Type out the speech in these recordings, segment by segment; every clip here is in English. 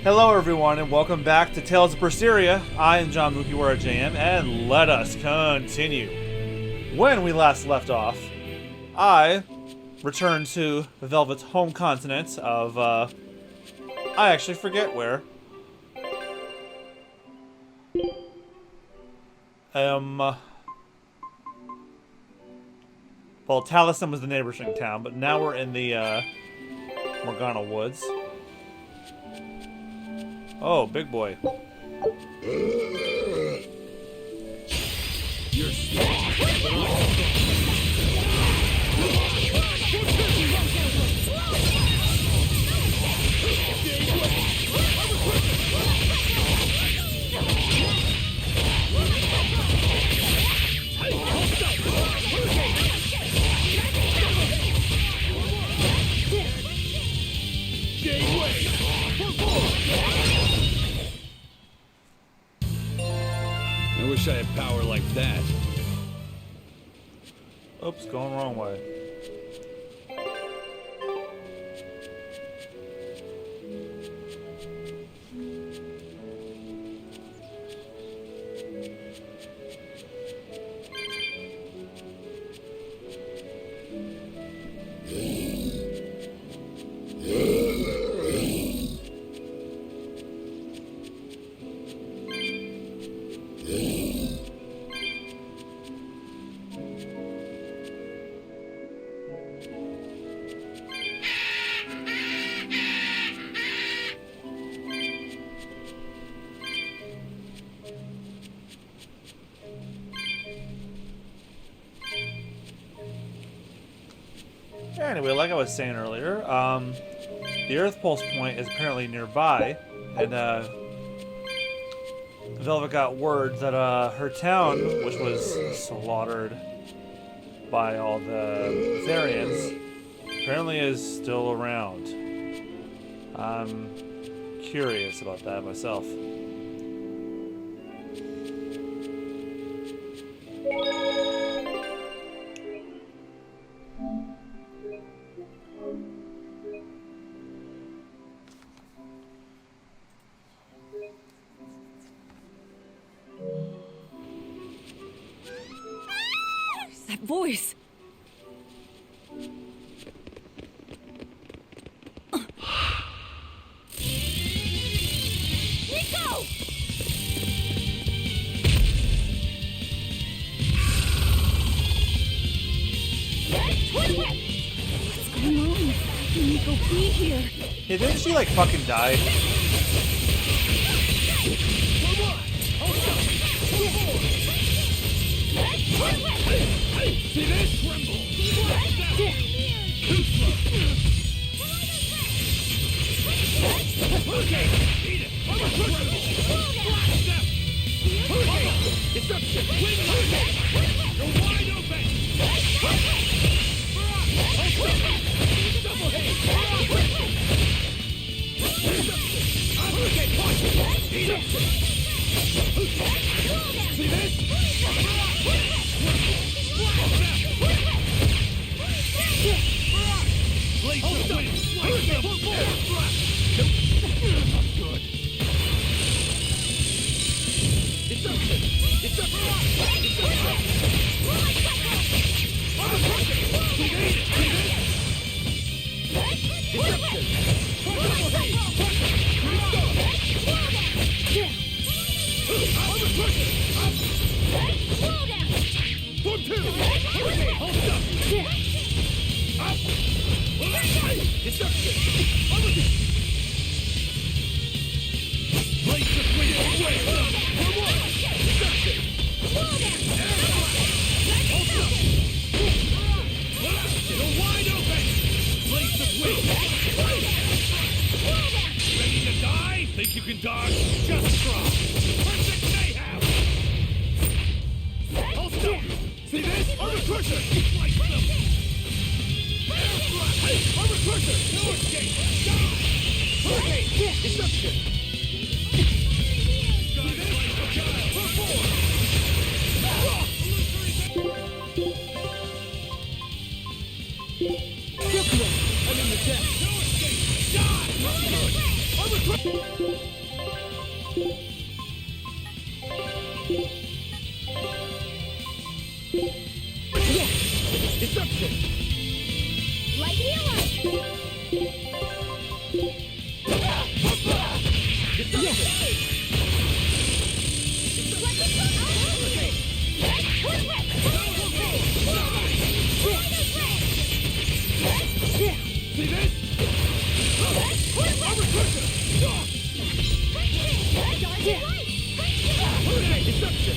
Hello everyone and welcome back to Tales of Berseria. I am John Mukiwara JM and let us continue. When we last left off, I returned to Velvet's home continent of, I actually forget where. Well, Talisman was the neighboring town, but now we're in the, Morgana Woods. Oh, big boy. You're smart. I wish I had power like that. Oops, going wrong way. Anyway, like I was saying earlier, the Earthpulse point is apparently nearby, and Velvet got word that her town, which was slaughtered by all the Therions, apparently is still around. I'm curious about that myself. That voice! Nico! What's going on? How can Nico be here? Yeah, didn't she like fucking die? See this? Tremble! Okay, eat it! I'm a tremble! Step! Okay, deception! Wing it! You're wide open! Double hit! Okay, punch! Eat it! See this? Think you can dodge? Just try! Perfect mayhem! Hold still! See this? Armor crusher! Slice them! Air thrust! Hey! Armor crusher! No escape! Die! Hurricane! Deception! See this? Agile! Perform! I'm in the deck! No escape! Die! Armor crusher! Deception! Light healer! See this? Hurricane deception!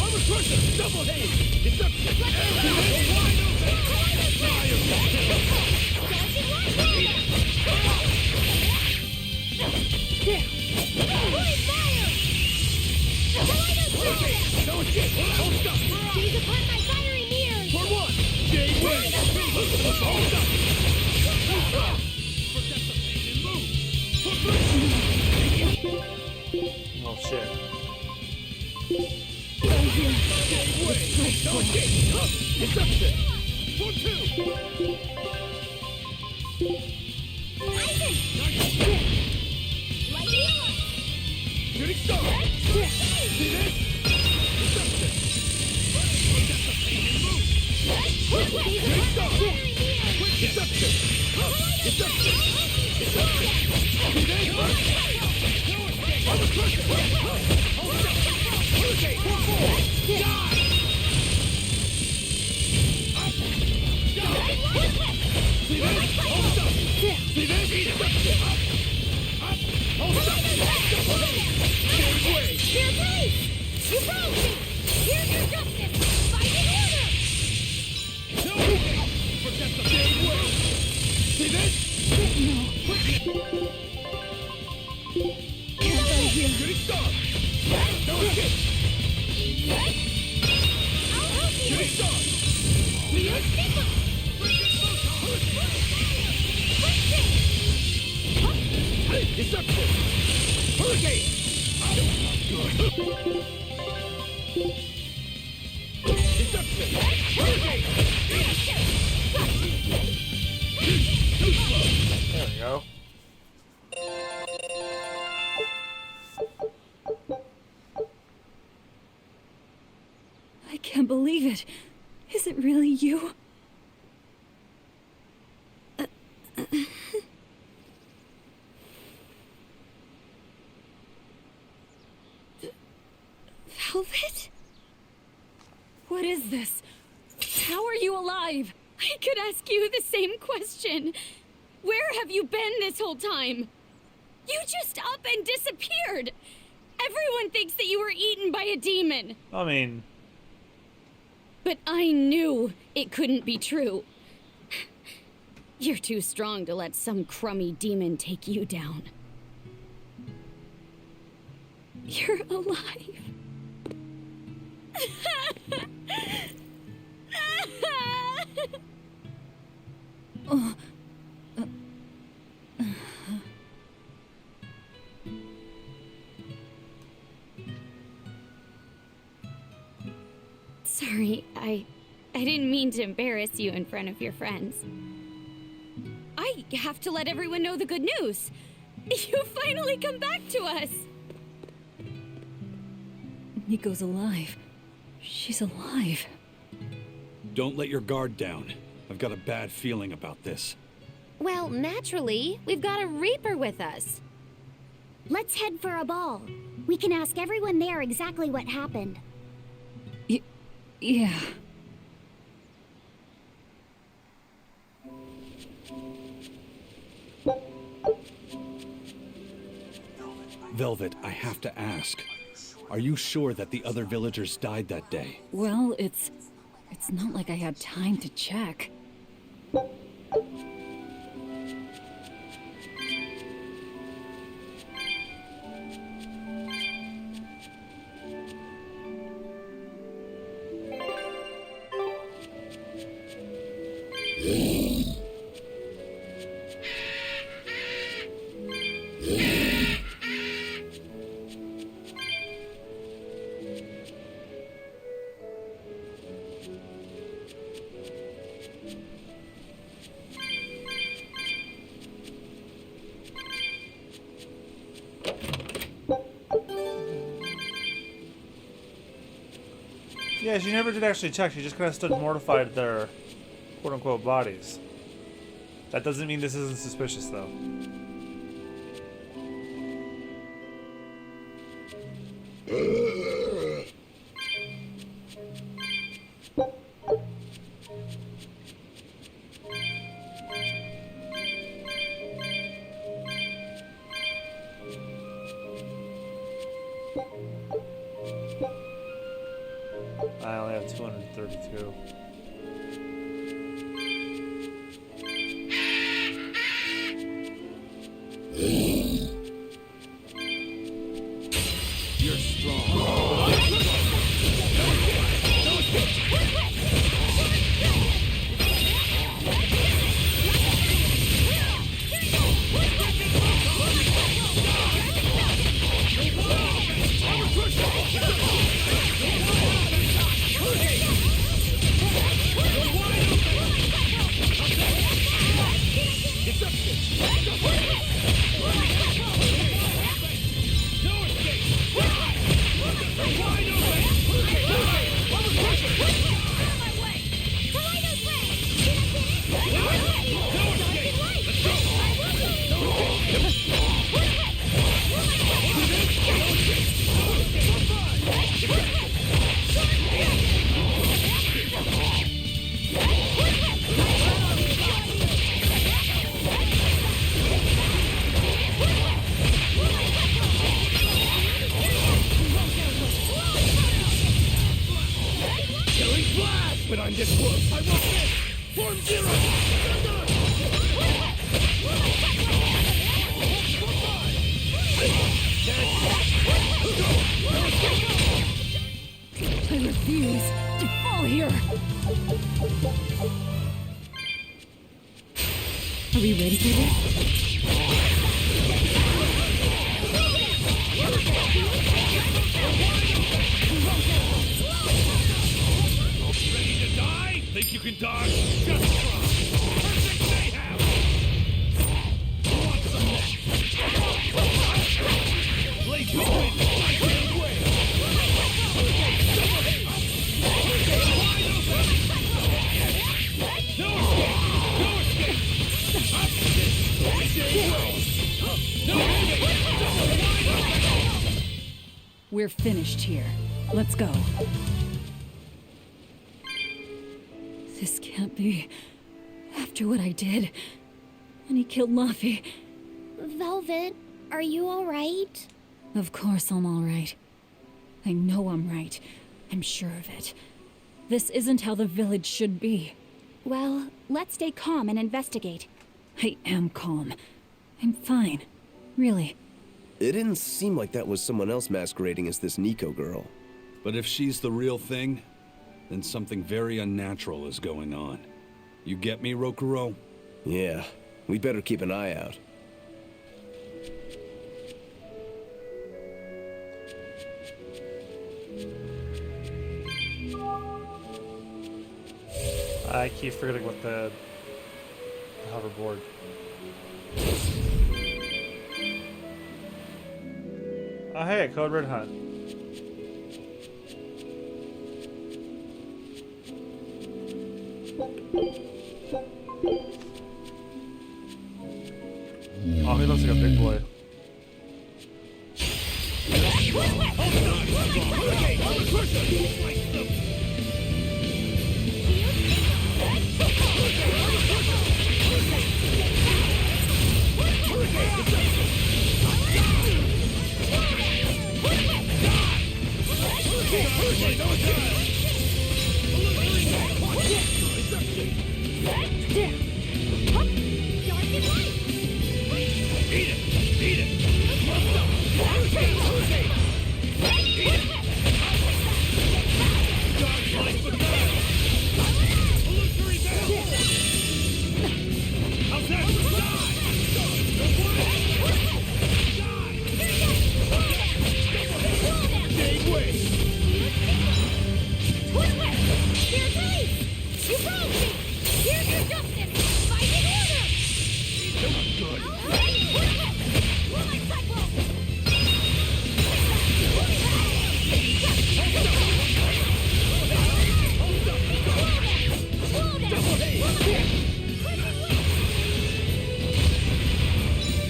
Armor crusher! Double haze! Deception! Wide open! No escape! Hold up! Gaze upon my fiery mirrors! For one! Gateway! Hold up! Forget the pain and move! Oh shit. Gateway! No escape! Deception! For two! Isaac! Light healer! Shooting star! See this? Deception! Forget the pain and move! Shooting star! Quick deception! Deception! Deception! See this? No escape! Armor crusher! Hold up! Hurricane! For four! Die! Up! Die! See this? Hold up! See this? Deception! Up! Up! Hold up! Double haze! Gateway! Dear police! You found me! Here's your justice! Fight in order! No escape! Forget the gateway! See this? No. Shooting star! No escape! I'll help you! Shooting star! See this? Hey, deception! Hurricane! Deception! Hurricane! Too slow! There we go. I can't believe it. Is it really you? Velvet? What is this? How are you alive? I could ask you the same question. Where have you been this whole time? You just up and disappeared. Everyone thinks that you were eaten by a demon. I mean, But I knew it couldn't be true. You're too strong to let some crummy demon take you down. You're alive. Sorry, I didn't mean to embarrass you in front of your friends. I have to let everyone know the good news. You finally come back to us. Nico's alive. She's alive. Don't let your guard down. I've got a bad feeling about this. Well, naturally, we've got a Reaper with us. Let's head for a ball. We can ask everyone there exactly what happened. Yeah. Velvet, I have to ask. Are you sure that the other villagers died that day? Well, it's not like I had time to check. Yeah, she never did actually check. She just kind of stood mortified at their quote-unquote bodies. That doesn't mean this isn't suspicious, though. I only have 232. You're strong. But I'm this close. I won't miss. Form zero. I refuse to fall here. Are we ready for this? Ready to die? Think you can dodge? Just try. Perfect mayhem. What's the next? Blaze your wind. I can't wait. No escape. No escape. Up this. No escape. We're finished here. Let's go. This can't be. After what I did. And he killed Laffy. Velvet, are you alright? Of course I'm all right. I know I'm right. I'm sure of it. This isn't how the village should be. Well, let's stay calm and investigate. I am calm. I'm fine. Really. It didn't seem like that was someone else masquerading as this Nico girl. But if she's the real thing, then something very unnatural is going on. You get me, Rokuro? Yeah, we better keep an eye out. I keep forgetting what the hoverboard. Oh hey, Code Red Hunt. Oh, he looks like a big boy. Eat it!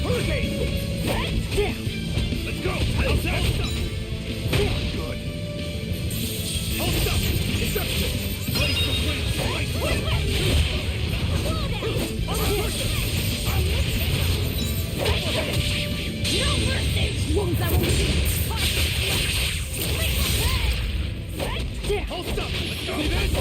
Hurricane! Let's go! How's that? Good. Hold up! Deception! Place the wind! Right foot! Armor crusher! No mercy! Won't that won't Hold up! Let's go! See this?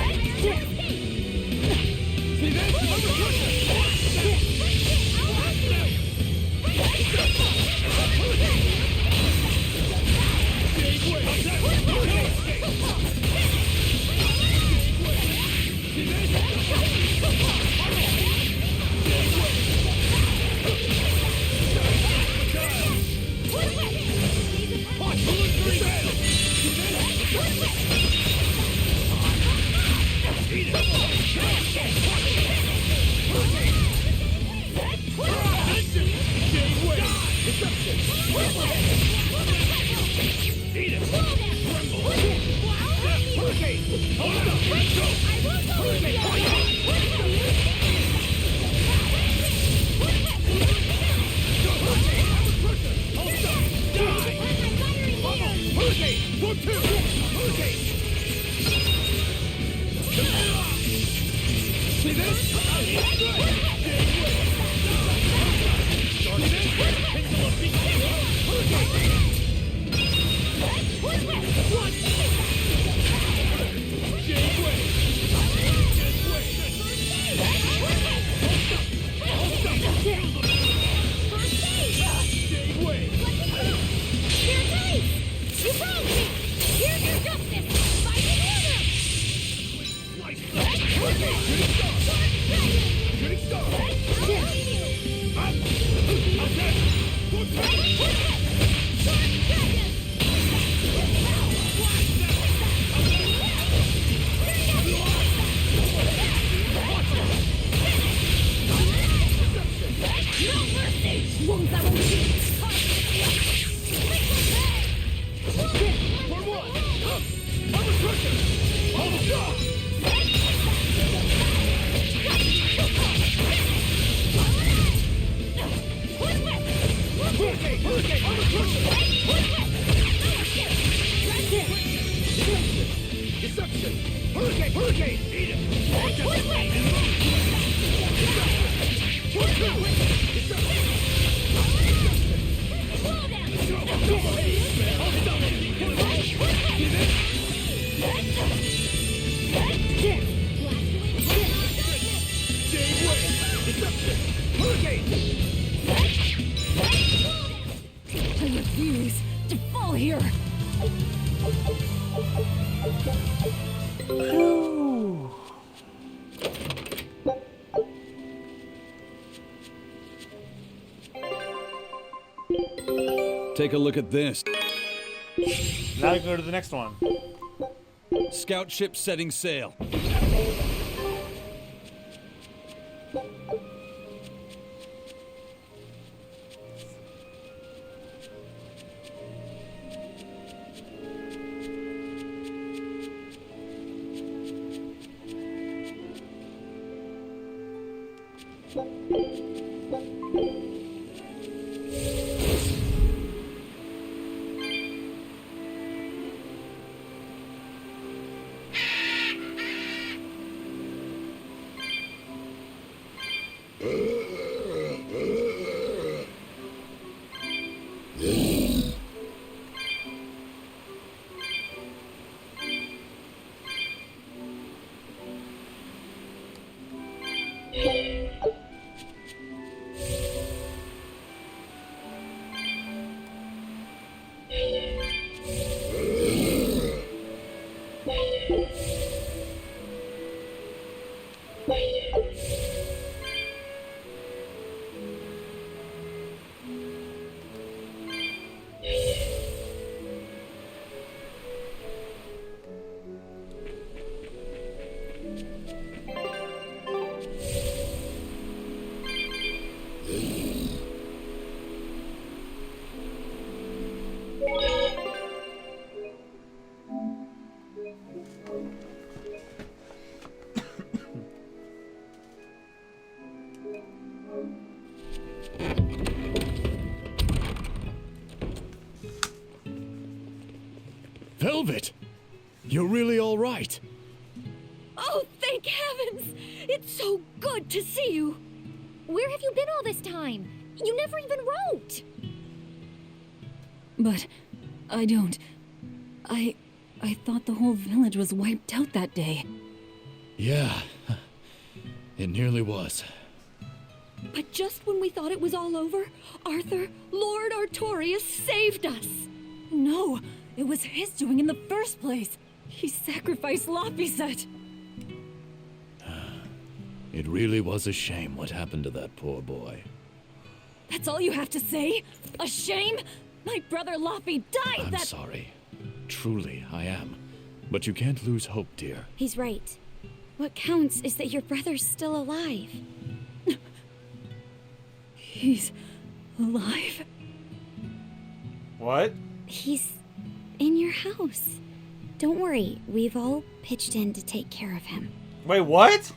See this? Armor crusher! I refuse to fall here. Take a look at this. Now we go to the next one. Scout ship setting sail. Velvet! You're really all right. Oh, thank heavens! It's so good to see you! Where have you been all this time? You never even wrote! But I don't. I thought the whole village was wiped out that day. Yeah, it nearly was. But just when we thought it was all over, Arthur, Lord Artorias saved us! No, it was his doing in the first place. He sacrificed Laphicet. It really was a shame what happened to that poor boy. That's all you have to say? A shame? My brother Laphi died I'm that- sorry. Truly, I am. But you can't lose hope, dear. He's right. What counts is that your brother's still alive. He's alive? What? He's in your house. Don't worry, we've all pitched in to take care of him. Wait, what?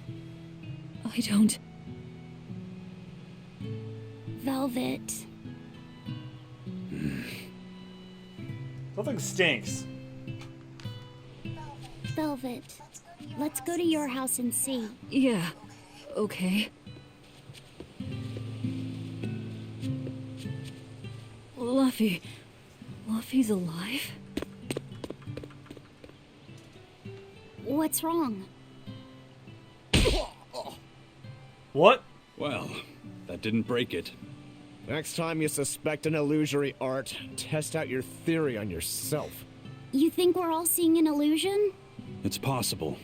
I don't. Velvet. Something stinks. Velvet. Let's go to your house and see. Yeah, okay. Laphi's alive? What's wrong? What? Well, that didn't break it. Next time you suspect an illusory art, test out your theory on yourself. You think we're all seeing an illusion? It's possible.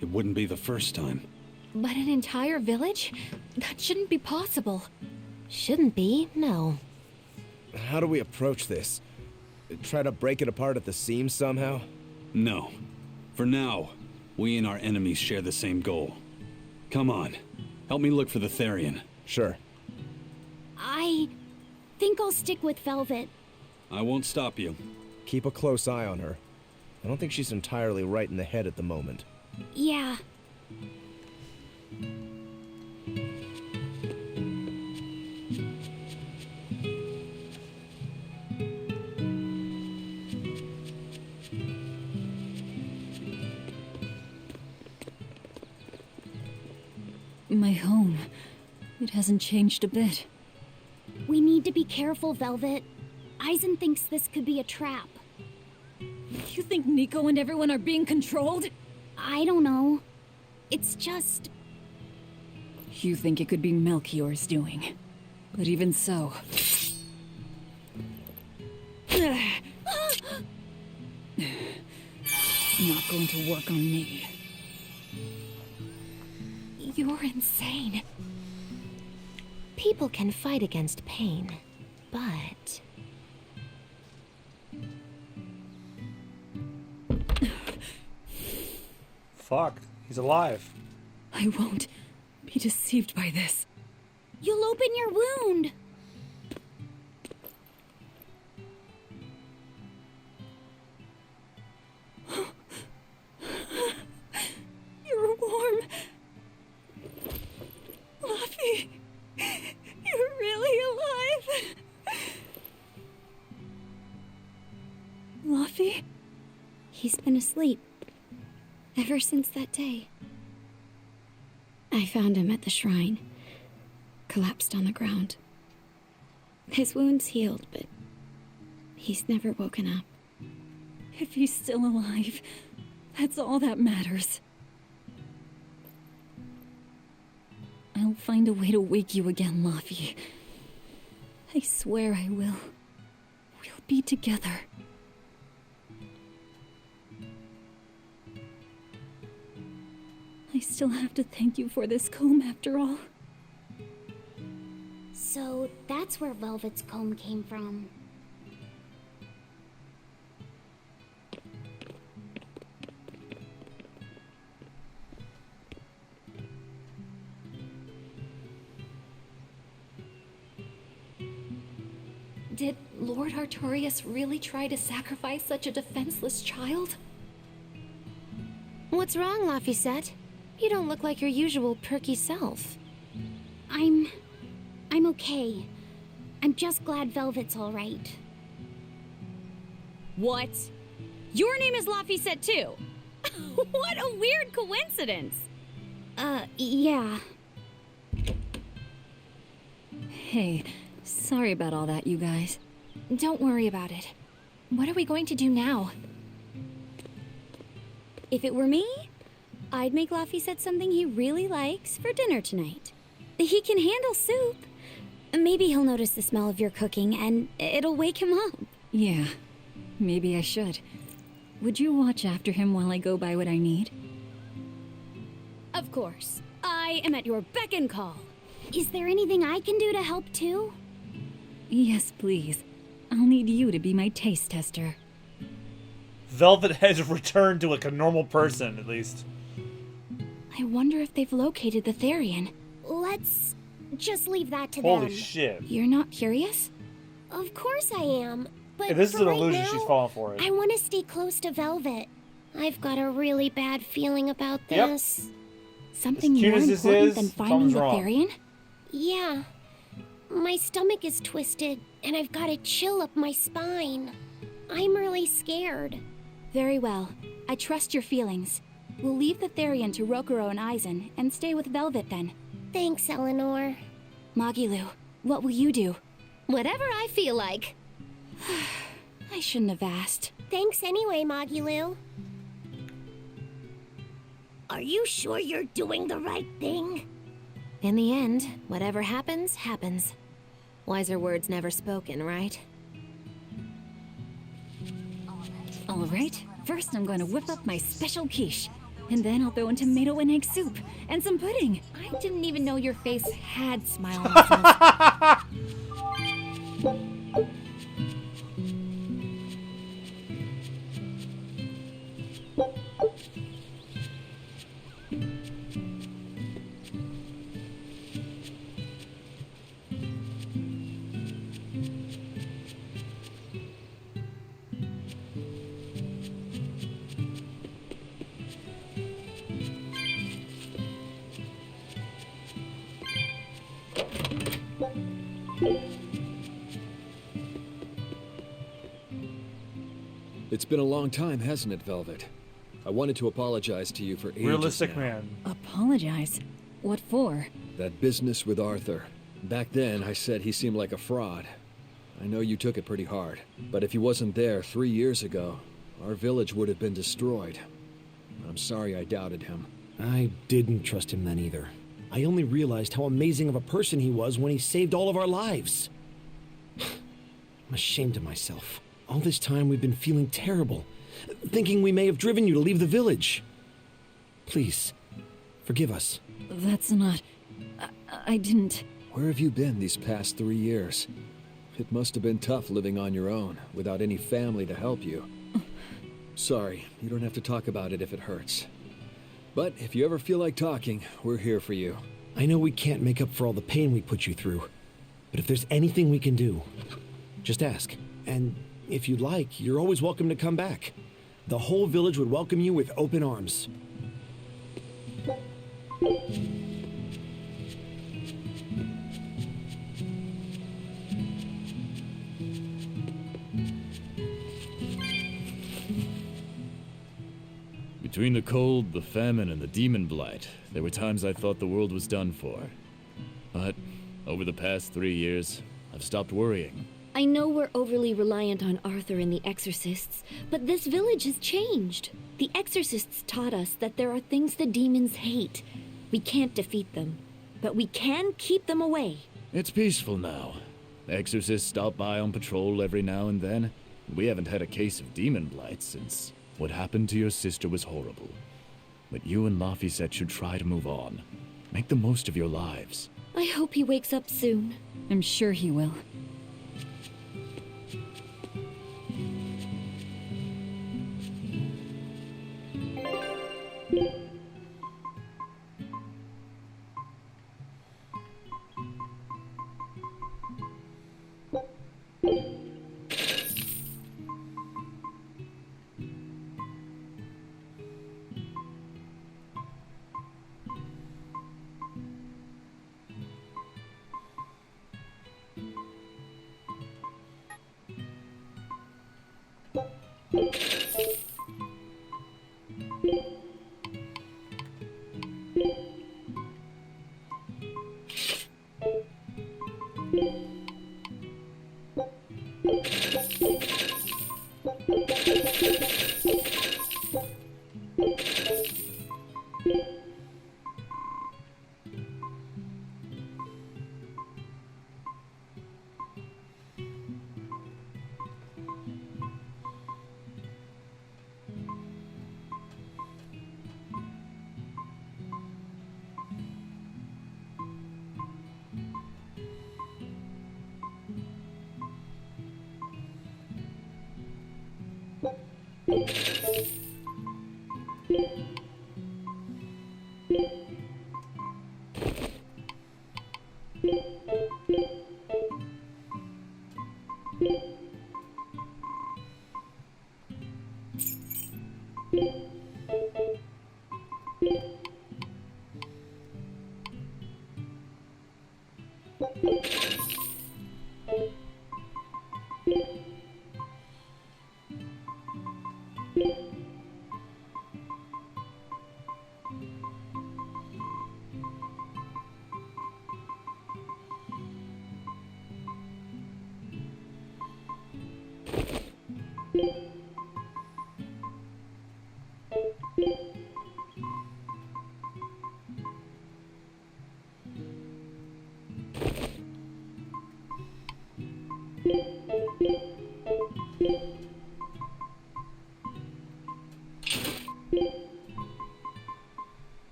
It wouldn't be the first time. But an entire village? That shouldn't be possible. Shouldn't be, no. How do we approach this? Try to break it apart at the seams somehow? No. For now, we and our enemies share the same goal. Come on. Help me look for the therion. Sure. I think I'll stick with Velvet. I won't stop you. Keep a close eye on her. I don't think she's entirely right in the head at the moment. Yeah. My home. It hasn't changed a bit. We need to be careful, Velvet. Eisen thinks this could be a trap. You think Nico and everyone are being controlled? I don't know. It's just... You think it could be Melchior's doing. But even so... Not going to work on me. You're insane. People can fight against pain, but... Fuck. He's alive. I won't be deceived by this. You'll open your wound. You're warm. Laphi, you're really alive. Laphi? He's been asleep. Ever since that day. I found him at the shrine. Collapsed on the ground. His wounds healed, but he's never woken up. If he's still alive, that's all that matters. I'll find a way to wake you again, Laphi. I swear I will. We'll be together. I still have to thank you for this comb after all. So that's where Velvet's comb came from. Did Lord Artorias really try to sacrifice such a defenseless child? What's wrong, Laphicet? You don't look like your usual perky self. I'm I'm okay. I'm just glad Velvet's all right. What? Your name is Laphicet too? What a weird coincidence! Yeah. Hey, sorry about all that, you guys. Don't worry about it. What are we going to do now? If it were me, I'd make Laphicet something he really likes for dinner tonight. He can handle soup. Maybe he'll notice the smell of your cooking and it'll wake him up. Yeah, maybe I should. Would you watch after him while I go buy what I need? Of course. I am at your beck and call. Is there anything I can do to help too? Yes, please. I'll need you to be my taste tester. Velvet has returned to like a normal person, at least. I wonder if they've located the therion. Let's just leave that to Holy them. shit. You're not curious? Of course I am. But If this is for an right illusion, now, she's falling for it. I want to stay close to Velvet. I've got a really bad feeling about Yep. this. Something As cute more as this important is, than finding something's the wrong. therion? Yeah. My stomach is twisted, and I've got a chill up my spine. I'm really scared. Very well. I trust your feelings. We'll leave the therion to Rokuro and Aizen, and stay with Velvet then. Thanks, Eleanor. Magilu, what will you do? Whatever I feel like. I shouldn't have asked. Thanks anyway, Magilu. Are you sure you're doing the right thing? In the end, whatever happens, happens. Wiser words never spoken, right? All right, first I'm going to whip up my special quiche. And then I'll throw in tomato and egg soup. And some pudding. I didn't even know your face had smile muscles. It's been a long time, hasn't it, Velvet? I wanted to apologize to you for ages Realistic now. man. Apologize? What for? That business with Arthur. Back then, I said he seemed like a fraud. I know you took it pretty hard, but if he wasn't there 3 years ago, our village would have been destroyed. I'm sorry I doubted him. I didn't trust him then either. I only realized how amazing of a person he was when he saved all of our lives. I'm ashamed of myself. All this time we've been feeling terrible, thinking we may have driven you to leave the village. Please, forgive us. That's not... I didn't... Where have you been these past 3 years? It must have been tough living on your own, without any family to help you. Sorry, you don't have to talk about it if it hurts. But if you ever feel like talking, we're here for you. I know we can't make up for all the pain we put you through, but if there's anything we can do, just ask. And if you'd like, you're always welcome to come back. The whole village would welcome you with open arms. Between the cold, the famine, and the demon blight, there were times I thought the world was done for. But over the past 3 years, I've stopped worrying. I know we're overly reliant on Arthur and the Exorcists, but this village has changed. The Exorcists taught us that there are things the demons hate. We can't defeat them, but we can keep them away. It's peaceful now. Exorcists stop by on patrol every now and then. We haven't had a case of demon blight since what happened to your sister was horrible. But you and Laphicet should try to move on. Make the most of your lives. I hope he wakes up soon. I'm sure he will.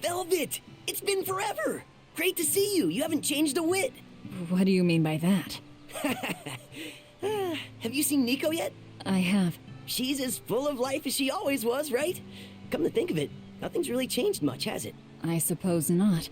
Velvet! It's been forever! Great to see you. You haven't changed a whit. What do you mean by that? Have you seen Nico yet? I have. She's as full of life as she always was, right? Come to think of it, nothing's really changed much, has it? I suppose not.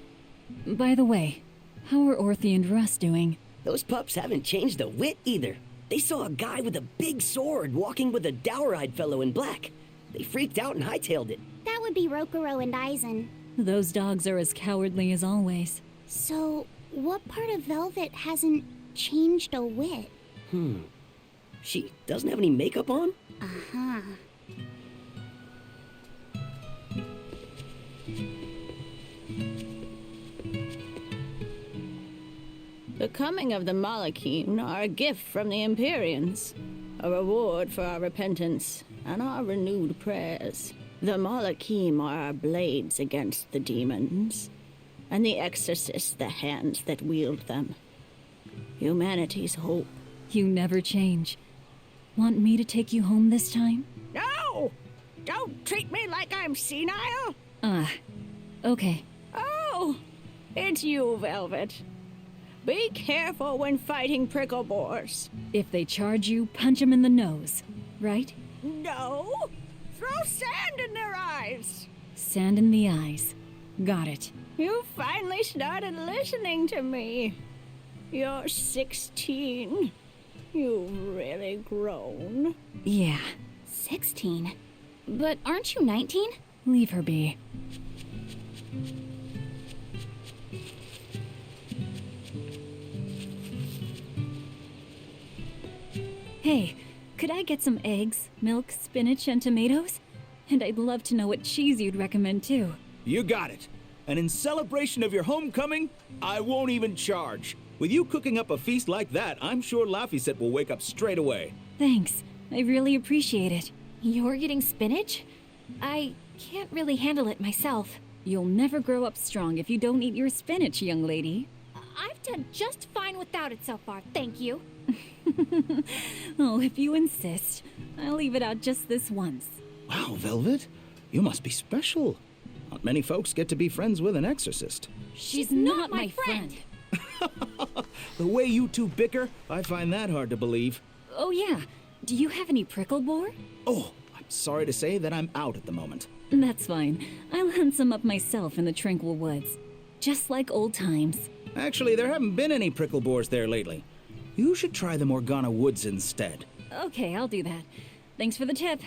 By the way, how are Orthy and Russ doing? Those pups haven't changed a whit either. They saw a guy with a big sword walking with a dour-eyed fellow in black. They freaked out and hightailed it. That would be Rokuro and Aizen. Those dogs are as cowardly as always. So, what part of Velvet hasn't changed a whit? She doesn't have any makeup on? Uh-huh. The coming of the Malachim are a gift from the Empyreans, a reward for our repentance and our renewed prayers. The Malachim are our blades against the demons, and the exorcists the hands that wield them. Humanity's hope. You never change. Want me to take you home this time? No! Don't treat me like I'm senile! Okay. Oh! It's you, Velvet. Be careful when fighting prickle boars. If they charge you, punch them in the nose, right? No! Throw sand in their eyes! Sand in the eyes. Got it. You finally started listening to me. You're 16. You've really grown. Yeah. 16? But aren't you 19? Leave her be. Hey, could I get some eggs, milk, spinach, and tomatoes? And I'd love to know what cheese you'd recommend too. You got it. And in celebration of your homecoming, I won't even charge. With you cooking up a feast like that, I'm sure Laphicet will wake up straight away. Thanks. I really appreciate it. You're getting spinach? I can't really handle it myself. You'll never grow up strong if you don't eat your spinach, young lady. I've done just fine without it so far, thank you. Oh, if you insist. I'll leave it out just this once. Wow, Velvet, you must be special. Not many folks get to be friends with an exorcist. She's not my friend. The way you two bicker, I find that hard to believe. Oh yeah, do you have any prickle boar? Oh, I'm sorry to say that I'm out at the moment. That's fine. I'll hunt some up myself in the tranquil woods. Just like old times. Actually, there haven't been any prickle boars there lately. You should try the Morgana Woods instead. Okay, I'll do that. Thanks for the tip.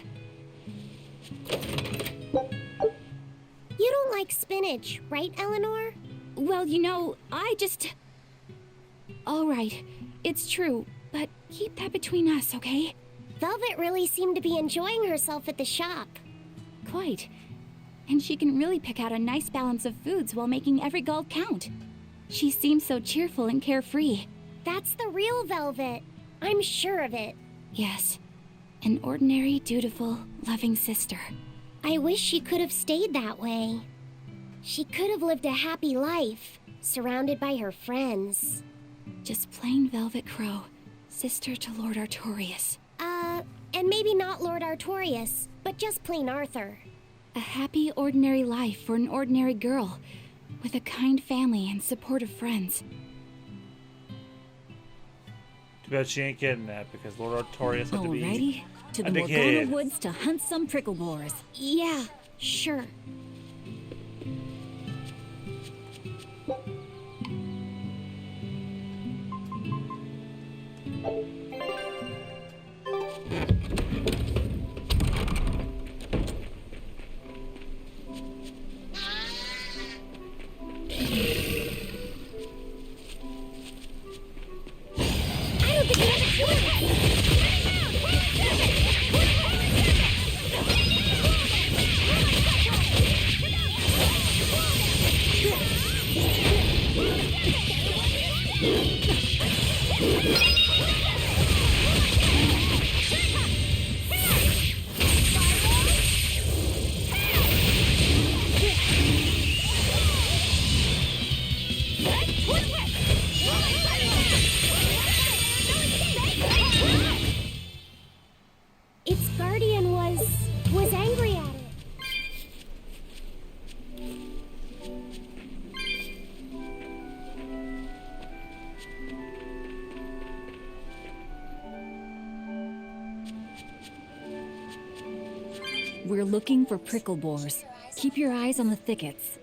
You don't like spinach, right, Eleanor? Well, you know, All right, it's true, but keep that between us, okay? Velvet really seemed to be enjoying herself at the shop. Quite. And she can really pick out a nice balance of foods while making every gulp count. She seems so cheerful and carefree. That's the real Velvet. I'm sure of it. Yes. An ordinary, dutiful, loving sister. I wish she could have stayed that way. She could have lived a happy life, surrounded by her friends. Just plain Velvet Crow, sister to Lord Artorias. And maybe not Lord Artorias, but just plain Arthur. A happy, ordinary life for an ordinary girl, with a kind family and supportive friends. Too bad she ain't getting that because Lord Artorias had to be. Alrighty, to the dedicated. Morgana Woods to hunt some prickle boars. Yeah, sure. Its guardian was angry at it. We're looking for prickle boars. Keep your eyes on the thickets.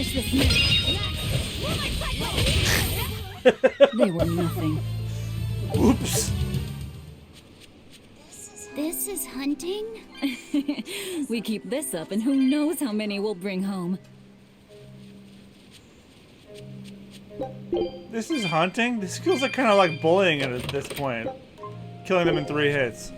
finish this now. They were nothing. Oops. This is hunting? We keep this up, and who knows how many we'll bring home. This is hunting? This feels like kind of like bullying at this point. Killing them in 3 hits.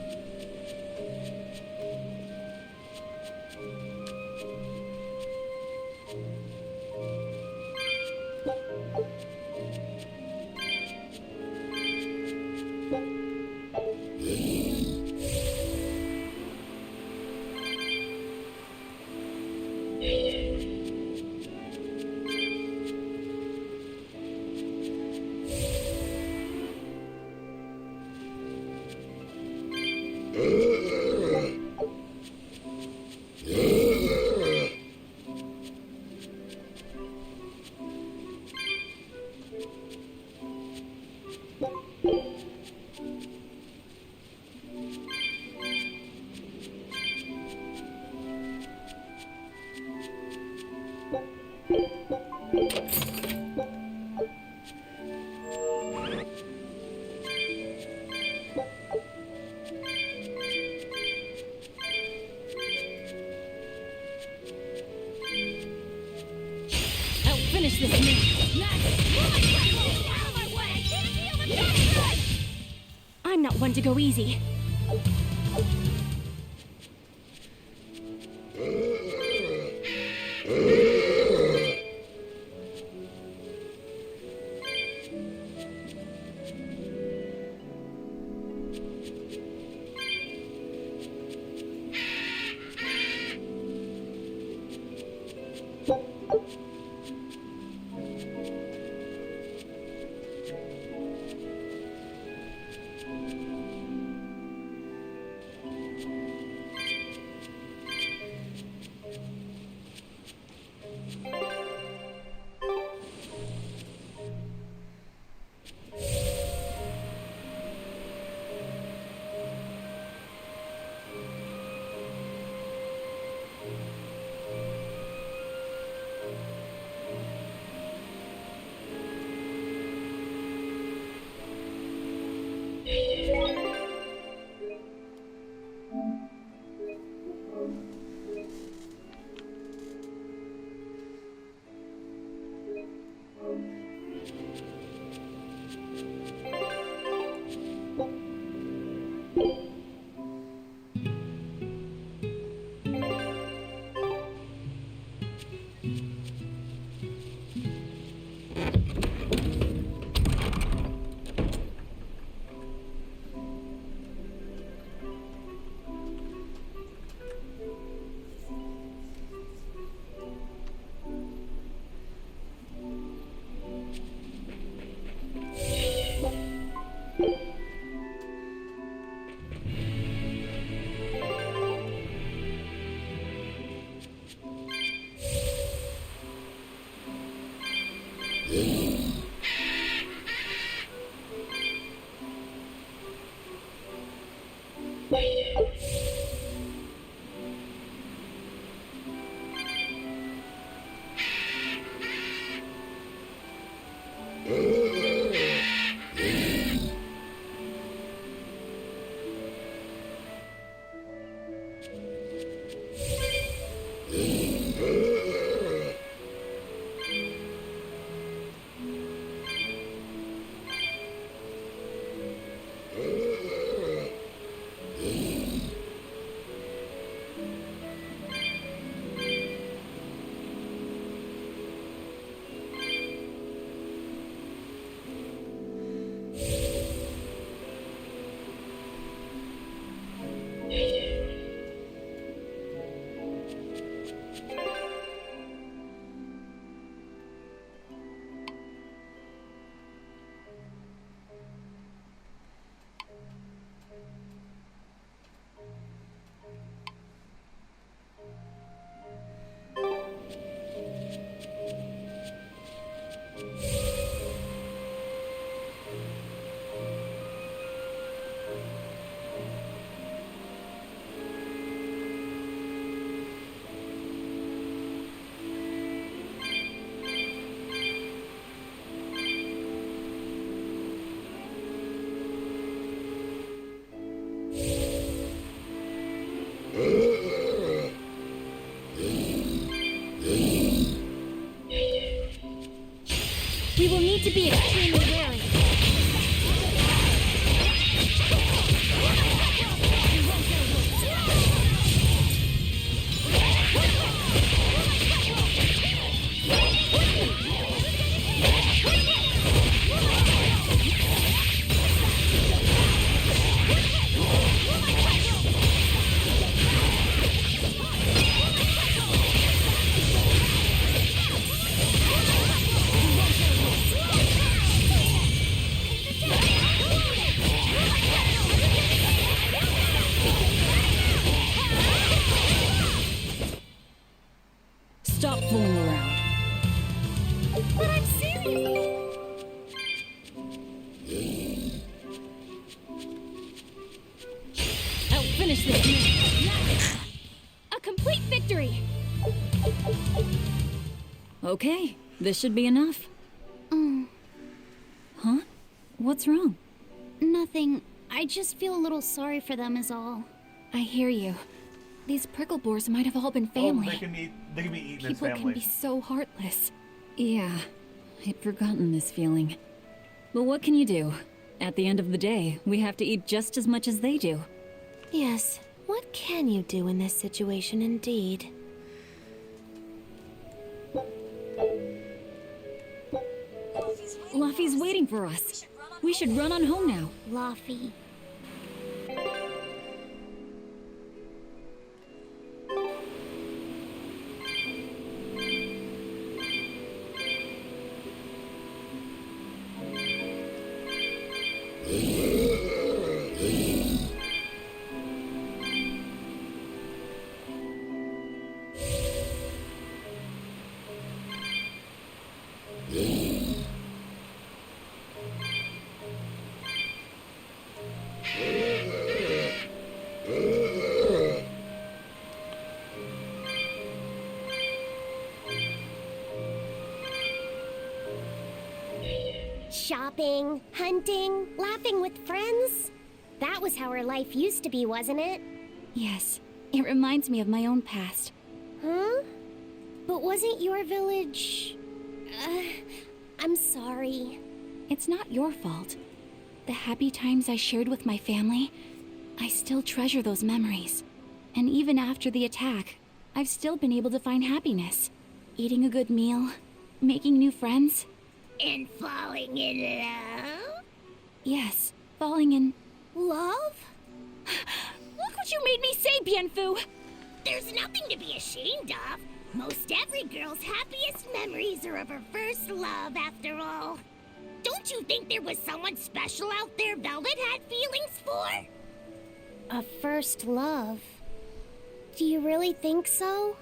Finish this now. I'm not one to go easy. We will need to be extremely wary. Stop fooling around. But I'm serious. I'll finish this. A complete victory. Okay, this should be enough. Oh, Huh? What's wrong? nothing. I just feel a little sorry for them is all. I hear you. These prickle boars might have all been family. Oh, they can be eaten as People family. can be so heartless. Yeah, I'd forgotten this feeling. But what can you do? At the end of the day, we have to eat just as much as they do. Yes, what can you do in this situation indeed? Luffy's waiting for us. We should run on home now. Luffy. Shopping, hunting, laughing with friends. That was how our life used to be, wasn't it? Yes, it reminds me of my own past. Huh? But wasn't your village... I'm sorry. It's not your fault. The happy times I shared with my family, I still treasure those memories. And even after the attack, I've still been able to find happiness. Eating a good meal, making new friends. And falling in love? Yes, falling in... Love? Look what you made me say, Bienfu! There's nothing to be ashamed of. Most every girl's happiest memories are of her first love, after all. Don't you think there was someone special out there Velvet had feelings for? A first love? Do you really think so?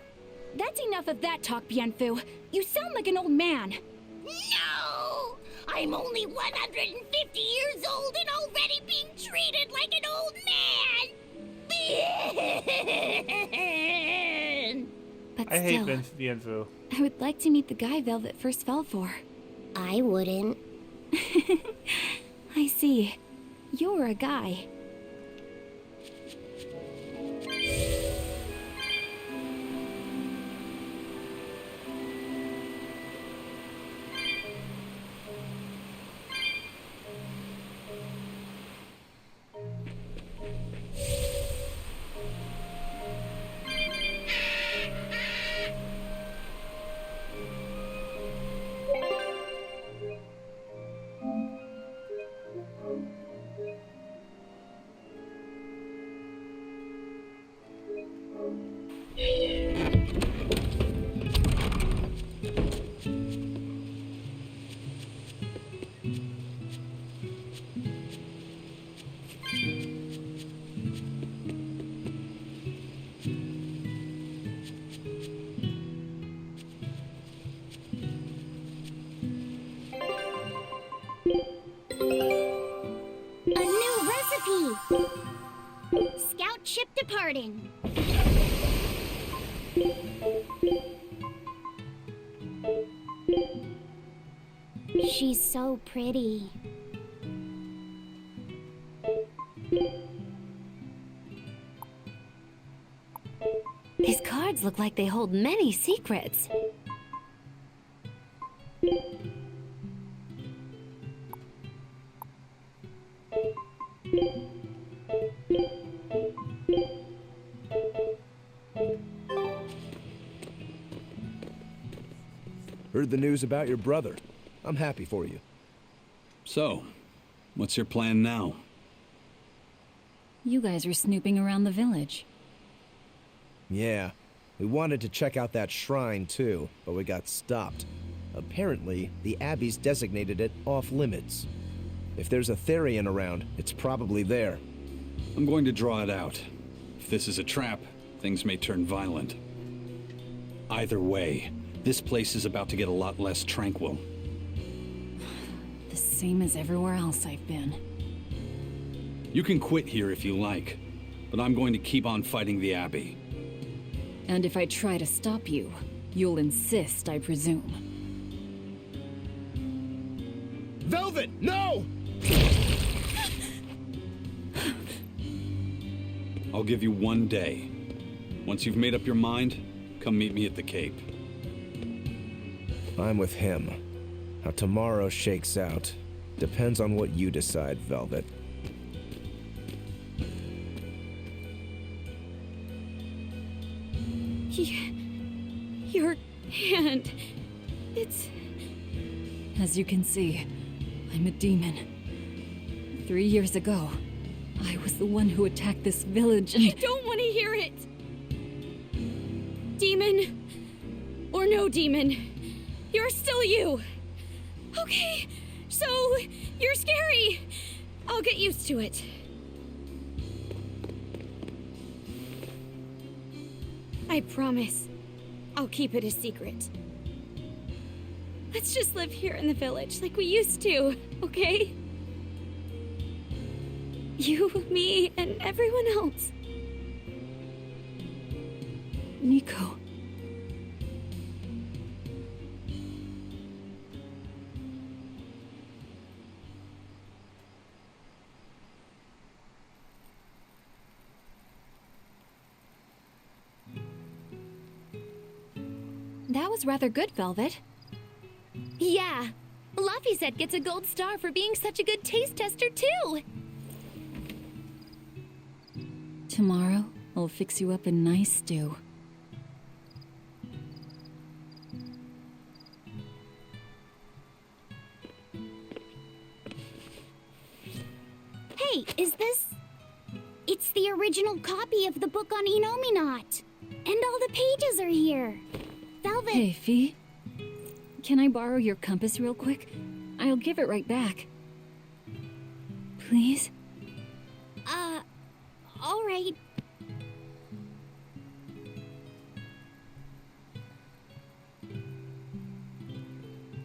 That's enough of that talk, Bienfu. You sound like an old man. No! I'm only 150 years old and already being treated like an old man! But I hate still, Bienfu. I would like to meet the guy Velvet first fell for. I wouldn't. I see. You're a guy. A new recipe! Scout ship departing. She's so pretty. These cards look like they hold many secrets. Heard the news about your brother. I'm happy for you. So, what's your plan now? You guys were snooping around the village. Yeah, we wanted to check out that shrine too, but we got stopped. Apparently, the Abbey's designated it off-limits. If there's a therion around, it's probably there. I'm going to draw it out. If this is a trap, things may turn violent. Either way, this place is about to get a lot less tranquil. The same as everywhere else I've been. You can quit here if you like, but I'm going to keep on fighting the Abbey. And if I try to stop you, you'll insist, I presume. Velvet, no! I'll give you 1 day. Once you've made up your mind, come meet me at the Cape. I'm with him. How tomorrow shakes out depends on what you decide, Velvet. Your hand. It's... As you can see, I'm a demon. 3 years ago, I was the one who attacked this village and... I don't want to hear it! Demon, or no demon, you're still you! Okay, so you're scary! I'll get used to it. I promise, I'll keep it a secret. Let's just live here in the village like we used to, okay? You, me, and everyone else. Nico. That was rather good, Velvet. Yeah, Laphicet gets a gold star for being such a good taste tester, too! Tomorrow, I'll fix you up a nice stew. Hey, is this... It's the original copy of the book on Enominat. And all the pages are here. Velvet... Hey, Fee. Can I borrow your compass real quick? I'll give it right back. Please? All right.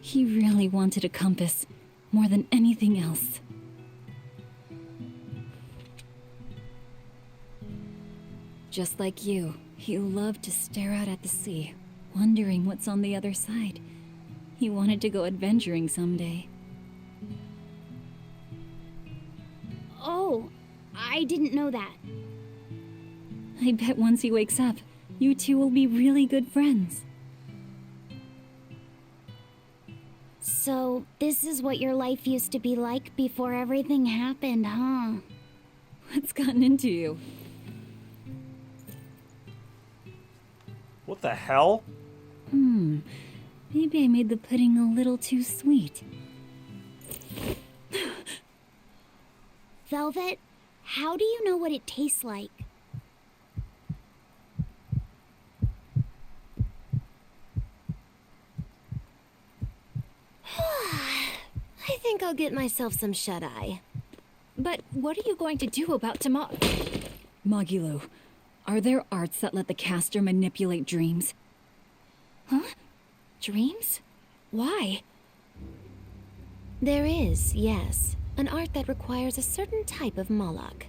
He really wanted a compass, more than anything else. Just like you, he loved to stare out at the sea, wondering what's on the other side. He wanted to go adventuring someday. Oh, I didn't know that. I bet once he wakes up, you two will be really good friends. So, this is what your life used to be like before everything happened, huh? What's gotten into you? What the hell? Maybe I made the pudding a little too sweet. Velvet, how do you know what it tastes like? I think I'll get myself some shut-eye. But what are you going to do about tomorrow? Magilu, are there arts that let the caster manipulate dreams? Huh? Dreams? Why? There is, yes, an art that requires a certain type of Moloch.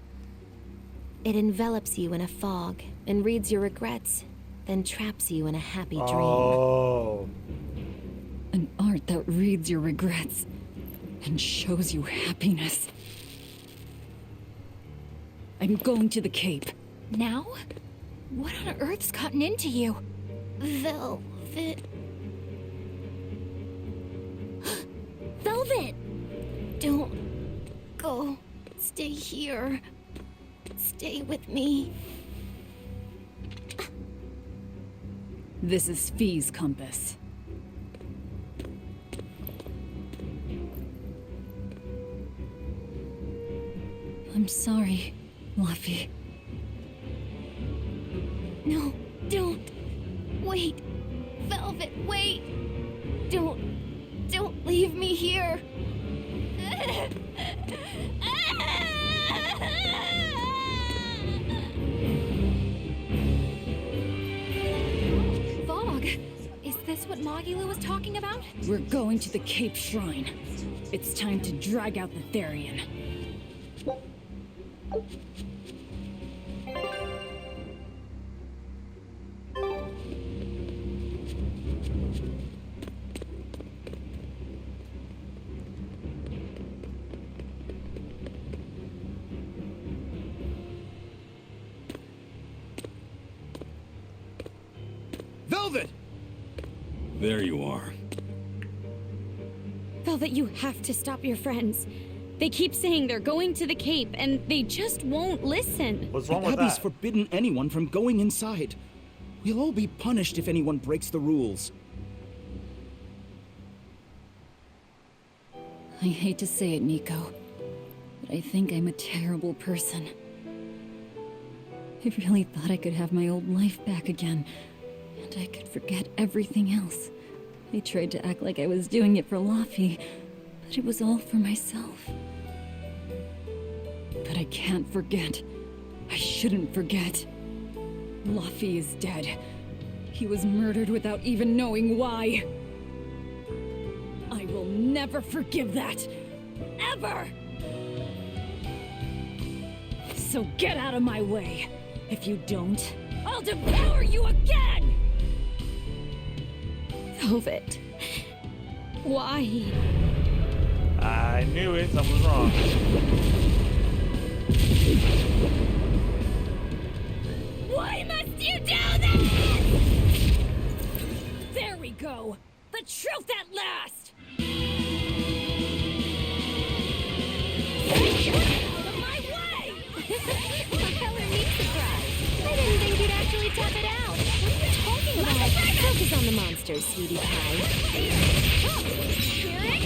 It envelops you in a fog and reads your regrets, then traps you in a happy dream. Oh. An art that reads your regrets and shows you happiness. I'm going to the Cape. Now? What on earth's gotten into you? Velvet... Velvet! Don't go. Stay here. Stay with me. This is Fee's compass. I'm sorry, Luffy. No, don't. Wait. Velvet, wait. Don't leave me here. Fog! Is this what Magilu was talking about? We're going to the Cape Shrine. It's time to drag out the Therion. Velvet! There you are. Velvet, you have to stop your friends. They keep saying they're going to the Cape, and they just won't listen. What's wrong with Abby's that? forbidden anyone from going inside. We'll all be punished if anyone breaks the rules. I hate to say it, Nico, but I think I'm a terrible person. I really thought I could have my old life back again, and I could forget everything else. I tried to act like I was doing it for Laffy, but it was all for myself. But I can't forget. I shouldn't forget. Laffy is dead. He was murdered without even knowing why. I will never forgive that. Ever! So get out of my way. If you don't, I'll devour you again! Velvet. Why? I knew it. Something was wrong. Why must you do this? There we go! The truth at last! Out of my way! A color me surprised. I didn't think you'd actually tap it out. What are you talking about? Focus on the monsters, sweetie pie. Here it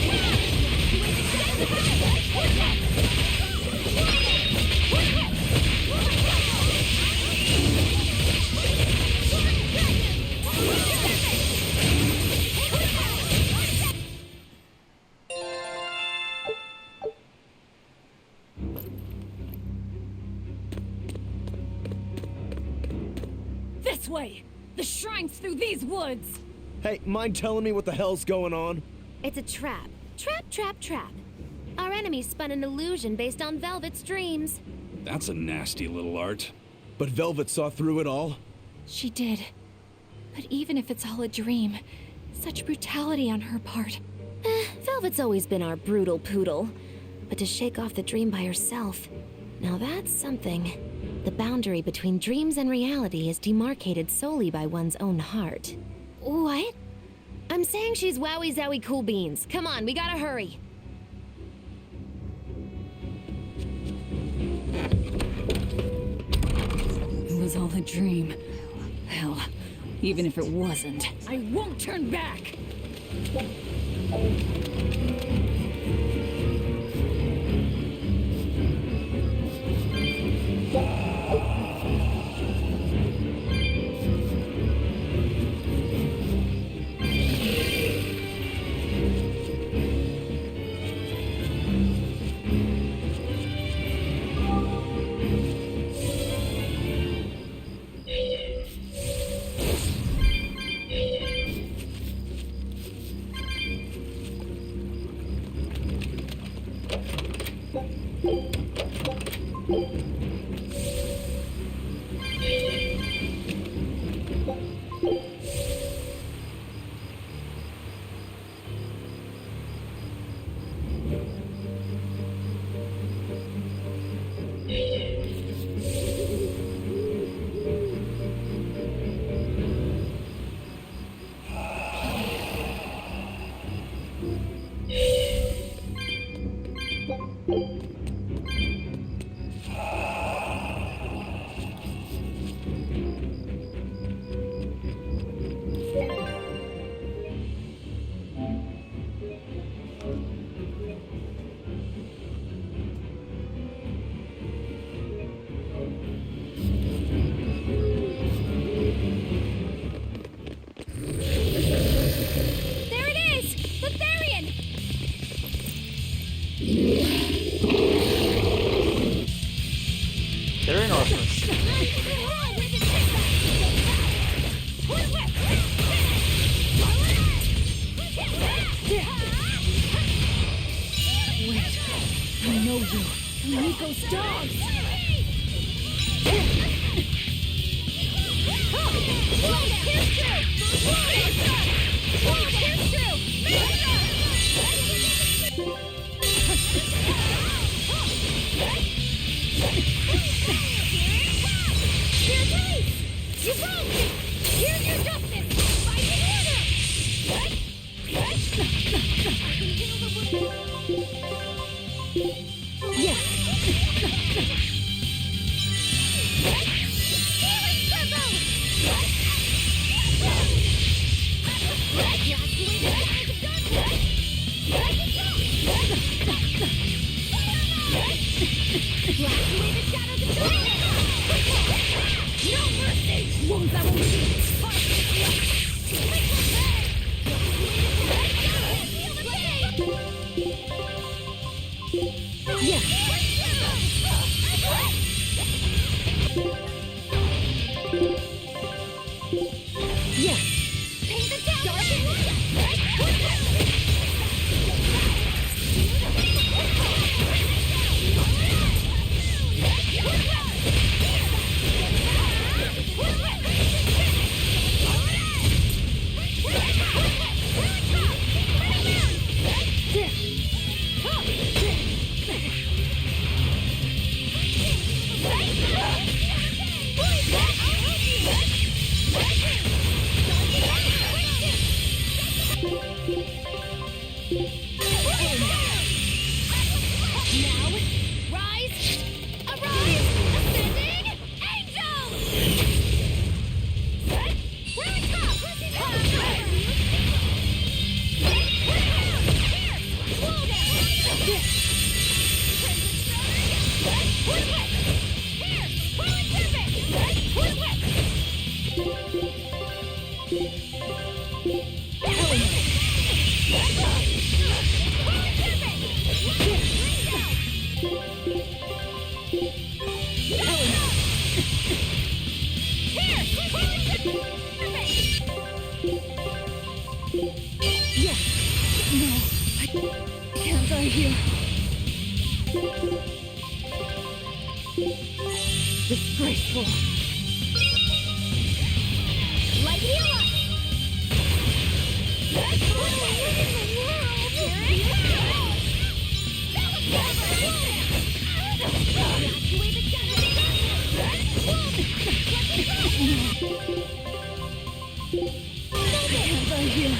This way! The shrine's through these woods! Hey, mind telling me what the hell's going on? It's a trap. Trap, trap, trap. Our enemy spun an illusion based on Velvet's dreams. That's a nasty little art. But Velvet saw through it all? She did. But even if it's all a dream, such brutality on her part. Velvet's always been our brutal poodle. But to shake off the dream by herself, now that's something. The boundary between dreams and reality is demarcated solely by one's own heart. What? I'm saying she's wowie zowie cool beans. Come on, we gotta hurry. It was all a dream. Hell, even if it wasn't, I won't turn back! Nico's dogs! You broke! Here's your justice! Fight Disgraceful. Light heal up! What in the world? Here it comes! That was Evacuate the Hands are here.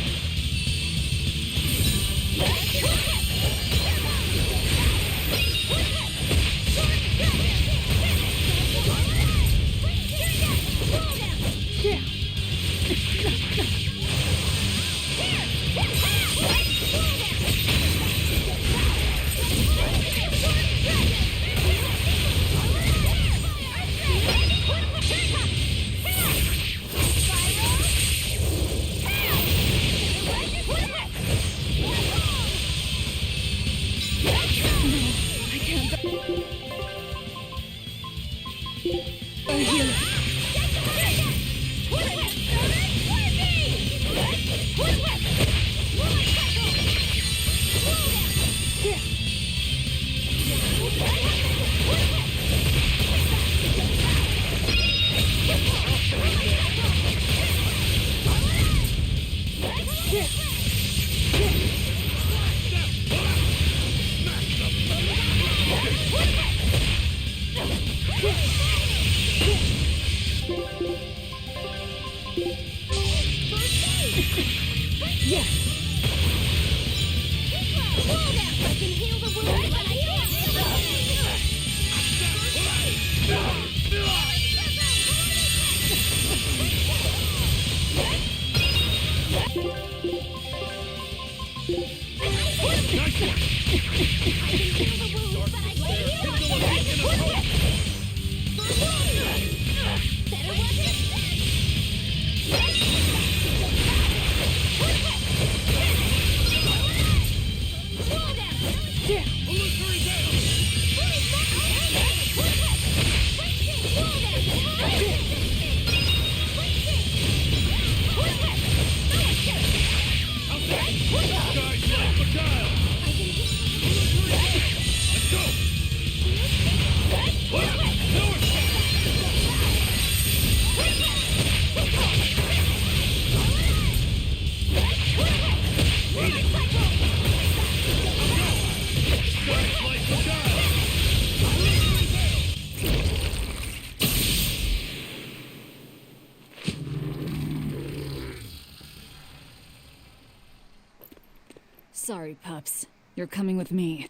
Sorry, pups. You're coming with me.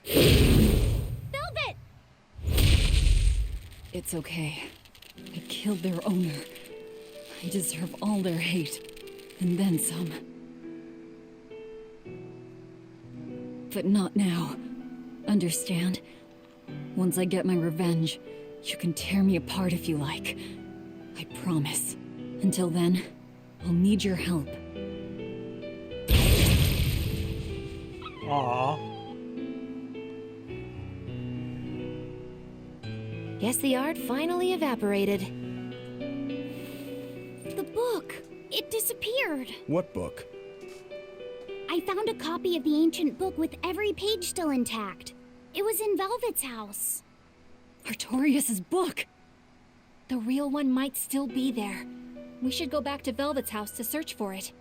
Velvet! It's okay. I killed their owner. I deserve all their hate. And then some. But not now. Understand? Once I get my revenge, you can tear me apart if you like. I promise. Until then, I'll need your help. Aww. Guess the art finally evaporated. The book! It disappeared! What book? I found a copy of the ancient book with every page still intact. It was in Velvet's house. Artorias' book! The real one might still be there. We should go back to Velvet's house to search for it.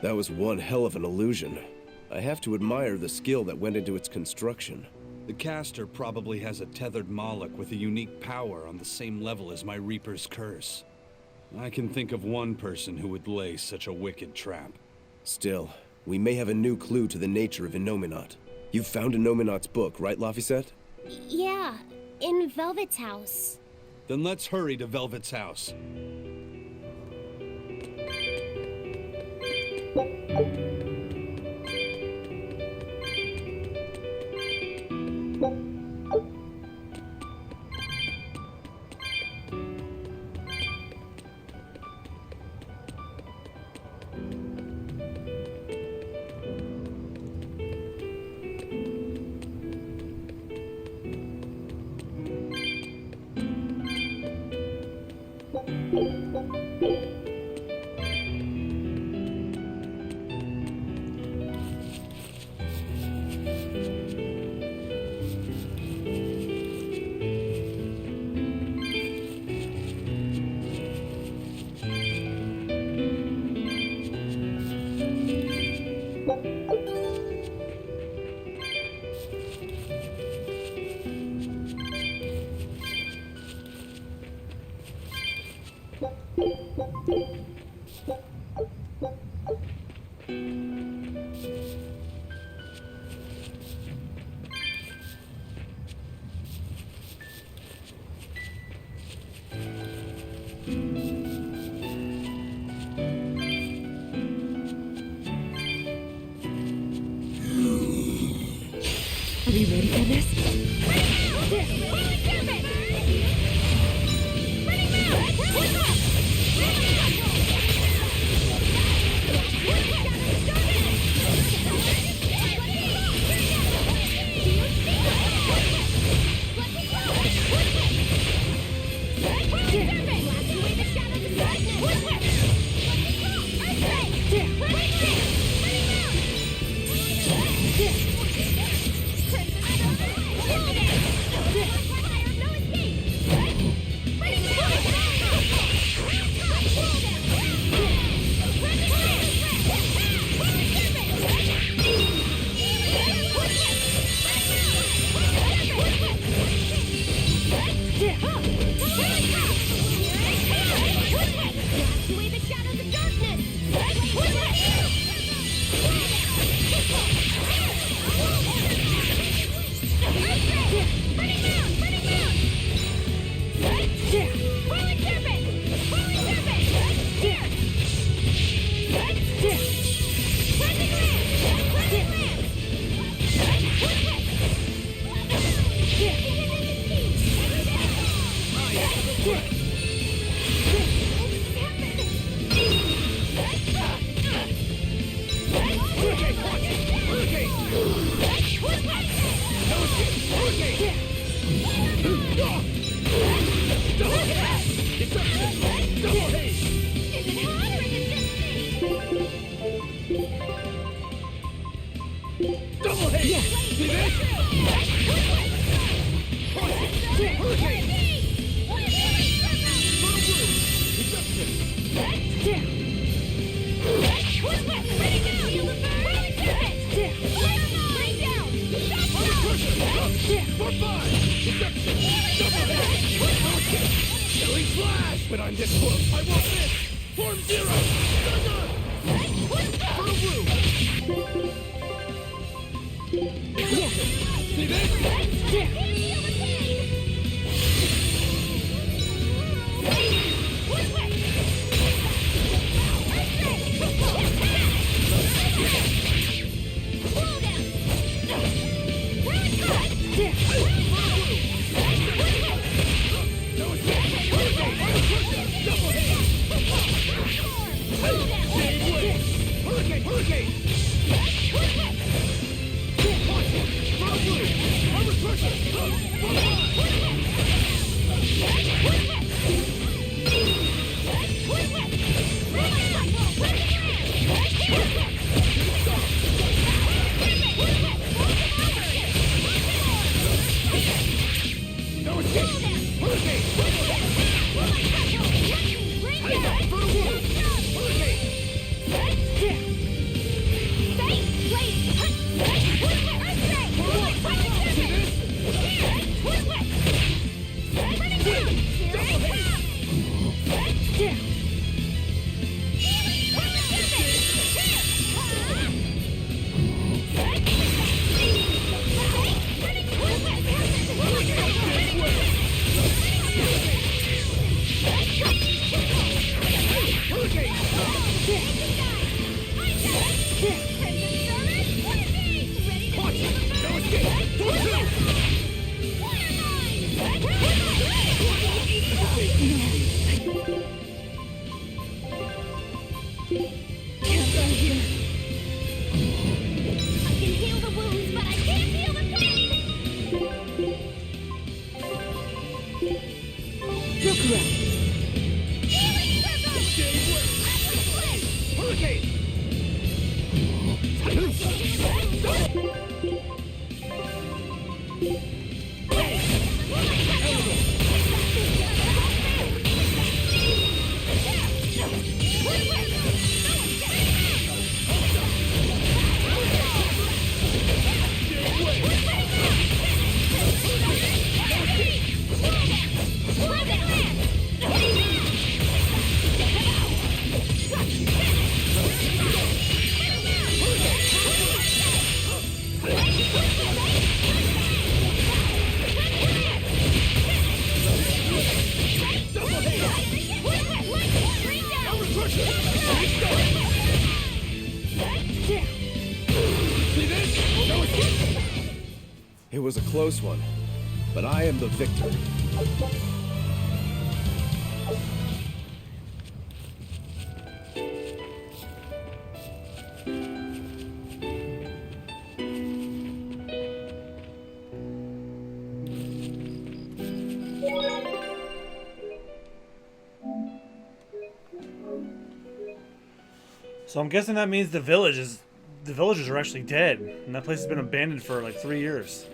That was one hell of an illusion. I have to admire the skill that went into its construction. The caster probably has a tethered Moloch with a unique power on the same level as my Reaper's curse. I can think of one person who would lay such a wicked trap. Still, we may have a new clue to the nature of Innominat. You found Innominat's book, right, Laphicet? Yeah, in Velvet's house. Then let's hurry to Velvet's house. Are we ready for this? When I'm this close, I won't miss! Form zero! Thunder! For the blue! See this? It was a close one, but I am the victor. So I'm guessing that means the villagers are actually dead, and that place has been abandoned for like 3 years.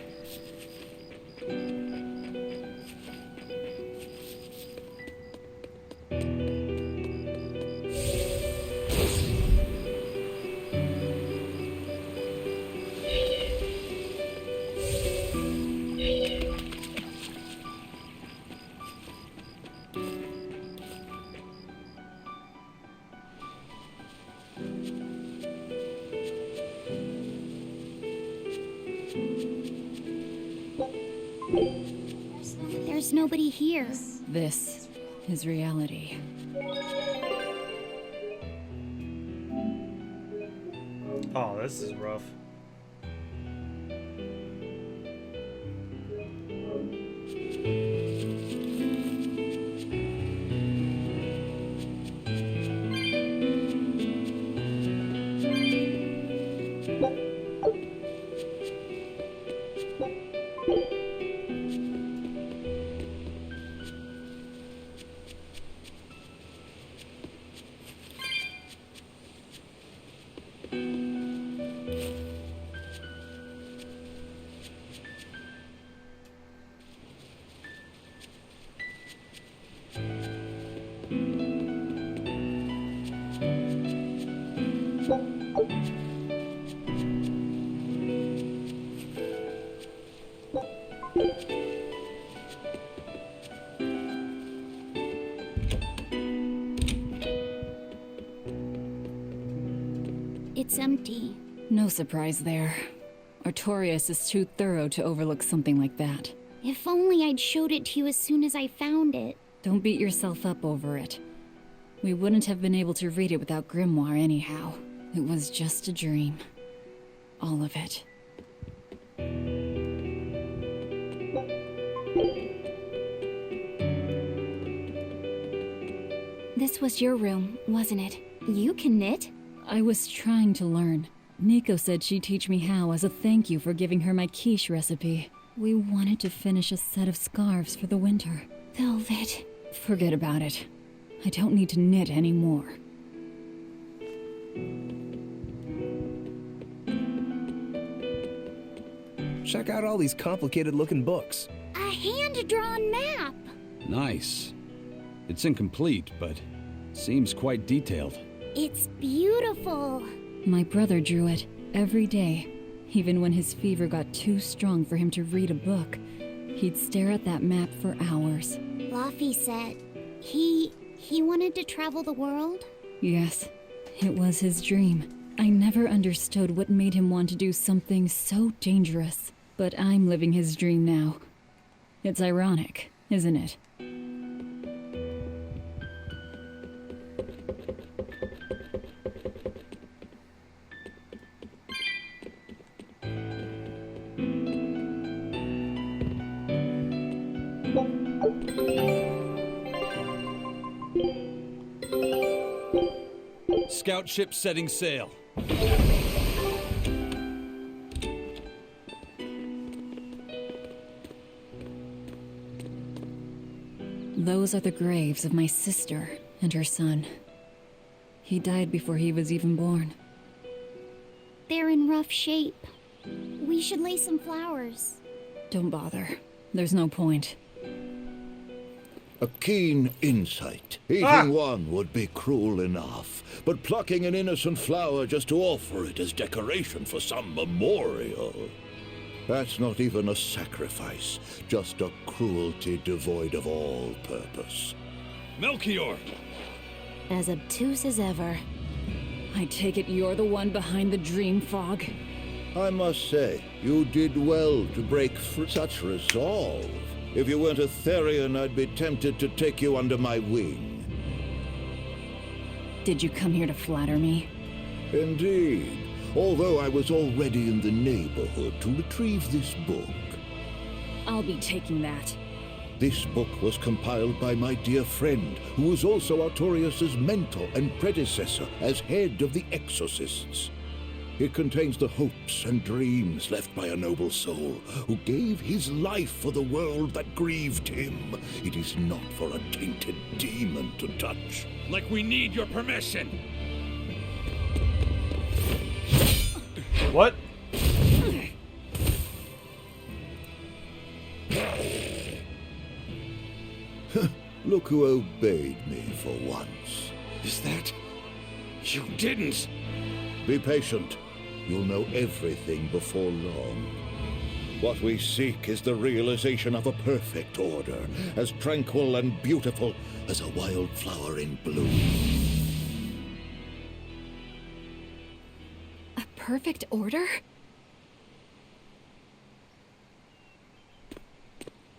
There's nobody here. This is reality. Oh, this is rough. it's empty. No surprise there. Artorias is too thorough to overlook something like that. If only I'd showed it to you as soon as I found it. Don't beat yourself up over it. We wouldn't have been able to read it without Grimoire anyhow. It was just a dream. All of it. This was your room, wasn't it? You can knit? I was trying to learn. Nico said she'd teach me how as a thank you for giving her my quiche recipe. We wanted to finish a set of scarves for the winter. Velvet. Forget about it. I don't need to knit anymore. Check out all these complicated-looking books. A hand-drawn map! Nice. It's incomplete, but seems quite detailed. It's beautiful. My brother drew it every day. Even when his fever got too strong for him to read a book, he'd stare at that map for hours. Laffy said he wanted to travel the world? Yes, it was his dream. I never understood what made him want to do something so dangerous. But I'm living his dream now. It's ironic, isn't it? Scout ship setting sail. Those are the graves of my sister and her son. He died before he was even born. They're in rough shape. We should lay some flowers. Don't bother. There's no point. A keen insight. Eating one would be cruel enough, but plucking an innocent flower just to offer it as decoration for some memorial. That's not even a sacrifice, just a cruelty devoid of all purpose. Melchior! As obtuse as ever. I take it you're the one behind the dream fog? I must say, you did well to break such resolve. If you weren't a therion, I'd be tempted to take you under my wing. Did you come here to flatter me? Indeed. Although I was already in the neighborhood to retrieve this book. I'll be taking that. This book was compiled by my dear friend, who was also Artorias' mentor and predecessor as head of the Exorcists. It contains the hopes and dreams left by a noble soul who gave his life for the world that grieved him. It is not for a tainted demon to touch. Like we need your permission! What? Look who obeyed me for once. Is that... You didn't! Be patient. You'll know everything before long. What we seek is the realization of a perfect order, as tranquil and beautiful as a wildflower in bloom. A perfect order?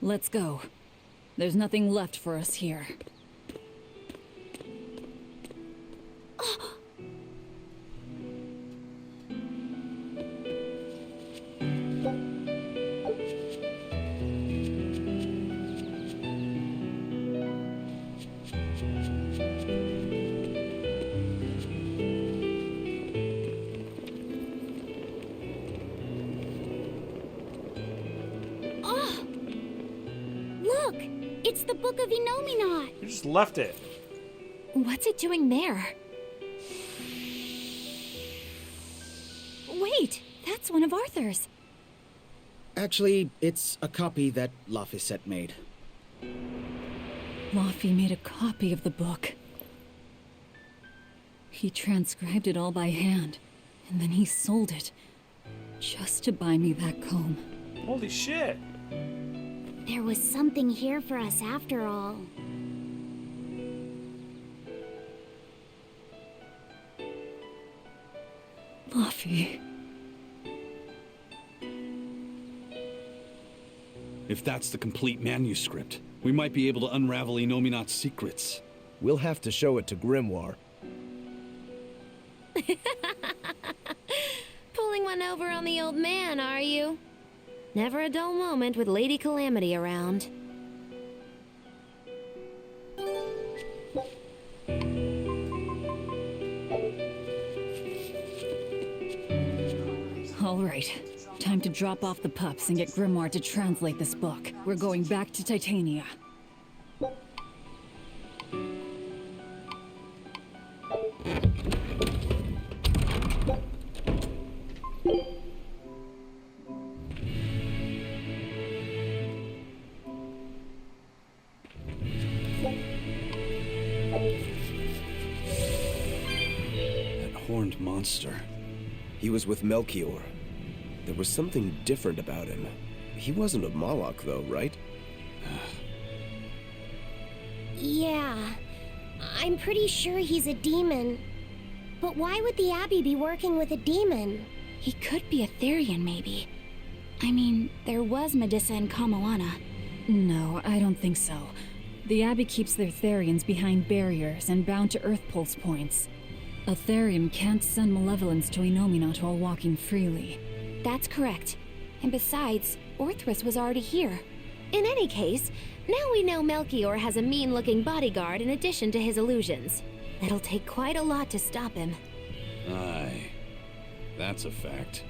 Let's go. There's nothing left for us here. Look! It's the Book of Enominat! You just left it. What's it doing there? Wait, that's one of Arthur's. Actually, it's a copy that Laphicet made. Laffy made a copy of the book. He transcribed it all by hand, and then he sold it, just to buy me that comb. Holy shit. There was something here for us after all. Laffy. If that's the complete manuscript, we might be able to unravel Inominat's secrets. We'll have to show it to Grimoire. Pulling one over on the old man, are you? Never a dull moment with Lady Calamity around. All right. Time to drop off the pups and get Grimoire to translate this book. We're going back to Titania. That horned monster. He was with Melchior. There was something different about him. He wasn't a Moloch, though, right? Yeah, I'm pretty sure he's a demon. But why would the Abbey be working with a demon? He could be a therion, maybe. I mean, there was Medusa and Kamoana. No, I don't think so. The Abbey keeps their therions behind barriers and bound to Earthpulse points. A therion can't send malevolence to Inominat while walking freely. That's correct. And besides, Orthrus was already here. In any case, now we know Melchior has a mean-looking bodyguard in addition to his illusions. It'll take quite a lot to stop him. Aye. That's a fact.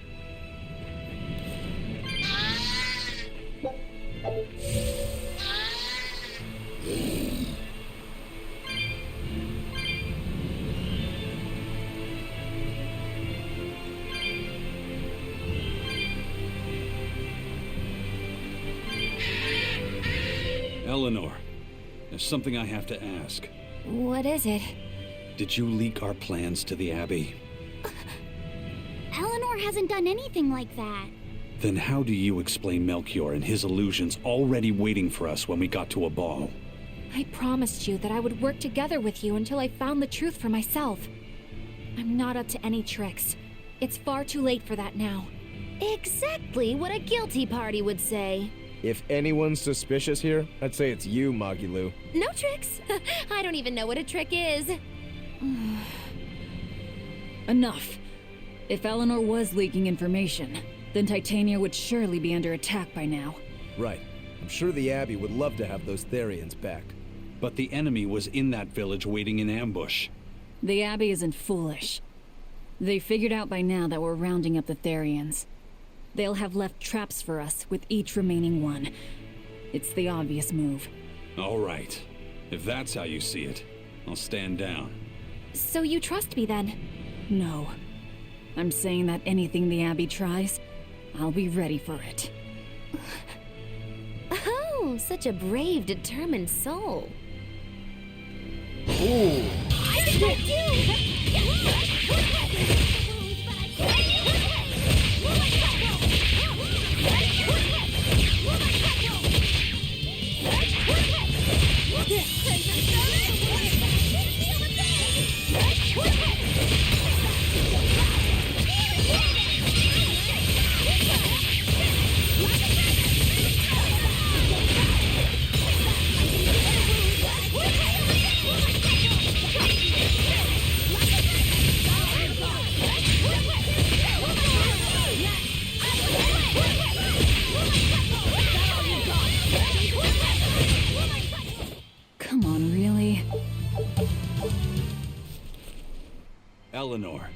Eleanor, there's something I have to ask. What is it? Did you leak our plans to the Abbey? Eleanor hasn't done anything like that. Then how do you explain Melchior and his illusions already waiting for us when we got to a ball? I promised you that I would work together with you until I found the truth for myself. I'm not up to any tricks. It's far too late for that now. Exactly what a guilty party would say. If anyone's suspicious here, I'd say it's you, Magilu. No tricks? I don't even know what a trick is. Enough. If Eleanor was leaking information, then Titania would surely be under attack by now. Right. I'm sure the Abbey would love to have those therions back. But the enemy was in that village waiting in ambush. The Abbey isn't foolish. They figured out by now that we're rounding up the therions. They'll have left traps for us with each remaining one. It's the obvious move. All right. If that's how you see it, I'll stand down. So you trust me then? No. I'm saying that anything the Abbey tries, I'll be ready for it. Oh, such a brave, determined soul. Ooh. I did that too! Come on, really? Eleanor,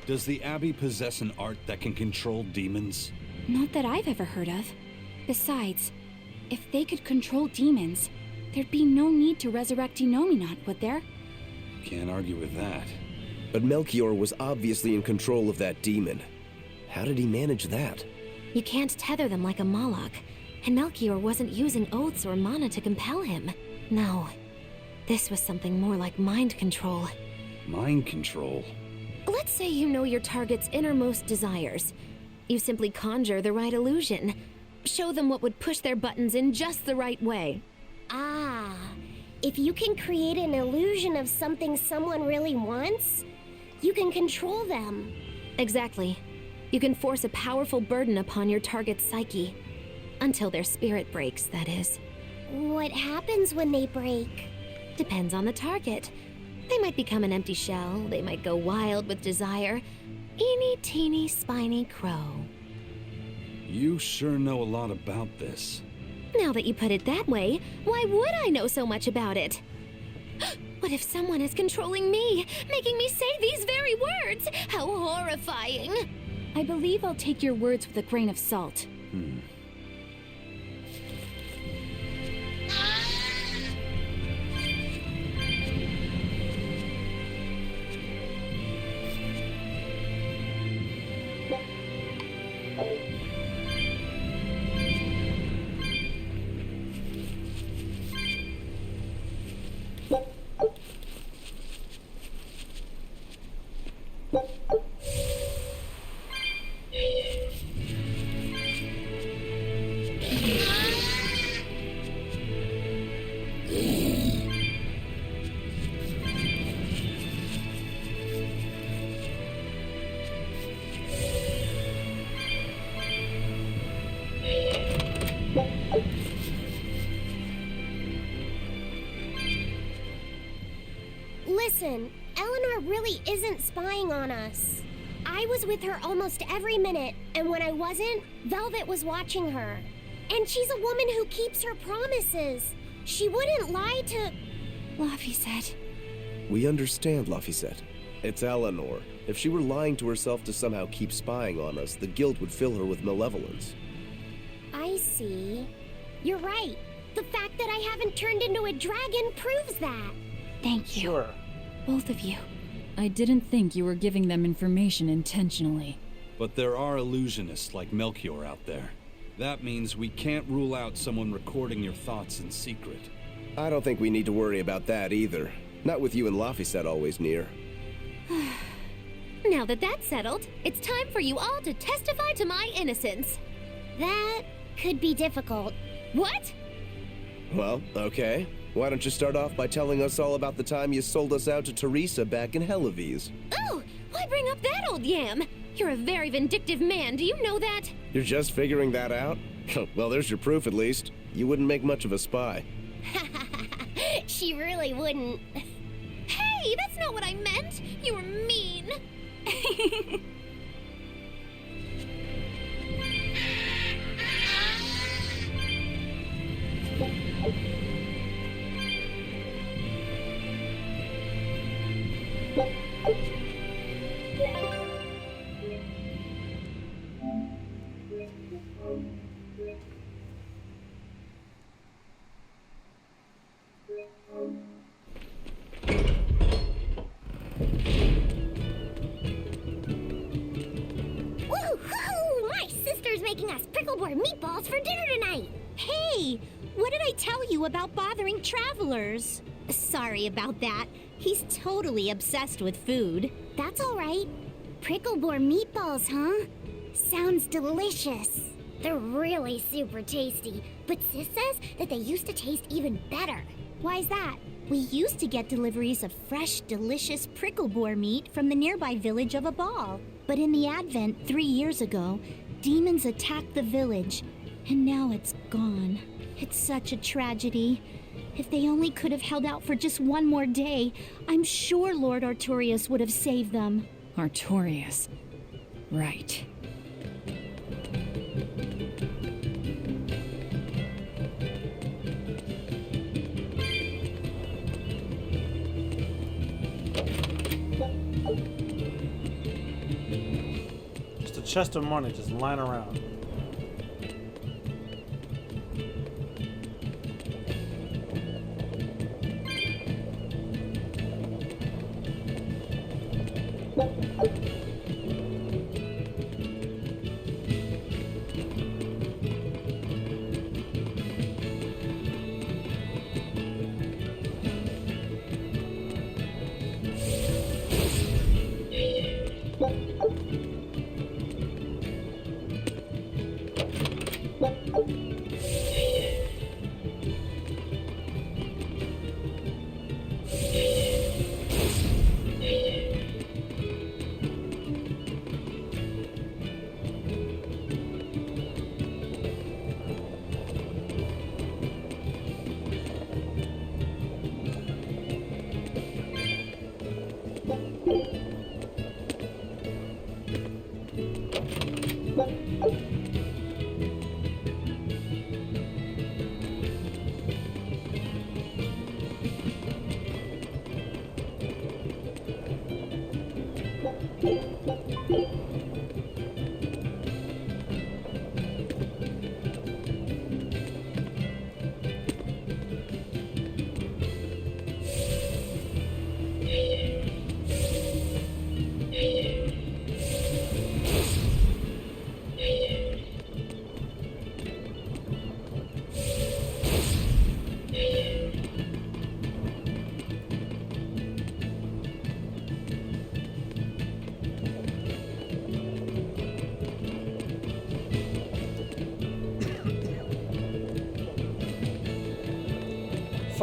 does the Abbey possess an art that can control demons? Not that I've ever heard of. Besides, if they could control demons, there'd be no need to resurrect Inominat, would there? Can't argue with that. But Melchior was obviously in control of that demon. How did he manage that? You can't tether them like a Moloch, and Melchior wasn't using oaths or mana to compel him. No, this was something more like mind control. Mind control? Let's say you know your target's innermost desires. You simply conjure the right illusion. Show them what would push their buttons in just the right way. Ah, if you can create an illusion of something someone really wants, you can control them. Exactly. You can force a powerful burden upon your target's psyche. Until their spirit breaks, that is. What happens when they break? Depends on the target. They might become an empty shell, they might go wild with desire. Eeny teeny spiny crow. You sure know a lot about this. Now that you put it that way, why would I know so much about it? What if someone is controlling me, making me say these very words? How horrifying! I believe I'll take your words with a grain of salt. Listen, Eleanor really isn't spying on us. I was with her almost every minute, and when I wasn't, Velvet was watching her. And she's a woman who keeps her promises. She wouldn't lie to... Laphicet. We understand, Laphicet. It's Eleanor. If she were lying to herself to somehow keep spying on us, the guilt would fill her with malevolence. I see. You're right. The fact that I haven't turned into a dragon proves that. Thank you. Sure. Both of you. I didn't think you were giving them information intentionally. But there are illusionists like Melchior out there. That means we can't rule out someone recording your thoughts in secret. I don't think we need to worry about that either. Not with you and Laphicet always near. Now that that's settled, it's time for you all to testify to my innocence. That could be difficult. What? Well, okay. Why don't you start off by telling us all about the time you sold us out to Teresa back in Helives? Oh, why bring up that old yam? You're a very vindictive man, do you know that? You're just figuring that out? Well, there's your proof at least. You wouldn't make much of a spy. She really wouldn't. Hey, that's not what I meant! You were mean! Woo-hoo! My sister's making us pickleboard meatballs for dinner tonight. Hey, what did I tell you about bothering travelers? Sorry about that. He's totally obsessed with food. That's all right. Pickleboard meatballs, huh? Sounds delicious. They're really super tasty, but Sis says that they used to taste even better. Why's that? We used to get deliveries of fresh, delicious prickle-boar meat from the nearby village of Abal. But in the Advent 3 years ago, demons attacked the village, and now it's gone. It's such a tragedy. If they only could have held out for just one more day, I'm sure Lord Artorius would have saved them. Artorius. Right. Just a chest of money just lying around.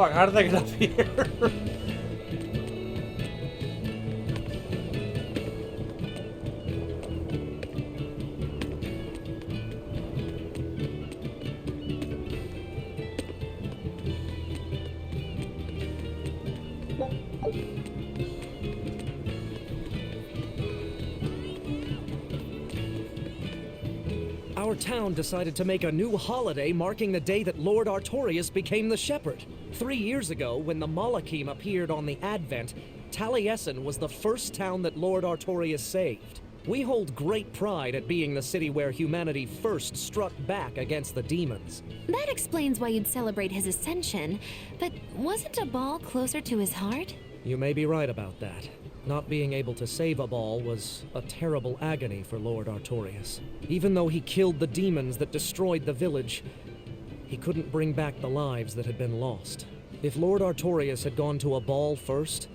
fuck? How did they get up here? Our town decided to make a new holiday marking the day that Lord Artorius became the Shepherd. 3 years ago, when the Malachim appeared on the Advent, Taliesin was the first town that Lord Artorius saved. We hold great pride at being the city where humanity first struck back against the demons. That explains why you'd celebrate his ascension, but wasn't a ball closer to his heart? You may be right about that. Not being able to save a ball was a terrible agony for Lord Artorius. Even though he killed the demons that destroyed the village, he couldn't bring back the lives that had been lost. If Lord Artorius had gone to a ball first,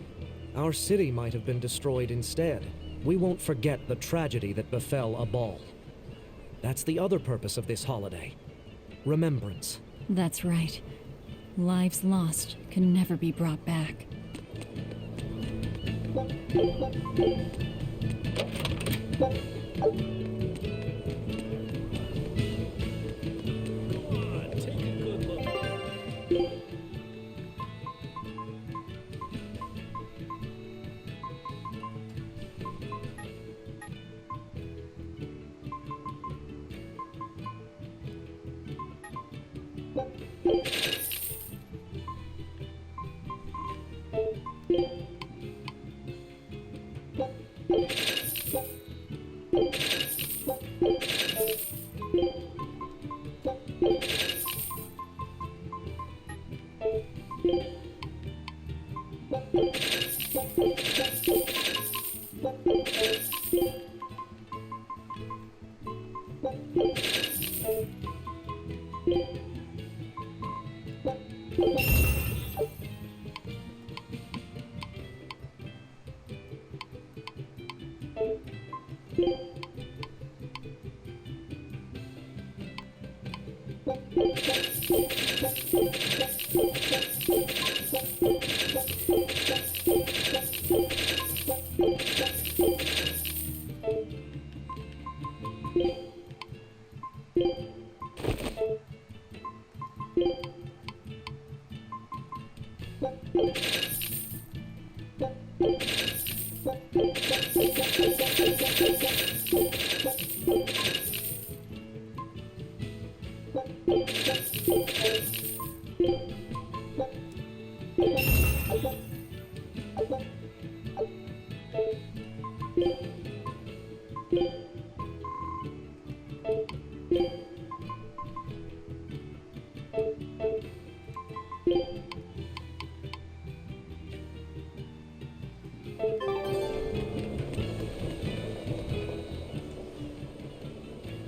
our city might have been destroyed instead. We won't forget the tragedy that befell a ball. That's the other purpose of this holiday. Remembrance. That's right. Lives lost can never be brought back.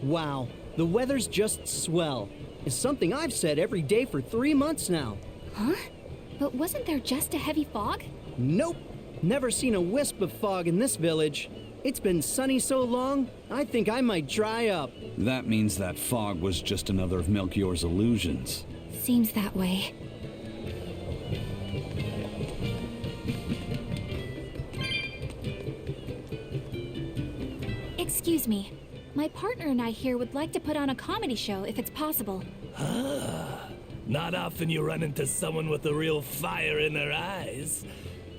Wow, the weather's just swell. It's something I've said every day for 3 months now. Huh? But wasn't there just a heavy fog? Nope. Never seen a wisp of fog in this village. It's been sunny so long, I think I might dry up. That means that fog was just another of Melchior's illusions. Seems that way. Excuse me. My partner and I here would like to put on a comedy show if it's possible. Ah, not often you run into someone with a real fire in their eyes.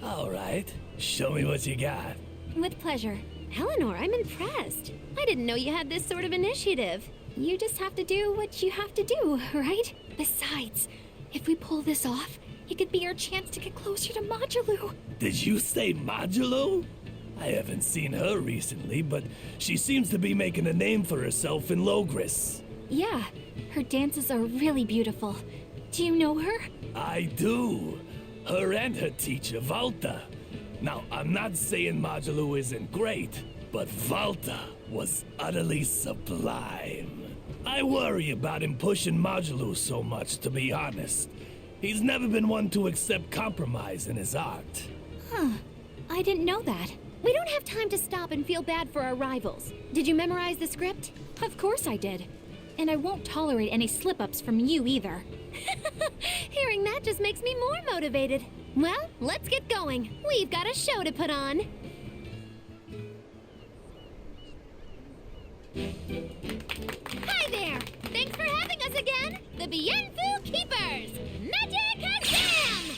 All right, show me what you got. With pleasure. Eleanor, I'm impressed. I didn't know you had this sort of initiative. You just have to do what you have to do, right? Besides, if we pull this off, it could be our chance to get closer to Modulu. Did you say Modulu? I haven't seen her recently, but she seems to be making a name for herself in Logris. Yeah, her dances are really beautiful. Do you know her? I do. Her and her teacher, Valta. Now, I'm not saying Modulu isn't great, but Valta was utterly sublime. I worry about him pushing Modulu so much, to be honest. He's never been one to accept compromise in his art. Huh. I didn't know that. We don't have time to stop and feel bad for our rivals. Did you memorize the script? Of course I did. And I won't tolerate any slip-ups from you either. Hearing that just makes me more motivated. Well, let's get going. We've got a show to put on. Hi there! Thanks for having us again! The Bienfu Keepers! Magic Exam!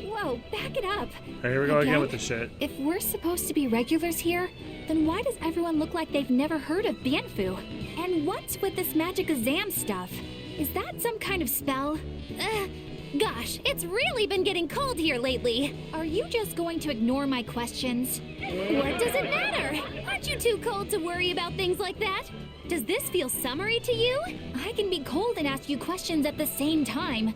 Whoa, back it up. Here we go again with the shit. If we're supposed to be regulars here, then why does everyone look like they've never heard of Bienfu? And what's with this magic exam stuff? Is that some kind of spell? Gosh, it's really been getting cold here lately. Are you just going to ignore my questions? What does it matter? Aren't you too cold to worry about things like that? Does this feel summery to you? I can be cold and ask you questions at the same time.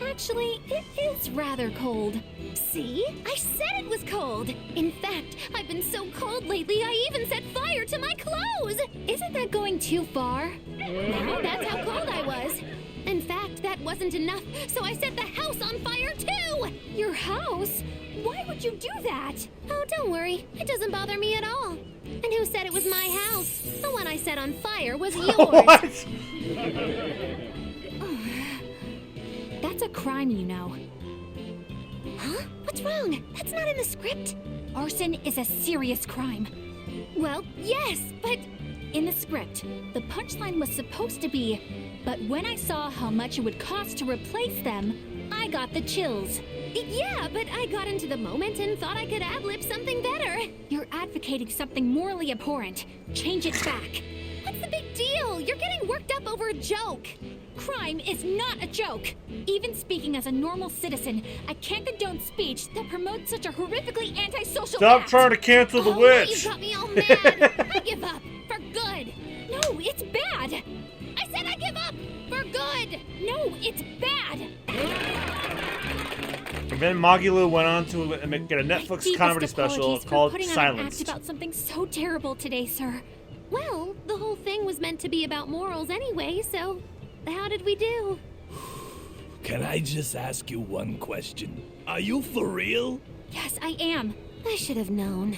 Actually, it is rather cold. See? I said it was cold. In fact, I've been so cold lately, I even set fire to my clothes. Isn't that going too far? No, that's how cold I was. In fact, that wasn't enough, so I set the house on fire too! Your house? Why would you do that? Oh, don't worry. It doesn't bother me at all. And who said it was my house? The one I set on fire was yours. What? That's a crime, you know. Huh? What's wrong? That's not in the script. Arson is a serious crime. Well, yes, but... In the script, the punchline was supposed to be, but when I saw how much it would cost to replace them, I got the chills. Yeah, but I got into the moment and thought I could ad-lib something better. You're advocating something morally abhorrent. Change it back. What's the big deal? You're getting worked up over a joke. Crime is not a joke. Even speaking as a normal citizen, I can't condone speech that promotes such a horrifically antisocial Stop act. trying to cancel the witch. You got me all mad. I give up. For good. No, it's bad. I said I give up. For good. No, it's bad. And then Magilu went on to get a Netflix comedy special called Silenced. Silenced. Act about something so terrible today, sir. Well, the whole thing was meant to be about morals anyway, so how did we do? Can I just ask you one question? Are you for real? Yes, I am. I should have known.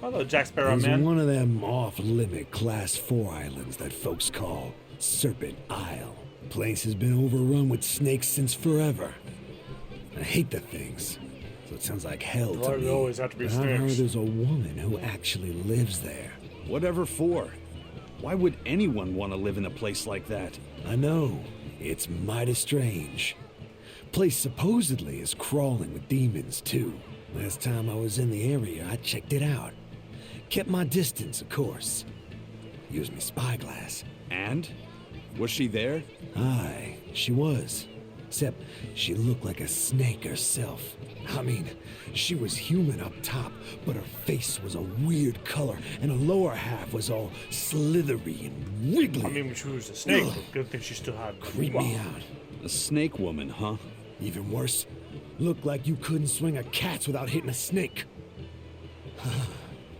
Hello, Jack Sparrow, There's man. one of them off-limit Class 4 islands that folks call Serpent Isle. Place has been overrun with snakes since forever. I hate the things, so it sounds like hell to Why do me. they always have to be But I've heard snakes? there's a woman who actually lives there. Whatever for? Why would anyone want to live in a place like that? I know. It's mighty strange. Place supposedly is crawling with demons, too. Last time I was in the area, I checked it out. Kept my distance, of course. Used me spyglass. And? Was she there? Aye, she was. Except she looked like a snake herself. I mean, she was human up top, but her face was a weird color, and her lower half was all slithery and wiggly. I mean, she was a snake, but good thing she still had... Creeped me out. A snake woman, huh? Even worse, looked like you couldn't swing a cat's without hitting a snake.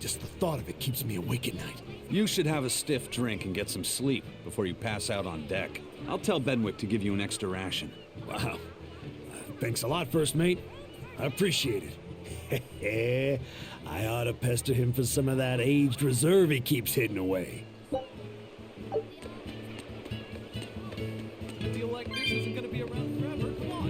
Just the thought of it keeps me awake at night. You should have a stiff drink and get some sleep before you pass out on deck. I'll tell Benwick to give you an extra ration. Wow. Thanks a lot, First Mate. I appreciate it. I ought to pester him for some of that aged reserve he keeps hidden away. I feel like this isn't gonna be around forever. Come on.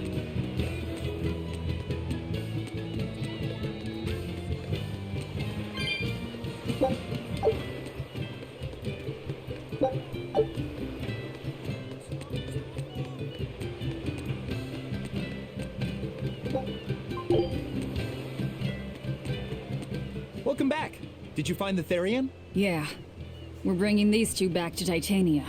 Welcome back. Did you find the therion? Yeah. We're bringing these two back to Titania.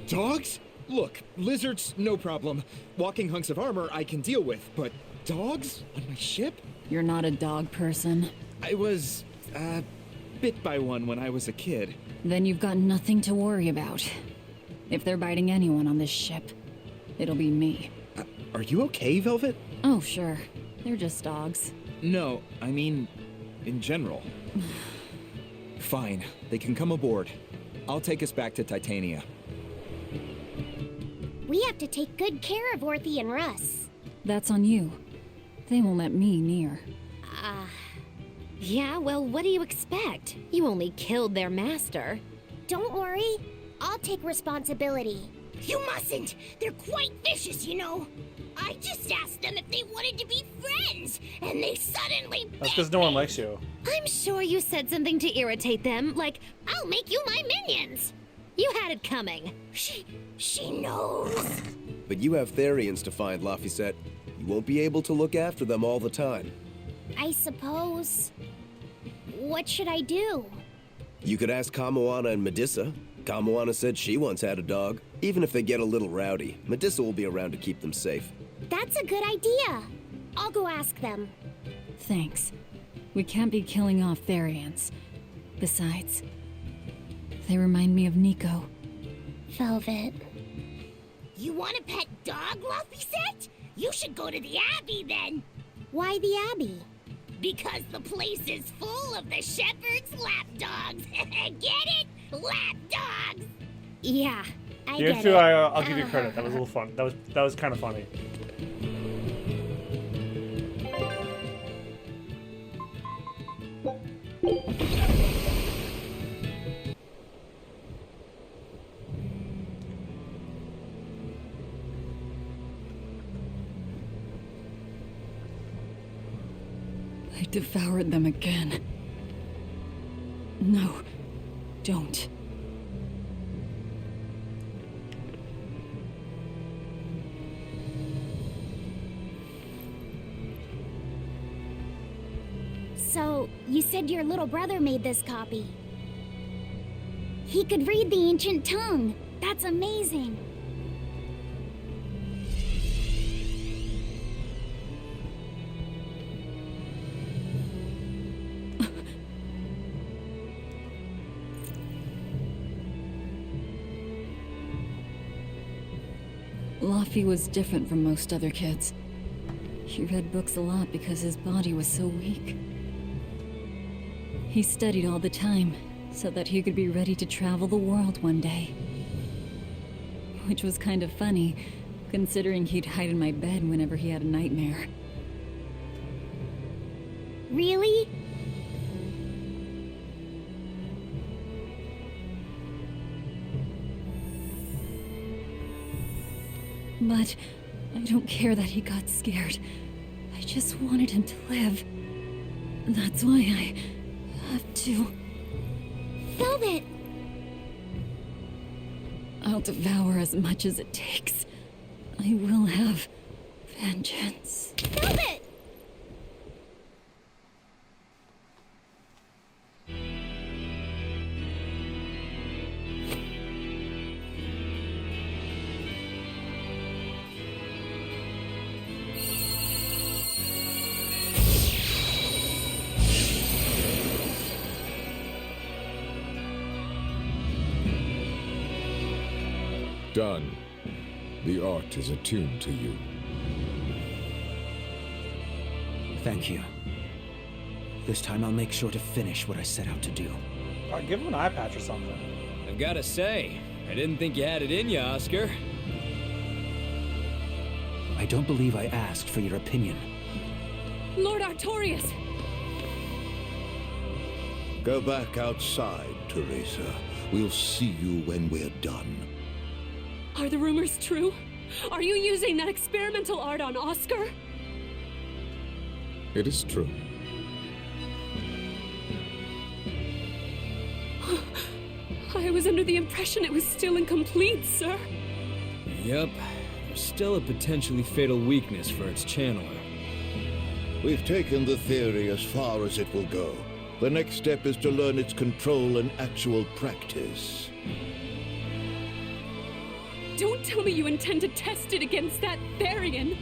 Dogs? Look, lizards, no problem. Walking hunks of armor I can deal with, but dogs on my ship? You're not a dog person. I was, bit by one when I was a kid. Then you've got nothing to worry about. If they're biting anyone on this ship, it'll be me. Are you okay, Velvet? Oh, sure. They're just dogs. No, I mean, in general. Fine, they can come aboard. I'll take us back to Titania. We have to take good care of Orthy and Russ. That's on you. They won't let me near. Yeah, well, what do you expect? You only killed their master. Don't worry, I'll take responsibility. You mustn't! They're quite vicious, you know. I just asked them if they wanted to be friends, and they suddenly... That's because no one likes you. I'm sure you said something to irritate them, like, I'll make you my minions! you had it coming. She knows. But you have therions to find, Laphicet. You won't be able to look after them all the time. I suppose... What should I do? You could ask Kamoana and Medissa. Kamoana said she once had a dog. Even if they get a little rowdy, Medissa will be around to keep them safe. That's a good idea. I'll go ask them. Thanks. We can't be killing off therions. Besides, they remind me of Nico. Velvet. You want a pet dog, Laphicet? You should go to the Abbey then. Why the Abbey? Because the place is full of the shepherd's lapdogs. Get it? Lapdogs! Yeah, I You get two, it. I'll give you credit. That was a little fun. That was kind of funny. I devoured them again. No, don't. So, you said your little brother made this copy. He could read the ancient tongue. That's amazing. Laffy was different from most other kids. He read books a lot because his body was so weak. He studied all the time, so that he could be ready to travel the world one day. Which was kind of funny, considering he'd hide in my bed whenever he had a nightmare. Really? But I don't care that he got scared. I just wanted him to live. That's why I have to. Velvet! I'll devour as much as it takes. I will have vengeance. Velvet! Done. The art is attuned to you. Thank you. This time I'll make sure to finish what I set out to do. Alright, give him an eye patch or something. I've gotta say, I didn't think you had it in you, Oscar. I don't believe I asked for your opinion. Lord Artorias! Go back outside, Teresa. We'll see you when we're done. Are the rumors true? Are you using that experimental art on Oscar? It is true. I was under the impression it was still incomplete, sir. Yep. There's still a potentially fatal weakness for its channeler. We've taken the theory as far as it will go. The next step is to learn its control and actual practice. Don't tell me you intend to test it against that therion!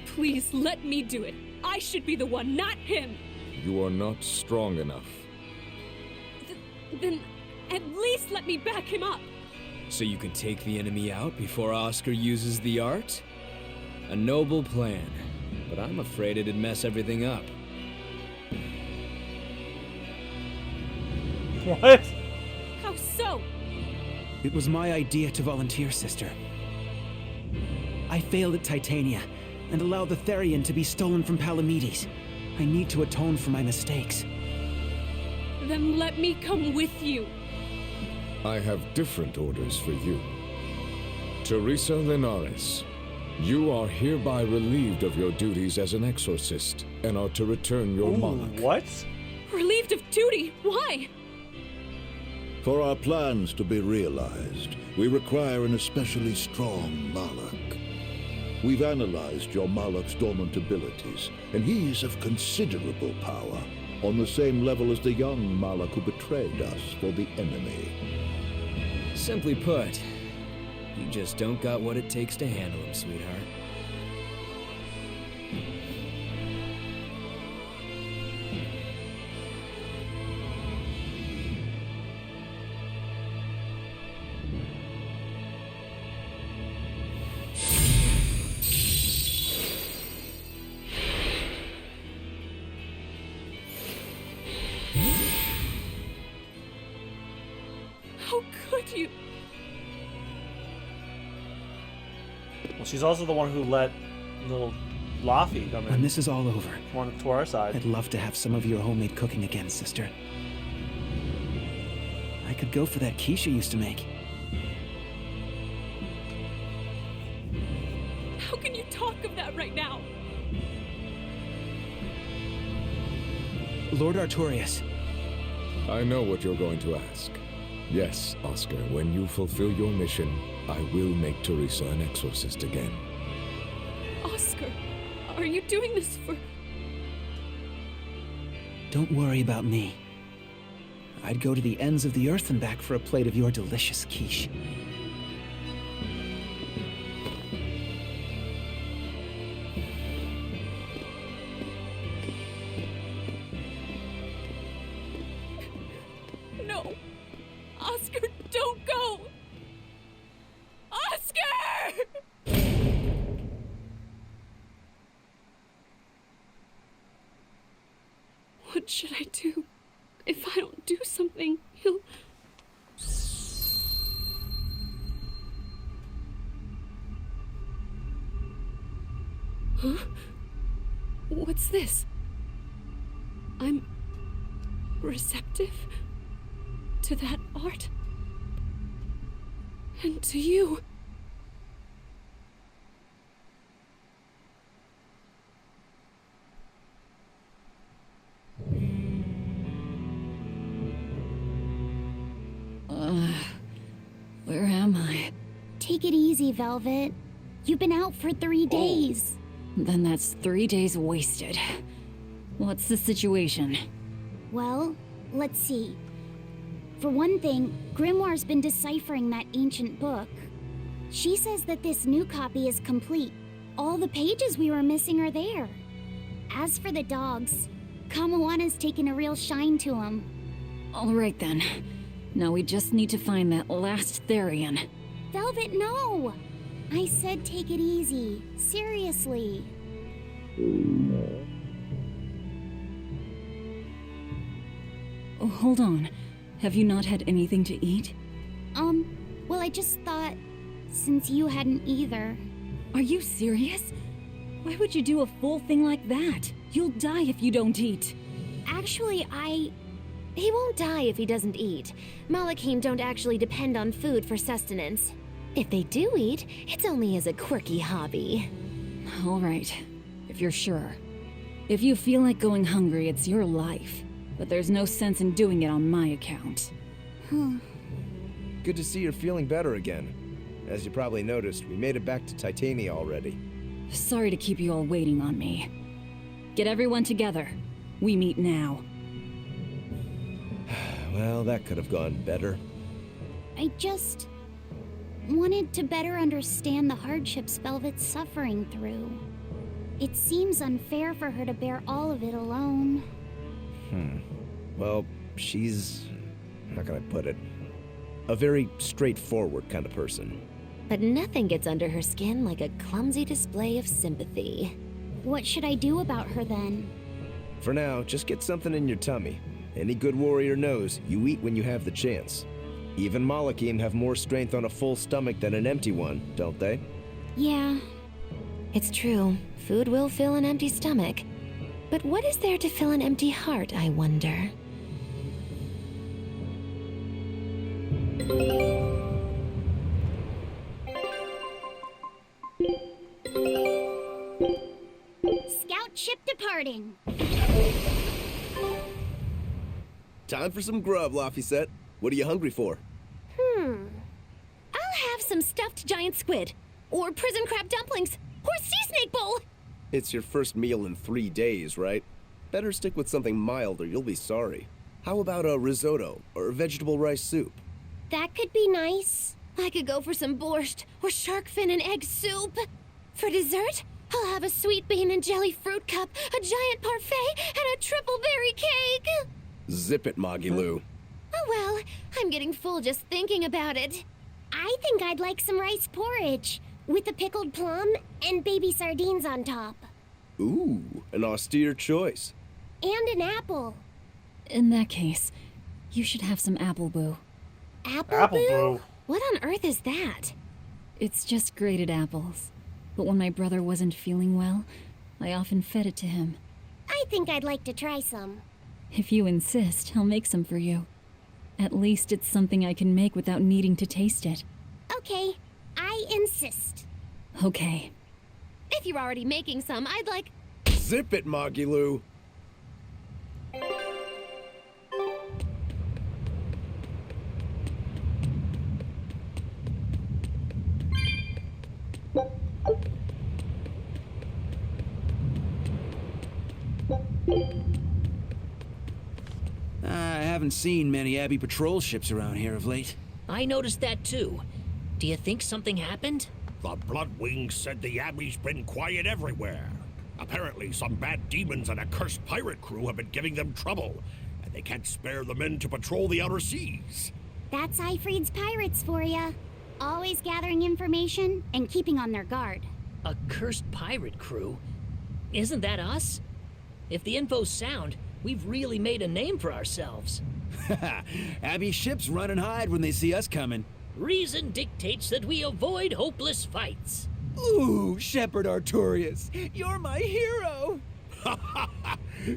Please, let me do it. I should be the one, not him! You are not strong enough. Then At least let me back him up! So you can take the enemy out before Oscar uses the art? A noble plan, but I'm afraid it'd mess everything up. What? How so? It was my idea to volunteer, sister. I failed at Titania and allowed the therion to be stolen from Palamedes. I need to atone for my mistakes. Then let me come with you. I have different orders for you. Teresa Linares, you are hereby relieved of your duties as an exorcist and are to return your Moloch. What? Relieved of duty? Why? For our plans to be realized, we require an especially strong Moloch. We've analyzed your Moloch's dormant abilities, and he is of considerable power, on the same level as the young Moloch who betrayed us for the enemy. Simply put, you just don't got what it takes to handle him, sweetheart. How could you? Well, she's also the one who let little Laffy come in. When this is all over, To our side. I'd love to have some of your homemade cooking again, sister. I could go for that quiche you used to make. How can you talk of that right now? Lord Artorias. I know what you're going to ask. Yes, Oscar, when you fulfill your mission, I will make Teresa an exorcist again. Oscar, are you doing this for... Don't worry about me. I'd go to the ends of the earth and back for a plate of your delicious quiche. No. Oscar, don't go! Oscar! What should I do? If I don't do something, he'll... Huh? What's this? I'm... receptive to that art? And to you? Where am I? Take it easy, Velvet. You've been out for 3 days. Then that's 3 days wasted. What's the situation? Well, let's see. For one thing, Grimoire's been deciphering that ancient book. She says that this new copy is complete. All the pages we were missing are there. As for the dogs, Kamawa's taken a real shine to them. All right then. Now we just need to find that last therion. Velvet, no! I said take it easy. Seriously. Oh, hold on. Have you not had anything to eat? Well, I just thought, since you hadn't either. Are you serious? Why would you do a full thing like that? You'll die if you don't eat. Actually, He won't die if he doesn't eat. Malachim don't actually depend on food for sustenance. If they do eat, it's only as a quirky hobby. All right, if you're sure. If you feel like going hungry, it's your life. But there's no sense in doing it on my account. Good to see you're feeling better again. As you probably noticed, we made it back to Titania already. Sorry to keep you all waiting on me. Get everyone together. We meet now. Well, that could have gone better. I just wanted to better understand the hardships Velvet's suffering through. It seems unfair for her to bear all of it alone. Well, she's... how can I put it? A very straightforward kind of person. But nothing gets under her skin like a clumsy display of sympathy. What should I do about her then? For now, just get something in your tummy. Any good warrior knows you eat when you have the chance. Even Malachim have more strength on a full stomach than an empty one, don't they? Yeah. It's true. Food will fill an empty stomach. But what is there to fill an empty heart, I wonder? Scout ship departing. Time for some grub, Laphicet. What are you hungry for? I'll have some stuffed giant squid, or prison crab dumplings, or sea snake bowl! It's your first meal in 3 days, right? Better stick with something mild or you'll be sorry. How about a risotto or vegetable rice soup? That could be nice. I could go for some borscht, or shark fin and egg soup. For dessert, I'll have a sweet bean and jelly fruit cup, a giant parfait, and a triple berry cake! Zip it, Magilou. Oh well, I'm getting full just thinking about it. I think I'd like some rice porridge, with a pickled plum and baby sardines on top. Ooh, an austere choice. And an apple. In that case, you should have some apple boo. Apple boo? What on earth is that? It's just grated apples. But when my brother wasn't feeling well, I often fed it to him. I think I'd like to try some. If you insist, I'll make some for you. At least it's something I can make without needing to taste it. Okay, I insist. Okay. If you're already making some, I'd like... Zip it, Magilou. I haven't seen many Abbey patrol ships around here of late. I noticed that too. Do you think something happened? The Bloodwings said the Abbey's been quiet everywhere. Apparently, some bad demons and a cursed pirate crew have been giving them trouble, and they can't spare the men to patrol the outer seas. That's Ifrid's pirates for ya. Always gathering information and keeping on their guard. A cursed pirate crew? Isn't that us? If the info's sound, we've really made a name for ourselves. Abbey ships run and hide when they see us coming. Reason dictates that we avoid hopeless fights. Ooh, Shepherd Artorias, you're my hero!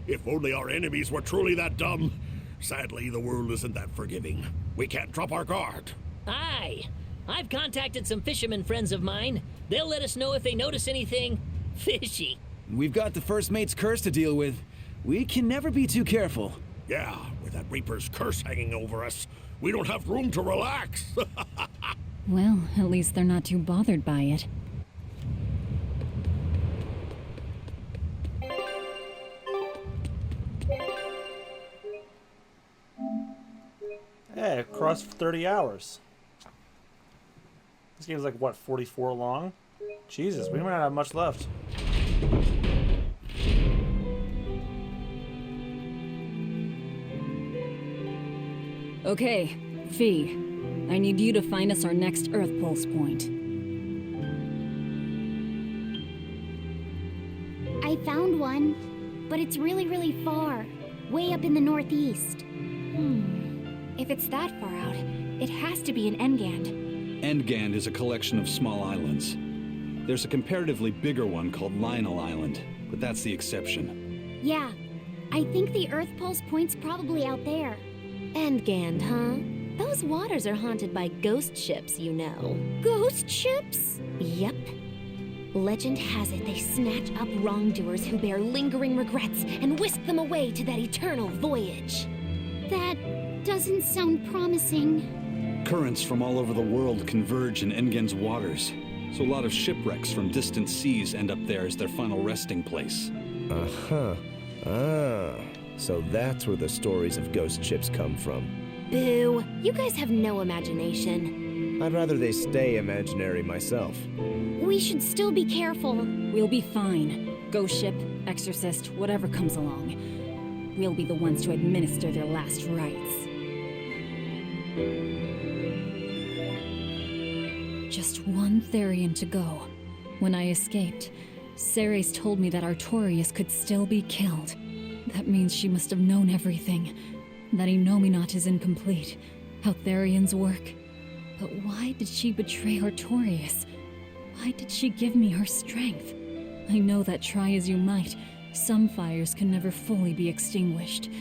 If only our enemies were truly that dumb. Sadly, the world isn't that forgiving. We can't drop our guard. Aye. I've contacted some fishermen friends of mine. They'll let us know if they notice anything fishy. We've got the First Mate's curse to deal with. We can never be too careful. Yeah, with that Reaper's curse hanging over us, we don't have room to relax. Well, at least they're not too bothered by it. Hey, across 30 hours. This game's like, what, 44 long? Jesus, we might not have much left. Okay, Fee. I need you to find us our next Earthpulse point. I found one, but it's really, really far. Way up in the northeast. If it's that far out, it has to be an Engand. Endgand is a collection of small islands. There's a comparatively bigger one called Lionel Island, but that's the exception. Yeah, I think the Earthpulse point's probably out there. Endgand, huh? Those waters are haunted by ghost ships, you know. Ghost ships? Yep. Legend has it they snatch up wrongdoers who bear lingering regrets and whisk them away to that eternal voyage. That doesn't sound promising. Currents from all over the world converge in Engand's waters, so a lot of shipwrecks from distant seas end up there as their final resting place. Uh-huh. Ah, so that's where the stories of ghost ships come from. Boo! You guys have no imagination. I'd rather they stay imaginary myself. We should still be careful. We'll be fine. Ghost ship, exorcist, whatever comes along. We'll be the ones to administer their last rites. Just one therion to go. When I escaped, Ceres told me that Artorias could still be killed. That means she must have known everything. That Enominat is incomplete. How therions work. But why did she betray Artorias? Why did she give me her strength? I know that try as you might, some fires can never fully be extinguished.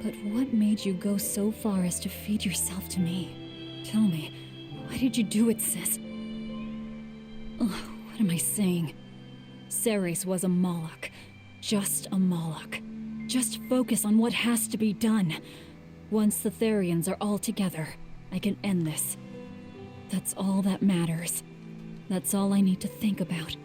But what made you go so far as to feed yourself to me? Tell me, why did you do it, sis? Oh, what am I saying? Ceres was a Moloch. Just a Moloch. Just focus on what has to be done. Once the therions are all together, I can end this. That's all that matters. That's all I need to think about.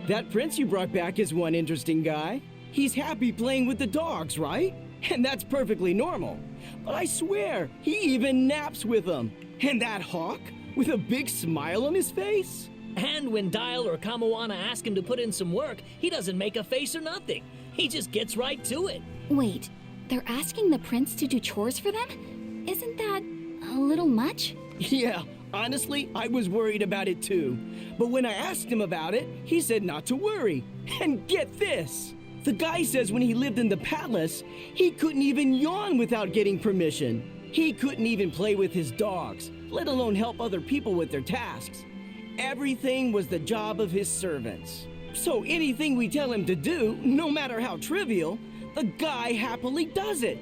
That prince you brought back is one interesting guy. He's happy playing with the dogs, right? And that's perfectly normal. But I swear, he even naps with them. And that hawk, with a big smile on his face? And when Dial or Kamawana ask him to put in some work, he doesn't make a face or nothing. He just gets right to it. Wait, they're asking the prince to do chores for them? Isn't that a little much? Yeah, honestly, I was worried about it too. But when I asked him about it, he said not to worry. And get this! The guy says when he lived in the palace, he couldn't even yawn without getting permission. He couldn't even play with his dogs, let alone help other people with their tasks. Everything was the job of his servants. So anything we tell him to do, no matter how trivial, the guy happily does it.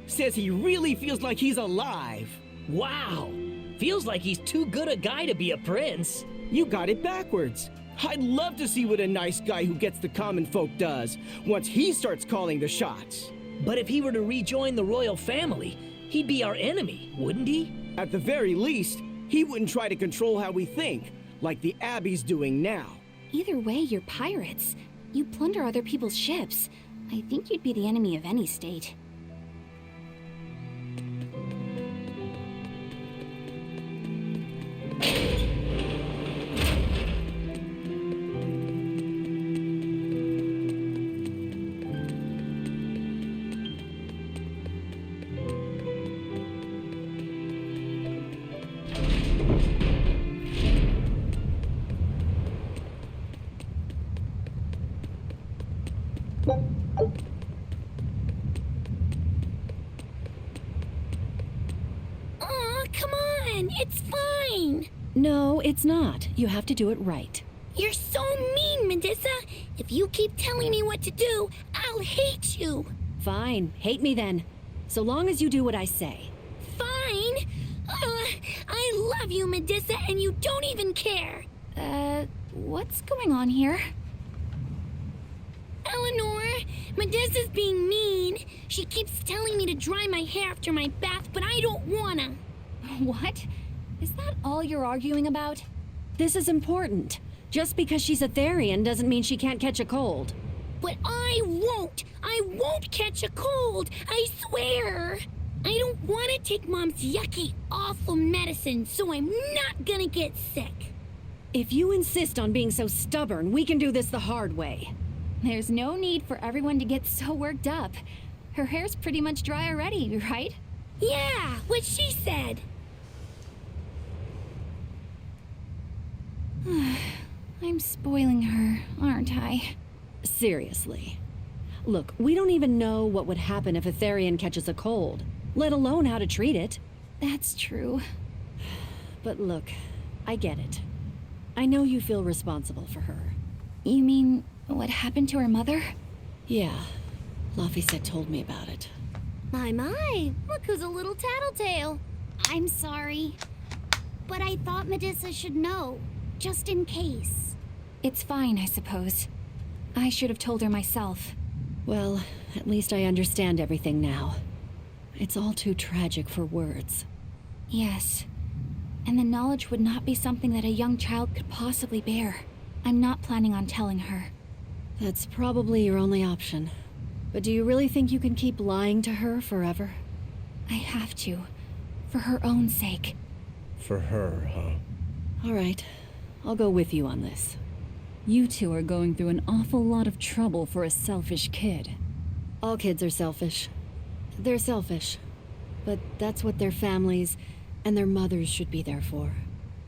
Says he really feels like he's alive. Wow! Feels like he's too good a guy to be a prince. You got it backwards. I'd love to see what a nice guy who gets the common folk does once he starts calling the shots. But if he were to rejoin the royal family, he'd be our enemy, wouldn't he? At the very least, he wouldn't try to control how we think, like the Abbey's doing now. Either way, you're pirates. You plunder other people's ships. I think you'd be the enemy of any state. Aw, come on! It's fine! No, it's not. You have to do it right. You're so mean, Medissa! If you keep telling me what to do, I'll hate you! Fine, hate me then. So long as you do what I say. Fine! I love you, Medissa, and you don't even care! What's going on here? Eleanor, Medissa's being mean. She keeps telling me to dry my hair after my bath, but I don't wanna. What? Is that all you're arguing about? This is important. Just because she's a therion doesn't mean she can't catch a cold. But I won't! I won't catch a cold! I swear! I don't want to take Mom's yucky, awful medicine, so I'm not gonna get sick. If you insist on being so stubborn, we can do this the hard way. There's no need for everyone to get so worked up. Her hair's pretty much dry already, right? Yeah, what she said. I'm spoiling her, aren't I? Seriously. Look, we don't even know what would happen if a therion catches a cold, let alone how to treat it. That's true. But look, I get it. I know you feel responsible for her. You mean what happened to her mother? Yeah, Laphicet told me about it. My, look who's a little tattletale. I'm sorry, but I thought Medissa should know, just in case. It's fine, I suppose. I should have told her myself. Well, at least I understand everything now. It's all too tragic for words. Yes. And the knowledge would not be something that a young child could possibly bear. I'm not planning on telling her. That's probably your only option. But do you really think you can keep lying to her forever? I have to. For her own sake. For her, huh? All right. I'll go with you on this. You two are going through an awful lot of trouble for a selfish kid. All kids are selfish. They're selfish. But that's what their families and their mothers should be there for.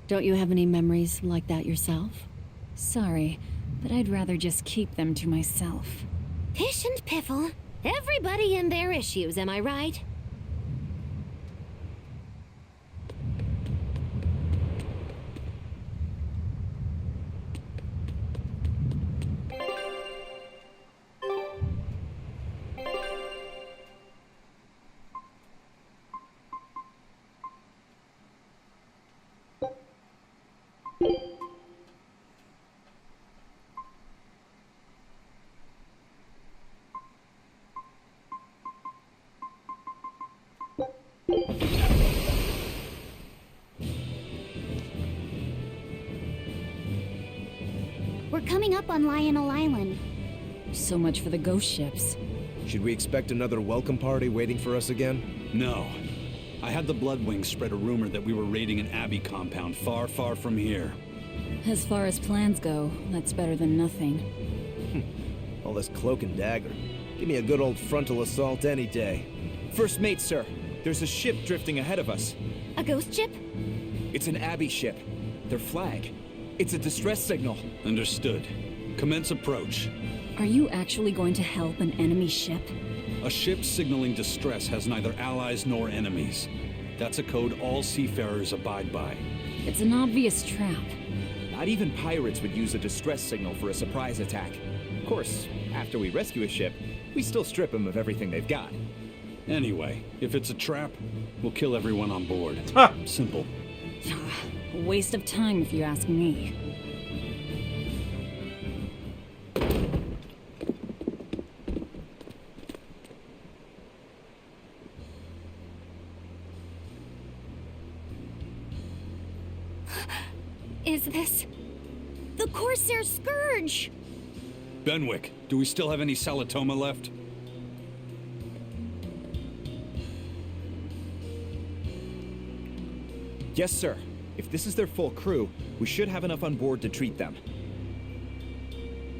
Don't you have any memories like that yourself? Sorry, but I'd rather just keep them to myself. Pish and piffle. Everybody and their issues, am I right? We're coming up on Lionel Island. So much for the ghost ships. Should we expect another welcome party waiting for us again? No. I had the Bloodwings spread a rumor that we were raiding an Abbey compound far, far from here. As far as plans go, that's better than nothing. All this cloak and dagger. Give me a good old frontal assault any day. First mate, sir. There's a ship drifting ahead of us. A ghost ship? It's an Abbey ship. Their flag. It's a distress signal. Understood. Commence approach. Are you actually going to help an enemy ship? A ship signaling distress has neither allies nor enemies. That's a code all seafarers abide by. It's an obvious trap. Not even pirates would use a distress signal for a surprise attack. Of course, after we rescue a ship, we still strip them of everything they've got. Anyway, if it's a trap, we'll kill everyone on board. Simple. A waste of time if you ask me. Is this... the Corsair Scourge? Benwick, do we still have any Salatoma left? Yes, sir. If this is their full crew, we should have enough on board to treat them.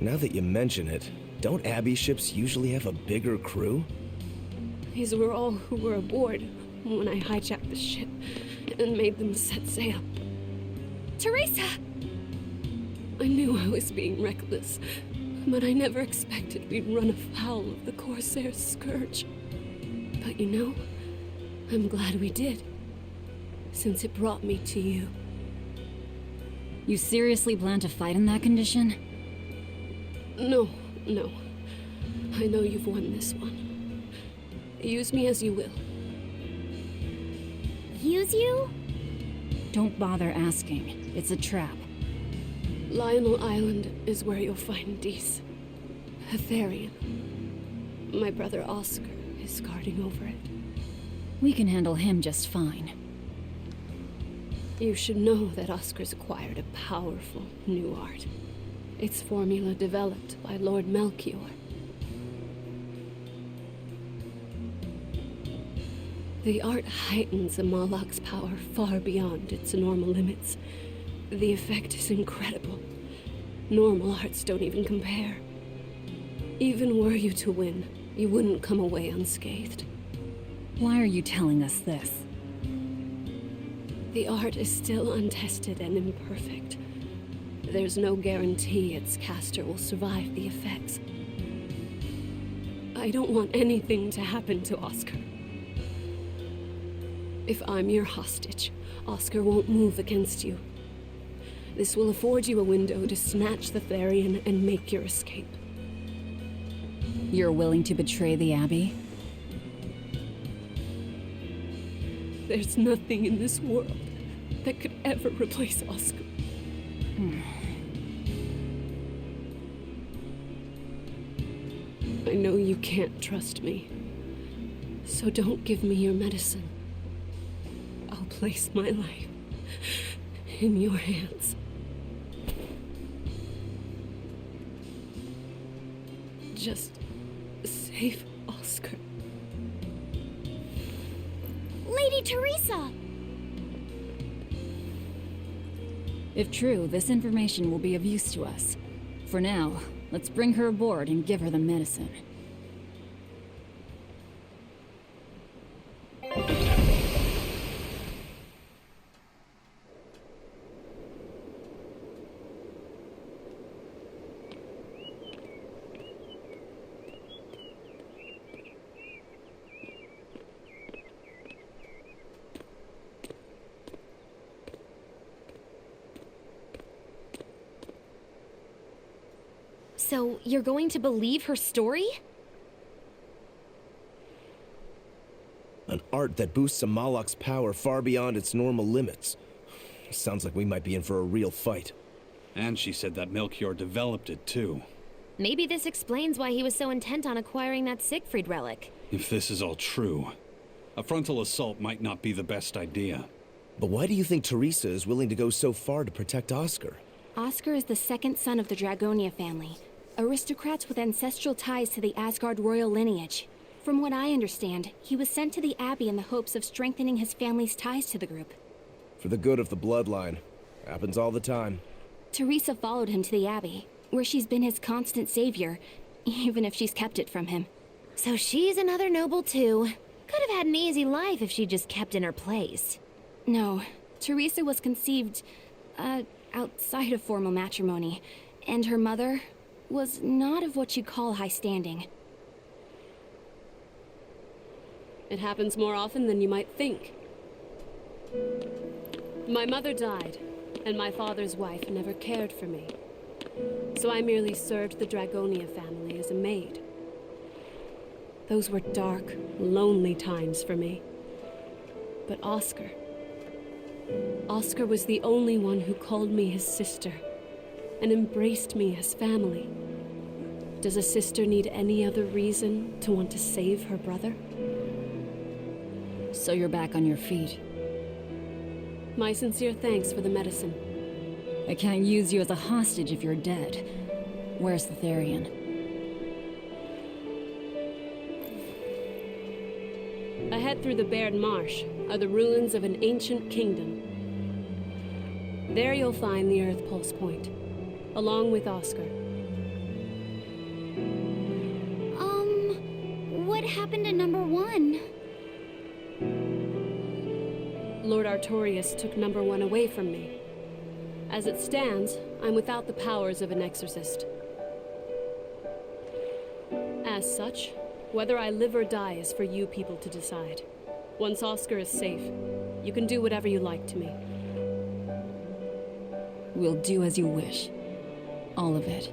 Now that you mention it, don't Abbey ships usually have a bigger crew? These were all who were aboard when I hijacked the ship and made them set sail. Teresa! I knew I was being reckless, but I never expected we'd run afoul of the Corsair Scourge. But you know, I'm glad we did, since it brought me to you. You seriously plan to fight in that condition? No. I know you've won this one. Use me as you will. Use you? Don't bother asking. It's a trap. Lionel Island is where you'll find Dees. A therion. My brother Oscar is guarding over it. We can handle him just fine. You should know that Oscar's acquired a powerful new art. Its formula developed by Lord Melchior. The art heightens a Moloch's power far beyond its normal limits. The effect is incredible. Normal arts don't even compare. Even were you to win, you wouldn't come away unscathed. Why are you telling us this? The art is still untested and imperfect. There's no guarantee its caster will survive the effects. I don't want anything to happen to Oscar. If I'm your hostage, Oscar won't move against you. This will afford you a window to snatch the therion and make your escape. You're willing to betray the Abbey? There's nothing in this world that could ever replace Oscar. I know you can't trust me. So don't give me your medicine. I'll place my life in your hands. Just save Oscar. Lady Teresa! If true, this information will be of use to us. For now, let's bring her aboard and give her the medicine. So, you're going to believe her story? An art that boosts a Moloch's power far beyond its normal limits. Sounds like we might be in for a real fight. And she said that Melchior developed it, too. Maybe this explains why he was so intent on acquiring that Siegfried relic. If this is all true, a frontal assault might not be the best idea. But why do you think Teresa is willing to go so far to protect Oscar? Oscar is the second son of the Dragonia family, aristocrats with ancestral ties to the Asgard royal lineage. From what I understand, he was sent to the Abbey in the hopes of strengthening his family's ties to the group. For the good of the bloodline. Happens all the time. Teresa followed him to the Abbey, where she's been his constant savior, even if she's kept it from him. So she's another noble too. Could have had an easy life if she just kept in her place. No, Teresa was conceived, outside of formal matrimony, and her mother was not of what you'd call high standing. It happens more often than you might think. My mother died, and my father's wife never cared for me. So I merely served the Dragonia family as a maid. Those were dark, lonely times for me. But Oscar was the only one who called me his sister and embraced me as family. Does a sister need any other reason to want to save her brother? So you're back on your feet. My sincere thanks for the medicine. I can't use you as a hostage if you're dead. Where's the therion? Ahead through the Baird Marsh are the ruins of an ancient kingdom. There you'll find the Earthpulse point, along with Oscar. What happened to number 1? Lord Artorius took number 1 away from me. As it stands, I'm without the powers of an exorcist. As such, whether I live or die is for you people to decide. Once Oscar is safe, you can do whatever you like to me. We'll do as you wish. All of it.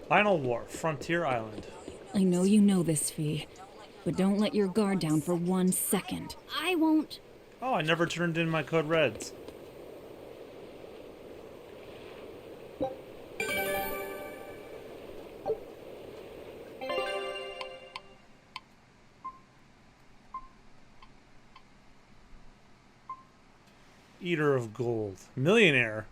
Final War, Frontier Island. I know you know this, Fee, but don't let your guard down for 1 second. I won't. Oh, I never turned in my code reds. Eater of gold. Millionaire.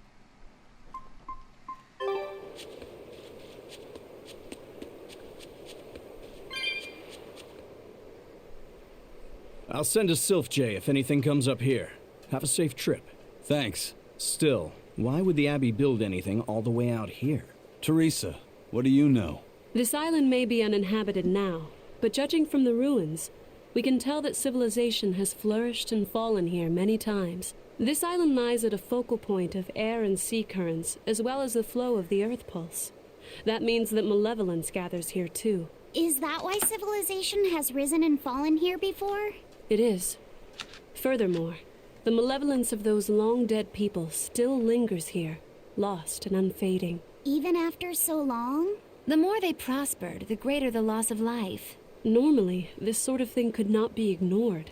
I'll send a Sylph J if anything comes up here. Have a safe trip. Thanks. Still, why would the Abbey build anything all the way out here? Teresa, what do you know? This island may be uninhabited now, but judging from the ruins, we can tell that civilization has flourished and fallen here many times. This island lies at a focal point of air and sea currents, as well as the flow of the Earthpulse. That means that malevolence gathers here too. Is that why civilization has risen and fallen here before? It is. Furthermore, the malevolence of those long-dead people still lingers here, lost and unfading. Even after so long? The more they prospered, the greater the loss of life. Normally, this sort of thing could not be ignored.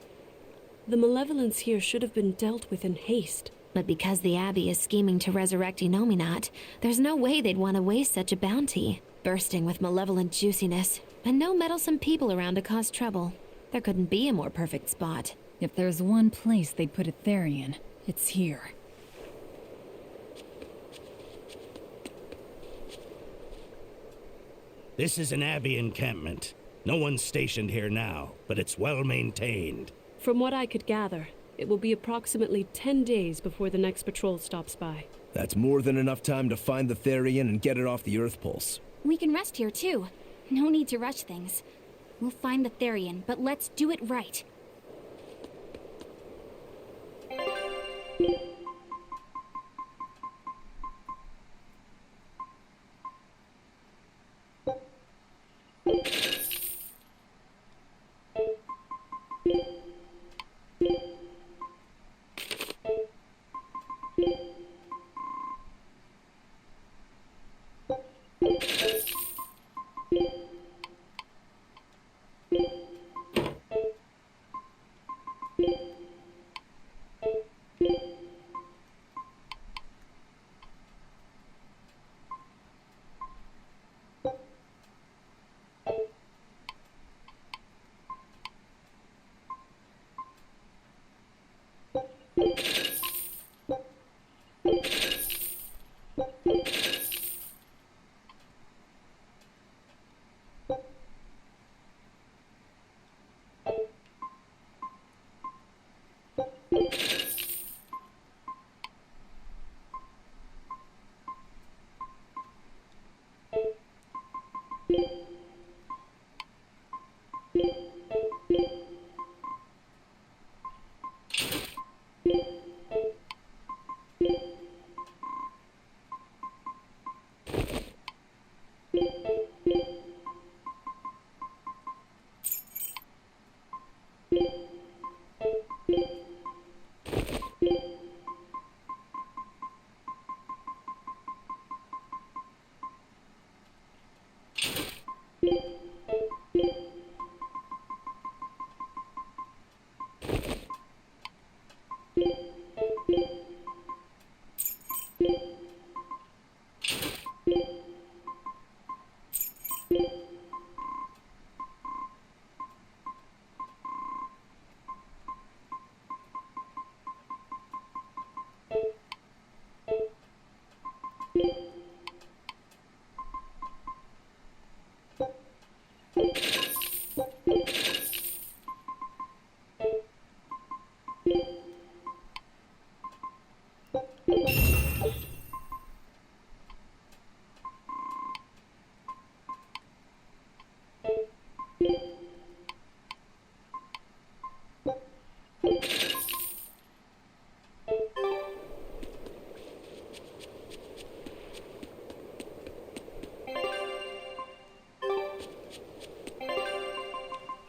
The malevolence here should have been dealt with in haste. But because the Abbey is scheming to resurrect Enominat, there's no way they'd want to waste such a bounty. Bursting with malevolent juiciness, and no meddlesome people around to cause trouble. There couldn't be a more perfect spot. If there's one place they'd put a therion, it's here. This is an Abbey encampment. No one's stationed here now, but it's well maintained. From what I could gather, it will be approximately 10 days before the next patrol stops by. That's more than enough time to find the therion and get it off the Earthpulse. We can rest here too. No need to rush things. We'll find the therion, but let's do it right.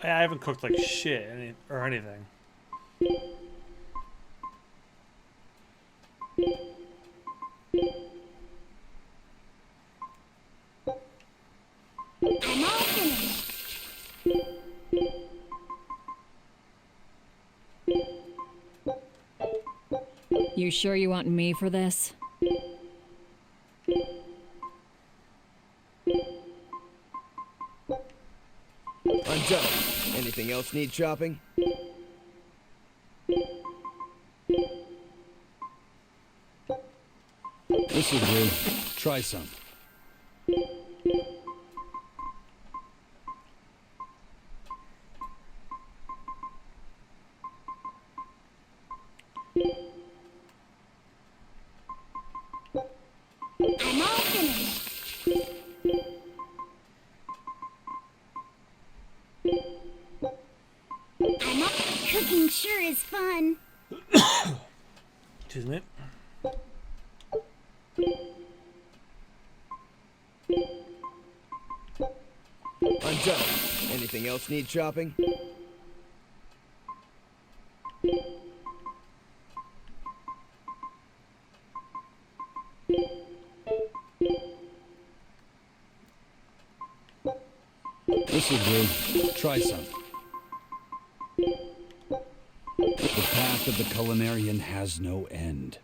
I haven't cooked like shit or anything. I'm all finished. You sure you want me for this? I'm done. Anything else need chopping? This'll do. Try some. I'm all finished. Cooking sure is fun. Excuse me. I'm done. Anything else need chopping? This'll do. Try some. The path of the culinarian has no end.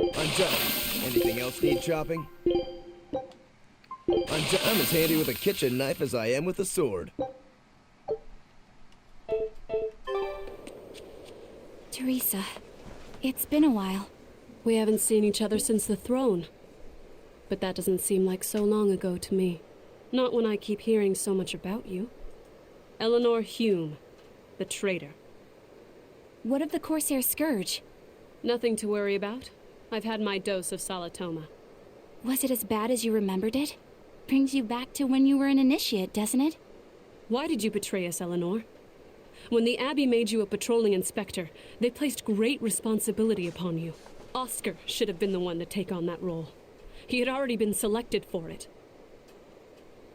I'm done. Anything else need chopping? I'm as handy with a kitchen knife as I am with a sword. Teresa, it's been a while. We haven't seen each other since the throne. But that doesn't seem like so long ago to me. Not when I keep hearing so much about you. Eleanor Hume, the traitor. What of the Corsair Scourge? Nothing to worry about. I've had my dose of Salatoma. Was it as bad as you remembered it? Brings you back to when you were an initiate, doesn't it? Why did you betray us, Eleanor? When the Abbey made you a patrolling inspector, they placed great responsibility upon you. Oscar should have been the one to take on that role. He had already been selected for it.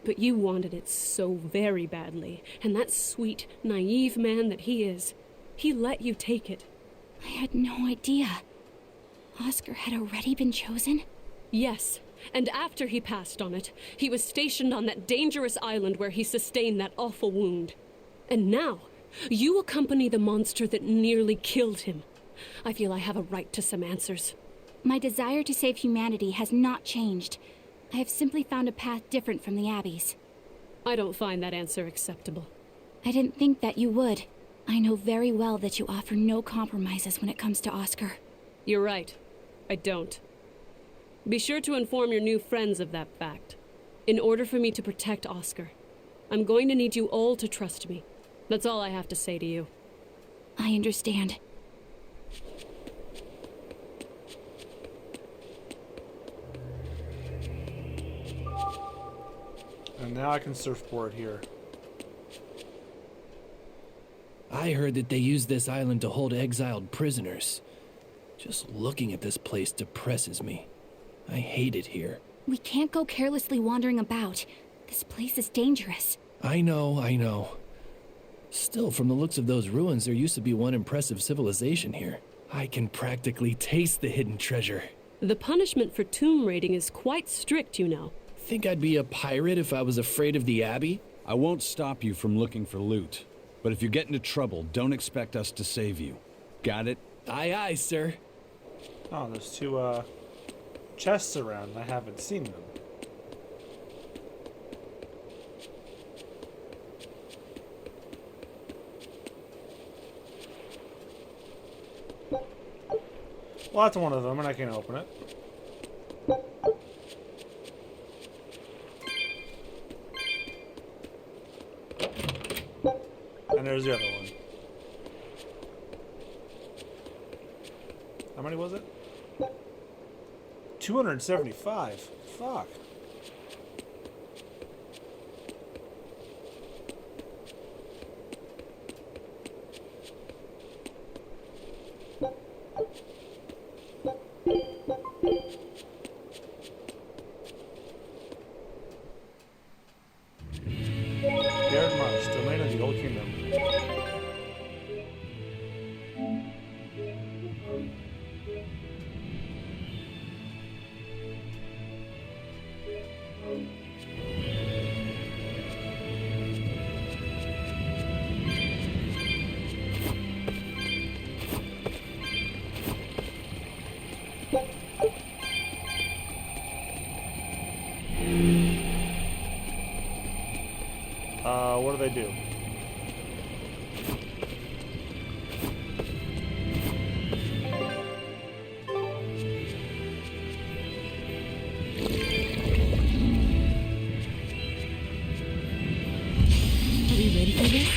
But you wanted it so very badly, and that sweet, naive man that he is, he let you take it. I had no idea. Oscar had already been chosen? Yes, and after he passed on it, he was stationed on that dangerous island where he sustained that awful wound. And now, you accompany the monster that nearly killed him. I feel I have a right to some answers. My desire to save humanity has not changed. I have simply found a path different from the Abbey's. I don't find that answer acceptable. I didn't think that you would. I know very well that you offer no compromises when it comes to Oscar. You're right. I don't. Be sure to inform your new friends of that fact. In order for me to protect Oscar, I'm going to need you all to trust me. That's all I have to say to you. I understand. And now I can surfboard here. I heard that they use this island to hold exiled prisoners. Just looking at this place depresses me. I hate it here. We can't go carelessly wandering about. This place is dangerous. I know. Still, from the looks of those ruins, there used to be one impressive civilization here. I can practically taste the hidden treasure. The punishment for tomb raiding is quite strict, you know. Think I'd be a pirate if I was afraid of the Abbey? I won't stop you from looking for loot. But if you get into trouble, don't expect us to save you. Got it? Aye, aye, sir. Oh, there's two, chests around. I haven't seen them. Well, that's one of them, and I can open it. And there's the other one. How many was it? 275. Fuck. Dared Marsh, domain of the Old Kingdom. What do they do? Are we ready for this?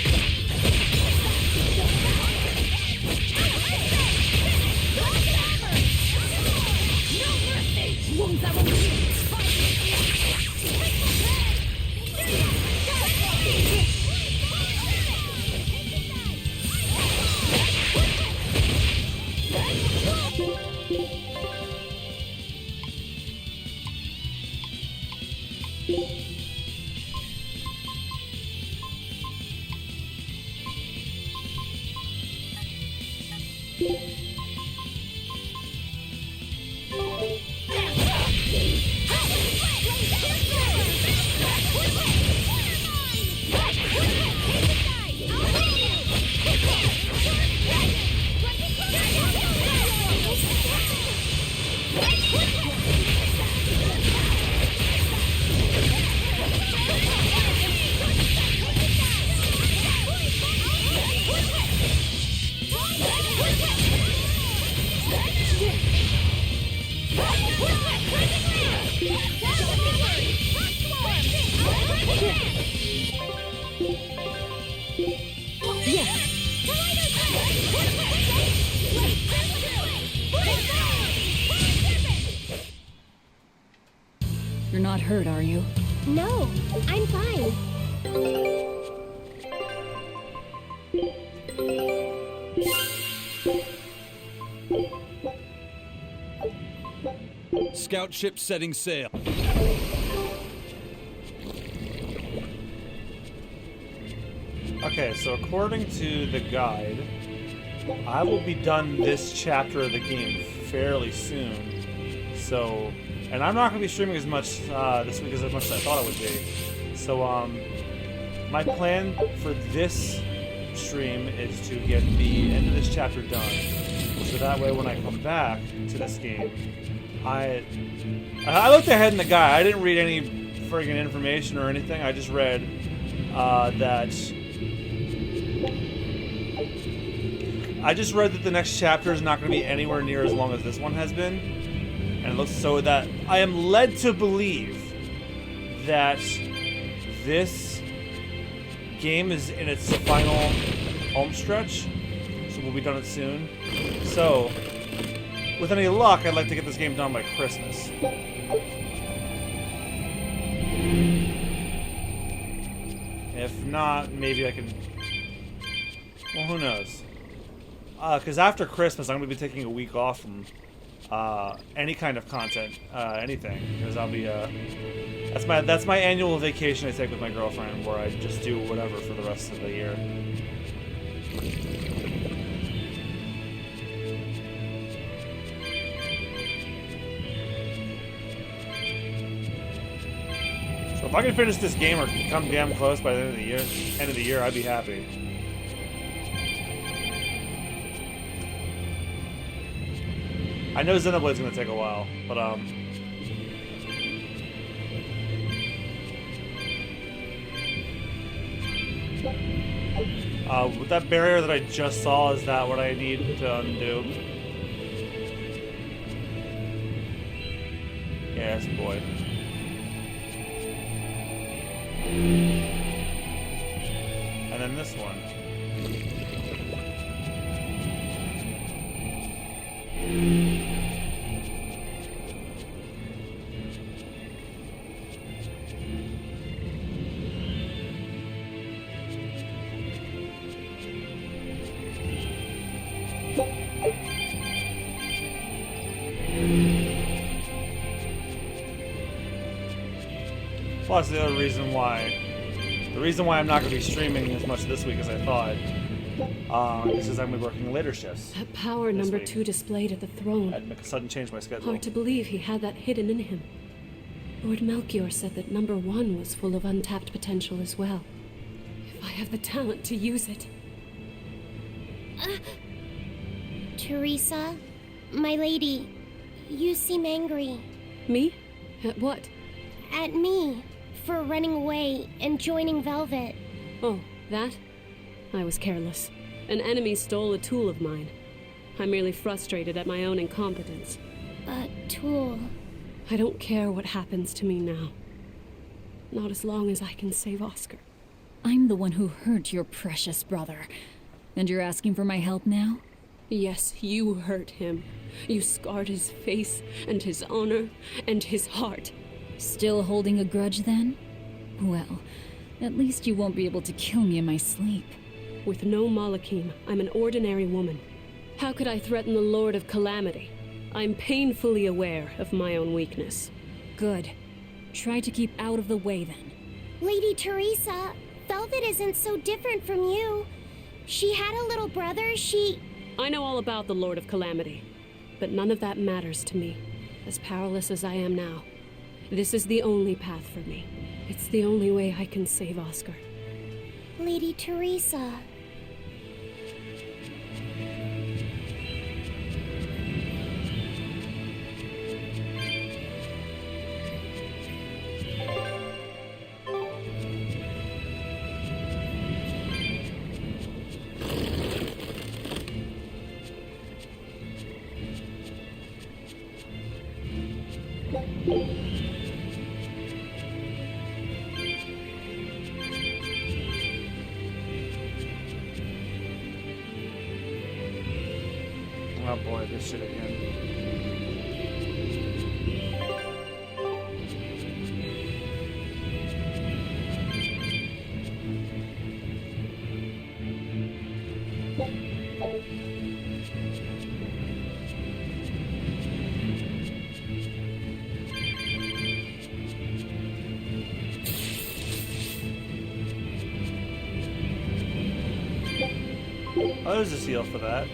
not hurt, are you? No, I'm fine. Scout ship setting sail. Okay, so according to the guide, I will be done this chapter of the game fairly soon. So, and I'm not going to be streaming as much this week as much as I thought it would be. So, my plan for this stream is to get the end of this chapter done. So that way when I come back to this game, I looked ahead in the guide. I didn't read any friggin' information or anything. I just read that the next chapter is not going to be anywhere near as long as this one has been. And it looks so that I am led to believe that this game is in its final home stretch. So we'll be done it soon. So, with any luck, I'd like to get this game done by Christmas. If not, maybe I can... Well, who knows? Because after Christmas, I'm going to be taking a week off from any kind of content, anything. Because I'll be... That's my annual vacation I take with my girlfriend, where I just do whatever for the rest of the year. So if I can finish this game or come damn close by the end of the year, I'd be happy. I know Xenoblade's gonna take a while, but with that barrier that I just saw, is that what I need to undo? Yes, boy. And then this one. Plus, the other reason why, I'm not going to be streaming as much this week as I thought, is because I'm going to be working later shifts. That power number 2 displayed at the throne. I'd make a sudden change in my schedule. Hard to believe he had that hidden in him. Lord Melchior said that number 1 was full of untapped potential as well. If I have the talent to use it. Teresa, my lady, you seem angry. Me? At what? At me. For running away and joining Velvet. Oh, that? I was careless. An enemy stole a tool of mine. I'm merely frustrated at my own incompetence. A tool? I don't care what happens to me now. Not as long as I can save Oscar. I'm the one who hurt your precious brother. And you're asking for my help now? Yes, you hurt him. You scarred his face, and his honor, and his heart. Still holding a grudge, then? Well, at least you won't be able to kill me in my sleep. With no Malachim, I'm an ordinary woman. How could I threaten the Lord of Calamity? I'm painfully aware of my own weakness. Good. Try to keep out of the way, then. Lady Teresa, Velvet isn't so different from you. She had a little brother, I know all about the Lord of Calamity, but none of that matters to me, as powerless as I am now. This is the only path for me. It's the only way I can save Oscar. Lady Teresa. Oh boy, this shit again. Oh, there's a seal for that.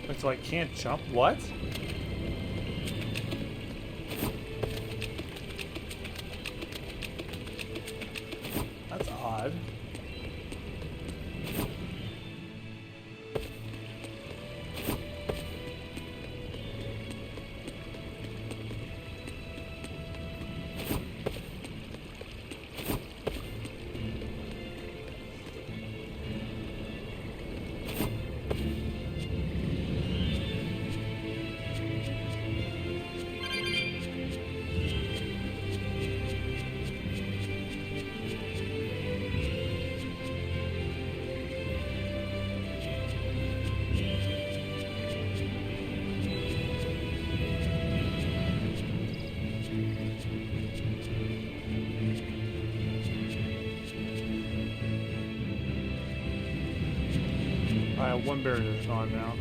Wait, so I can't jump? What? That's odd. Alright, one barrier's gone now.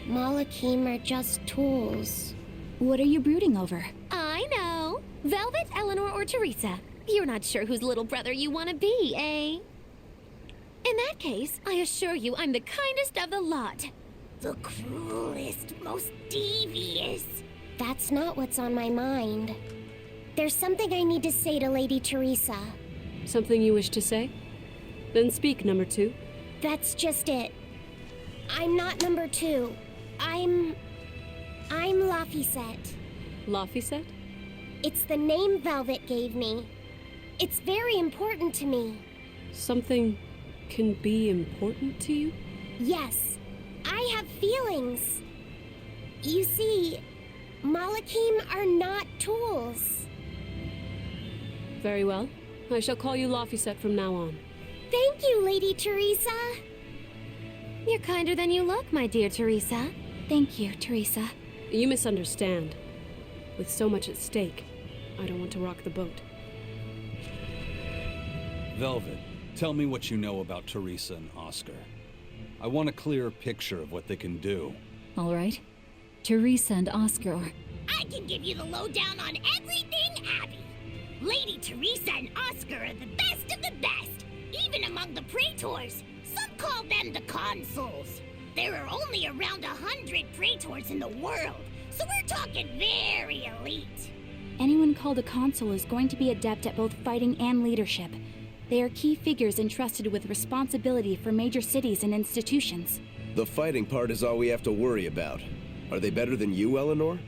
Malachim are just tools. What are you brooding over? I know. Velvet, Eleanor, or Teresa. You're not sure whose little brother you want to be, eh? In that case, I assure you I'm the kindest of the lot. The cruelest, most devious. That's not what's on my mind. There's something I need to say to Lady Teresa. Something you wish to say? Then speak, number 2. That's just it. I'm not number 2. I'm Laphicet. Laphicet? It's the name Velvet gave me. It's very important to me. Something can be important to you? Yes, I have feelings. You see, Malachim are not tools. Very well. I shall call you Laphicet from now on. Thank you, Lady Teresa. You're kinder than you look, my dear Teresa. Thank you, Teresa. You misunderstand. With so much at stake, I don't want to rock the boat. Velvet, tell me what you know about Teresa and Oscar. I want a clear picture of what they can do. All right. Teresa and Oscar are... I can give you the lowdown on everything Abby. Lady Teresa and Oscar are the best of the best, even among the praetors. Some call them the consuls. There are only around 100 praetors in the world, so we're talking very elite. Anyone called a consul is going to be adept at both fighting and leadership. They are key figures entrusted with responsibility for major cities and institutions. The fighting part is all we have to worry about. Are they better than you, Eleanor?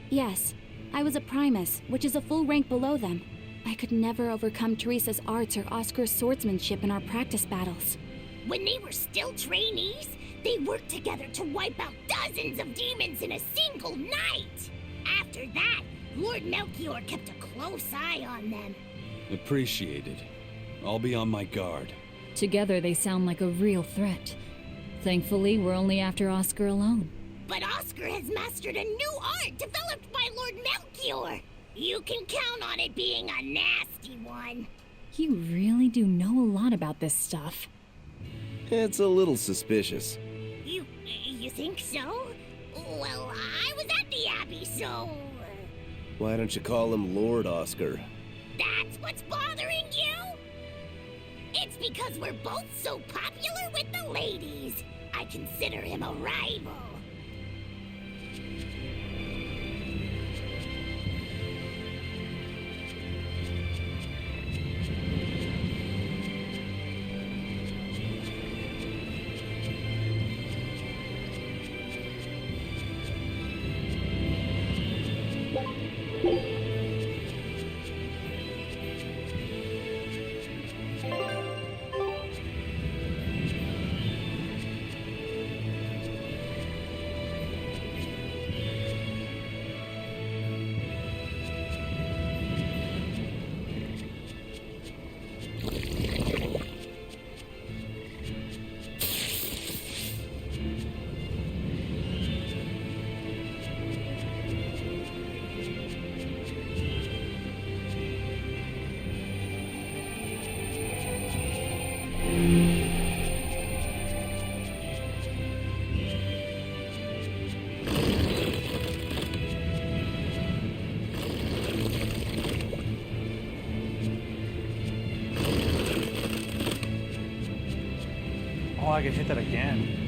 Yes. I was a primus, which is a full rank below them. I could never overcome Teresa's arts or Oscar's swordsmanship in our practice battles. When they were still trainees, they worked together to wipe out dozens of demons in a single night. After that, Lord Melchior kept a close eye on them. Appreciated. I'll be on my guard. Together they sound like a real threat. Thankfully, we're only after Oscar alone. But Oscar has mastered a new art developed by Lord Melchior. You can count on it being a nasty one. You really do know a lot about this stuff. It's a little suspicious. You think so? Well, I was at the Abbey, so... Why don't you call him Lord Oscar? That's what's bothering you? It's because we're both so popular with the ladies. I consider him a rival. Oh, I can hit that again.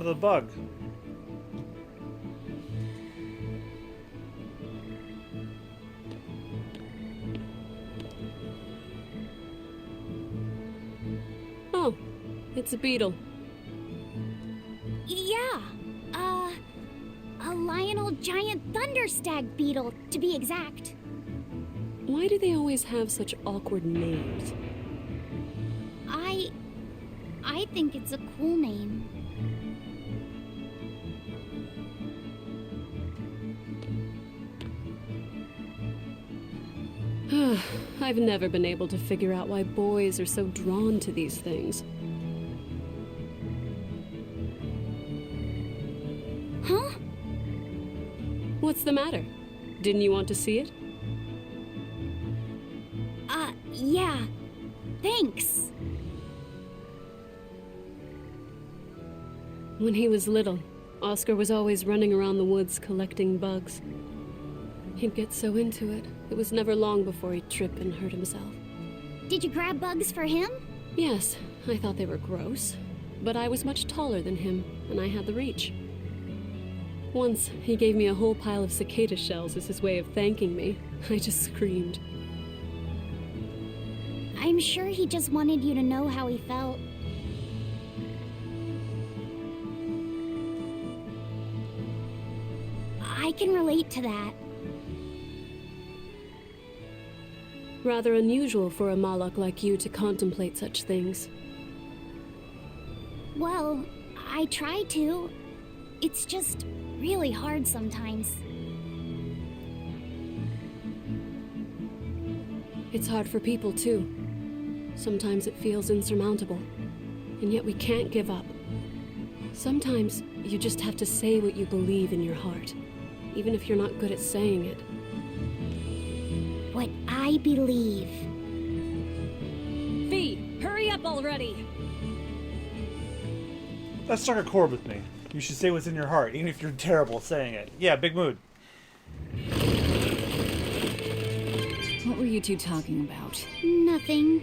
Another bug. Oh, it's a beetle. Yeah, a Lionel giant thunderstag beetle, to be exact. Why do they always have such awkward names? I think it's a cool name. I've never been able to figure out why boys are so drawn to these things. Huh? What's the matter? Didn't you want to see it? Yeah. Thanks. When he was little, Oscar was always running around the woods collecting bugs. He'd get so into it, it was never long before he'd trip and hurt himself. Did you grab bugs for him? Yes, I thought they were gross, but I was much taller than him, and I had the reach. Once, he gave me a whole pile of cicada shells as his way of thanking me. I just screamed. I'm sure he just wanted you to know how he felt. I can relate to that. Rather unusual for a Malak like you to contemplate such things. Well, I try to. It's just really hard sometimes. It's hard for people, too. Sometimes it feels insurmountable, and yet we can't give up. Sometimes you just have to say what you believe in your heart, even if you're not good at saying it. What I believe. V, hurry up already! That struck a chord with me. You should say what's in your heart, even if you're terrible at saying it. Yeah, big mood. What were you two talking about? Nothing.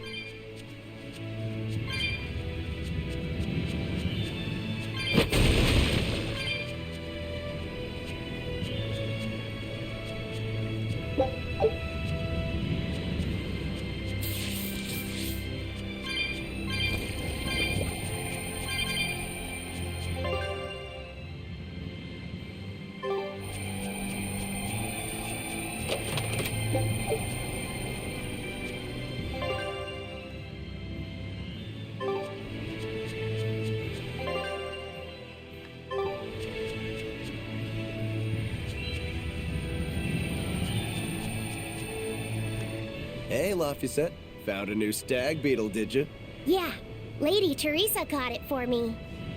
Hey, Laphicet. Found a new stag beetle, did you? Yeah, Lady Teresa caught it for me.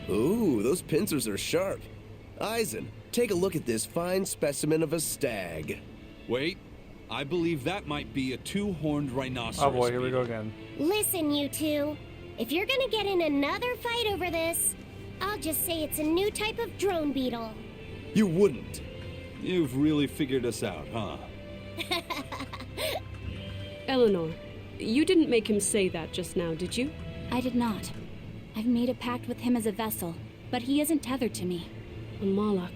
Ooh, those pincers are sharp. Eisen, take a look at this fine specimen of a stag. Wait, I believe that might be a two-horned rhinoceros. Oh boy, here we go again. Listen, you two. If you're gonna get in another fight over this, I'll just say it's a new type of drone beetle. You wouldn't. You've really figured us out, huh? Eleanor, you didn't make him say that just now, did you? I did not. I've made a pact with him as a vessel, but he isn't tethered to me. A Malak,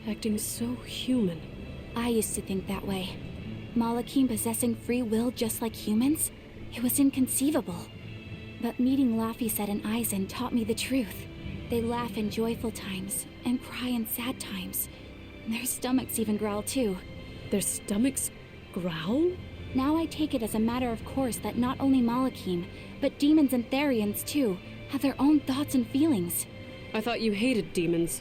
acting so human. I used to think that way. Malakim possessing free will just like humans? It was inconceivable. But meeting Laphicet and Eisen taught me the truth. They laugh in joyful times and cry in sad times. Their stomachs even growl too. Their stomachs growl? Now I take it as a matter of course that not only Malakim, but demons and therions too, have their own thoughts and feelings. I thought you hated demons.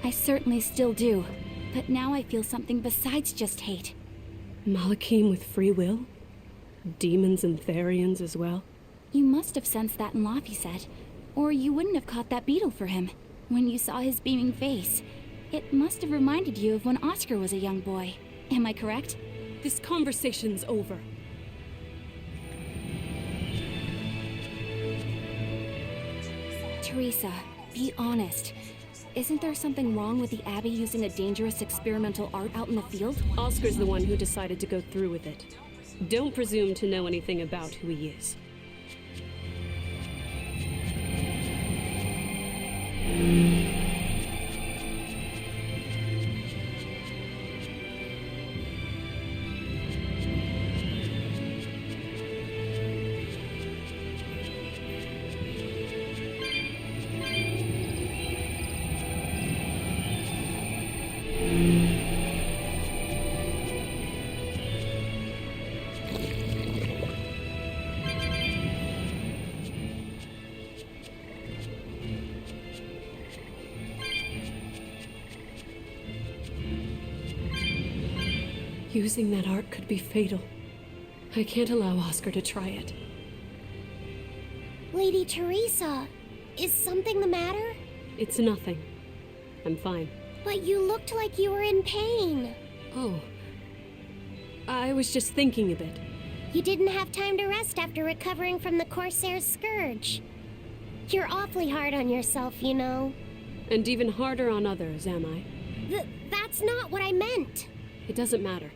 I certainly still do, but now I feel something besides just hate. Malakim with free will? Demons and therions as well? You must have sensed that in Laphicet, or you wouldn't have caught that beetle for him. When you saw his beaming face, it must have reminded you of when Oscar was a young boy. Am I correct? This conversation's over. Teresa, be honest. Isn't there something wrong with the Abbey using a dangerous experimental art out in the field? Oscar's the one who decided to go through with it. Don't presume to know anything about who he is. Using that art could be fatal. I can't allow Oscar to try it. Lady Teresa, is something the matter? It's nothing. I'm fine. But you looked like you were in pain. Oh. I was just thinking a bit. You didn't have time to rest after recovering from the Corsair's scourge. You're awfully hard on yourself, you know. And even harder on others, am I? That's not what I meant. It doesn't matter.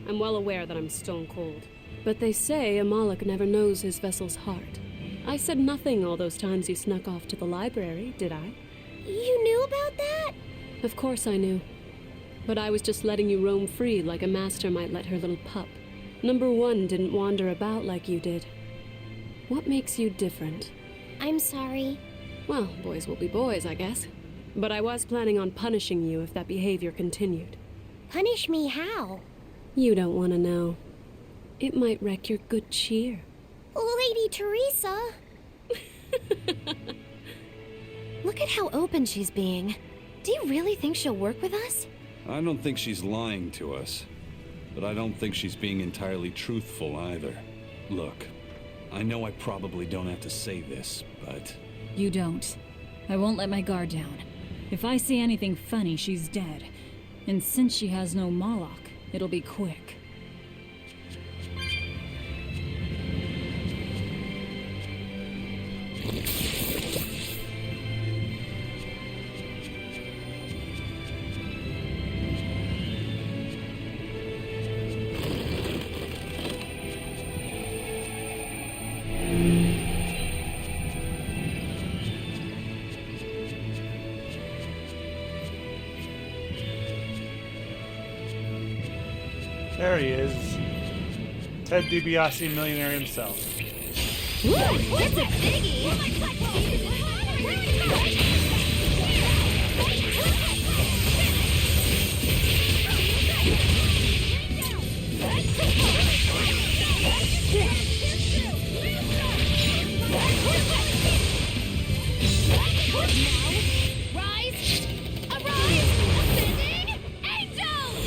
I'm well aware that I'm stone cold. But they say a Moloch never knows his vessel's heart. I said nothing all those times you snuck off to the library, did I? You knew about that? Of course I knew. But I was just letting you roam free like a master might let her little pup. Number one didn't wander about like you did. What makes you different? I'm sorry. Well, boys will be boys, I guess. But I was planning on punishing you if that behavior continued. Punish me how? You don't want to know. It might wreck your good cheer. Lady Teresa! Look at how open she's being. Do you really think she'll work with us? I don't think she's lying to us. But I don't think she's being entirely truthful either. Look, I know I probably don't have to say this, but... You don't. I won't let my guard down. If I see anything funny, she's dead. And since she has no Moloch, it'll be quick. There he is. Ted DiBiase, millionaire himself. Ooh, that's a biggie! Rise! Arise! Ascending! Angels!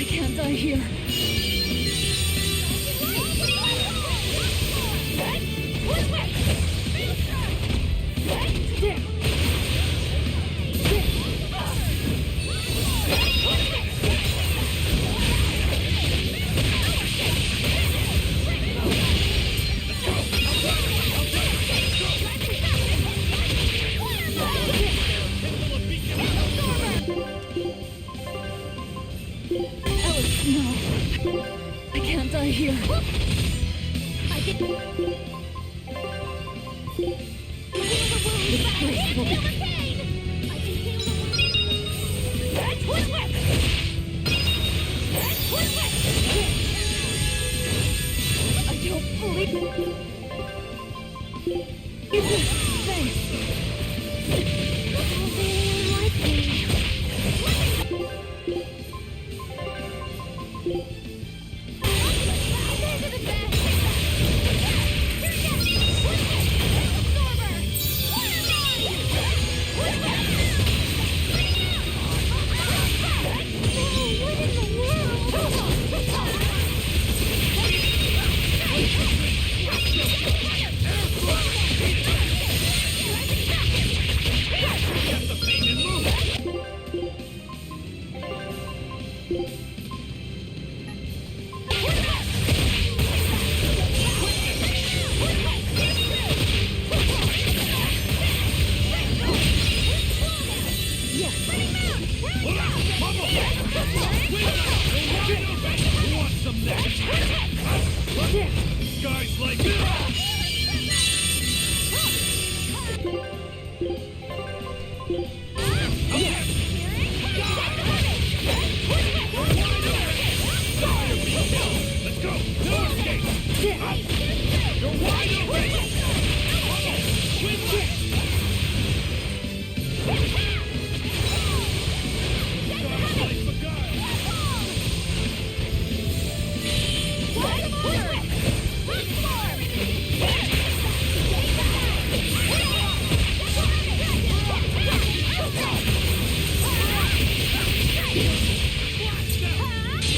I can't die here. Alice, no. I can't die here. I can feel the pain! I can feel I don't believe Thanks. Guys like this! Let's go! No escape! You're wide open!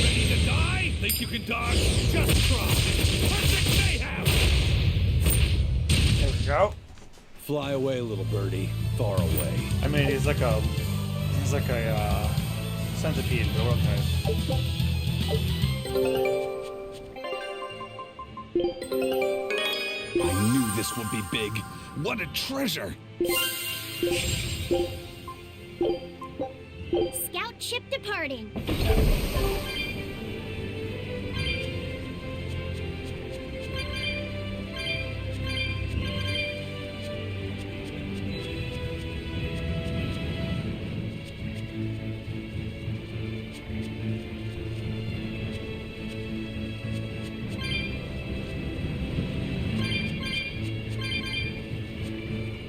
Ready to die? Think you can dodge? Just try! Perfect mayhem! There we go. Fly away, little birdie. Far away. I mean, he's like a centipede, but we're okay. I knew this would be big. What a treasure! Scout ship departing.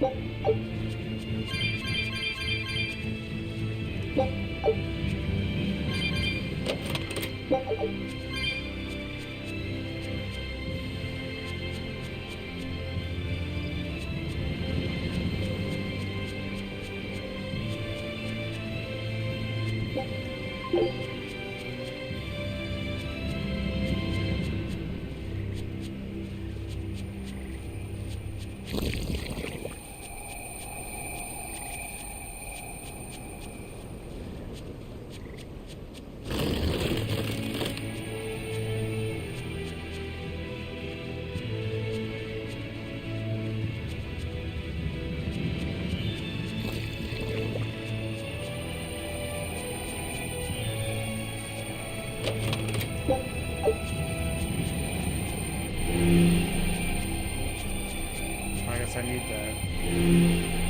I guess I need that.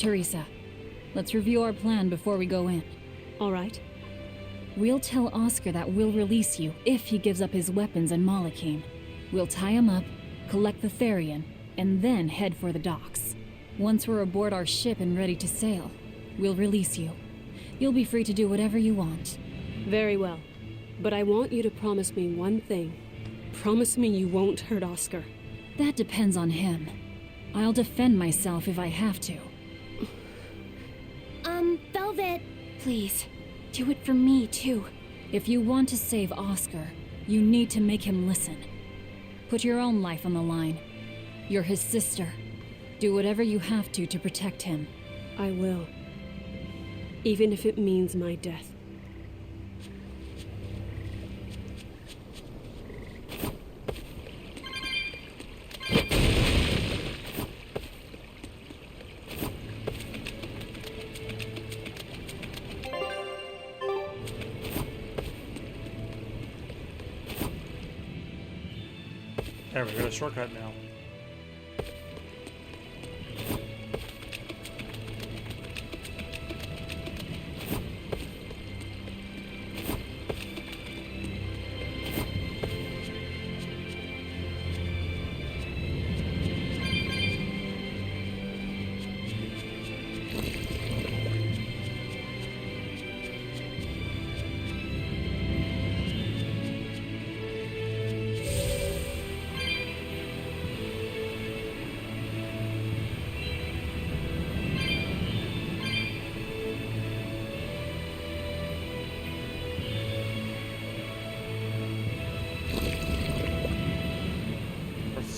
Teresa, let's review our plan before we go in. All right. We'll tell Oscar that we'll release you if he gives up his weapons and Malachim. We'll tie him up, collect the therion, and then head for the docks. Once we're aboard our ship and ready to sail, we'll release you. You'll be free to do whatever you want. Very well. But I want you to promise me one thing. Promise me you won't hurt Oscar. That depends on him. I'll defend myself if I have to. Velvet. Please, do it for me, too. If you want to save Oscar, you need to make him listen. Put your own life on the line. You're his sister. Do whatever you have to protect him. I will. Even if it means my death. There, we got a shortcut now.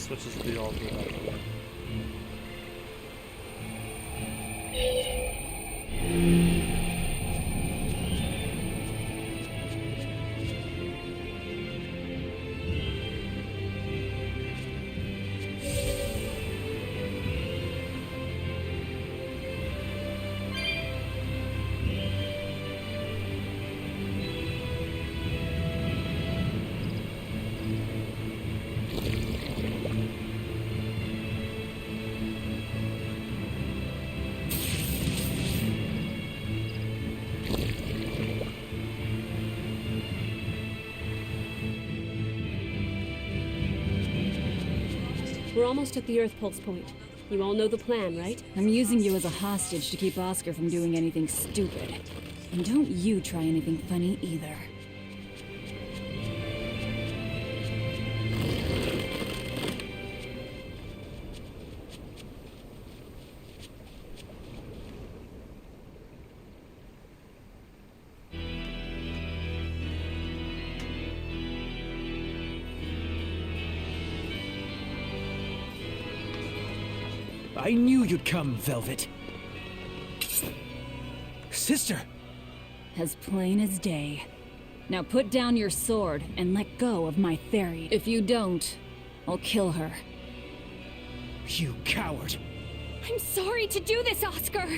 Switches to the all blue. We're almost at the Earthpulse point. You all know the plan, right? I'm using you as a hostage to keep Oscar from doing anything stupid. And don't you try anything funny either. I knew you'd come, Velvet. Sister! As plain as day. Now put down your sword and let go of my therion. If you don't, I'll kill her. You coward! I'm sorry to do this, Oscar!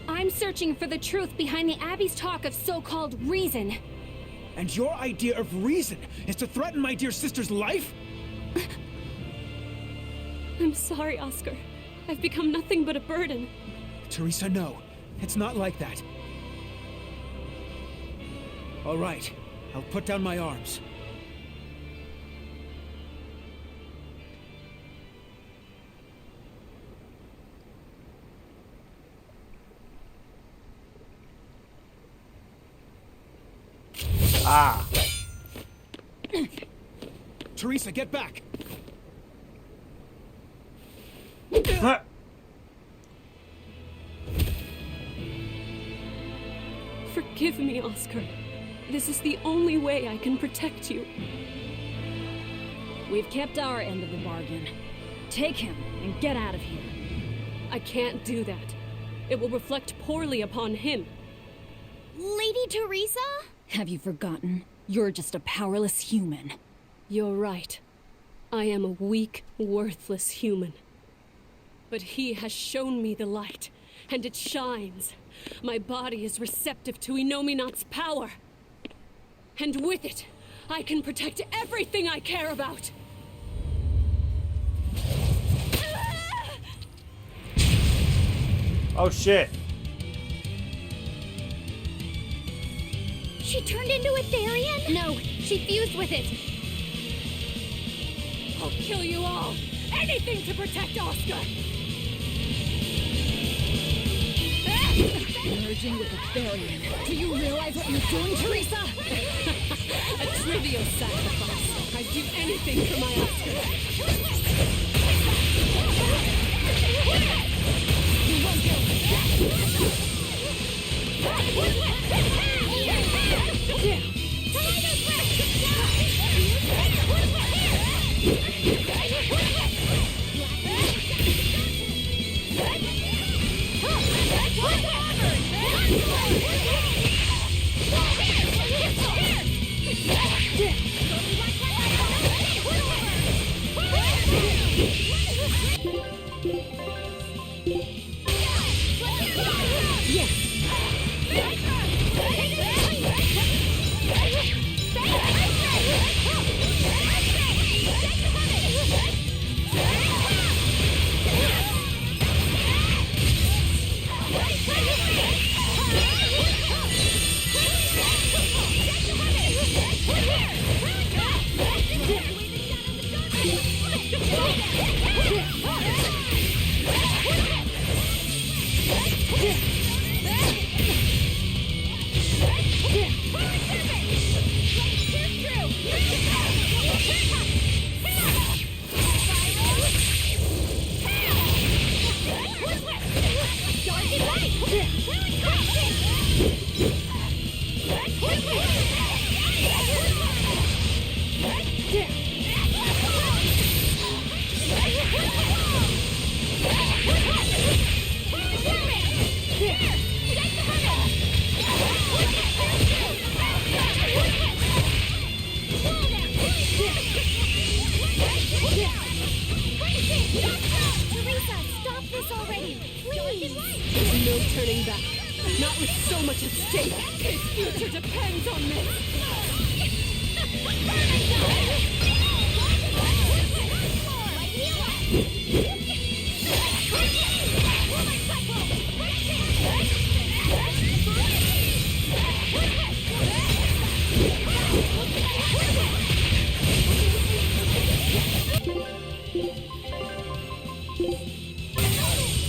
I'm searching for the truth behind the Abbey's talk of so-called reason. And your idea of reason is to threaten my dear sister's life? I'm sorry, Oscar. I've become nothing but a burden. Teresa, no. It's not like that. All right. I'll put down my arms. Ah! Teresa, get back! Forgive me, Oscar. This is the only way I can protect you. We've kept our end of the bargain. Take him and get out of here. I can't do that. It will reflect poorly upon him. Lady Teresa? Have you forgotten? You're just a powerless human. You're right. I am a weak, worthless human. But he has shown me the light, and it shines. My body is receptive to Inominat's power. And with it, I can protect everything I care about. Oh shit. She turned into a therion? No, she fused with it. I'll kill you all. Anything to protect Oscar. Merging with the therion. Do you realize what you're doing, Teresa? A trivial sacrifice. I'd do anything for my Oscar. You won't get There's no turning back. Not with so much at stake. His future depends on this.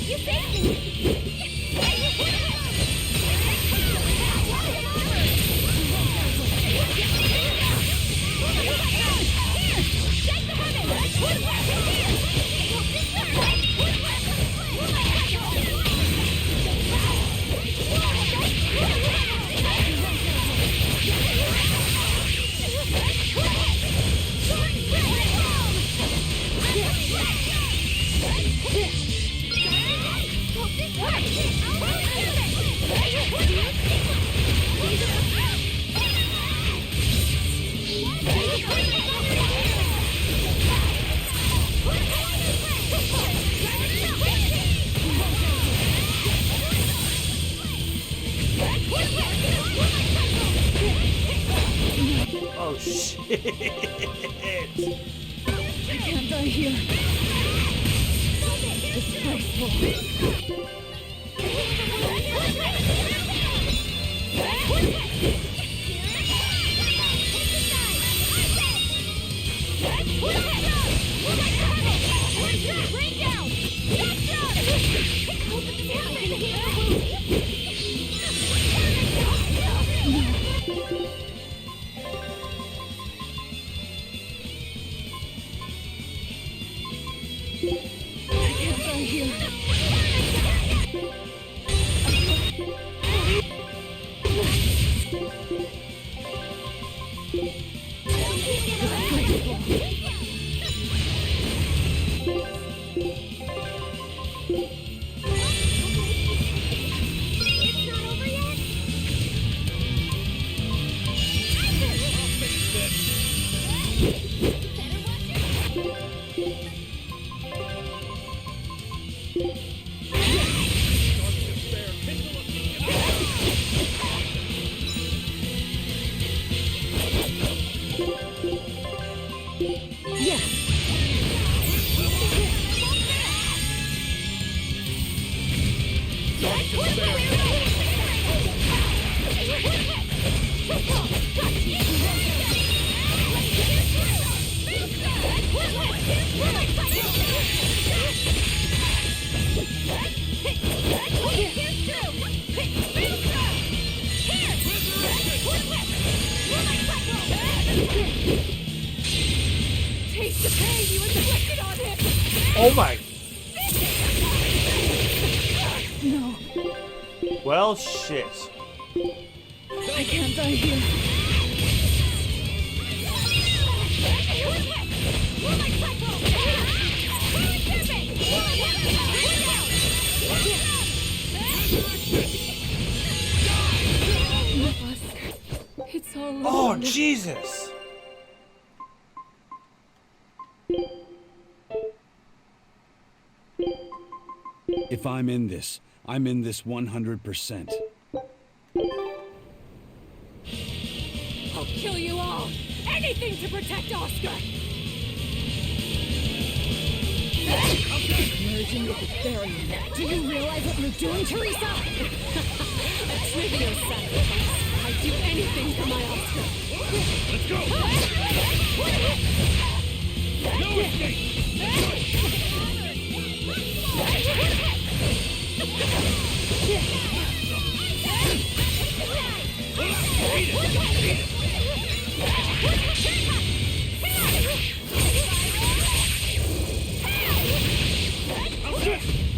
You saved me! Oh shit! I can't die here. Disgraceful. I can't die here. Taste the pain you inflicted on him! Oh my! No, Well, shit. I can't die here. It's all Oh, over. Jesus! If I'm in this 100%. I'll kill you all! Anything to protect Oscar! Merging with the therion. Do you realize what you're doing, Teresa? A trivial sacrifice. I'd do anything for my Oscar. Let's go! No escape!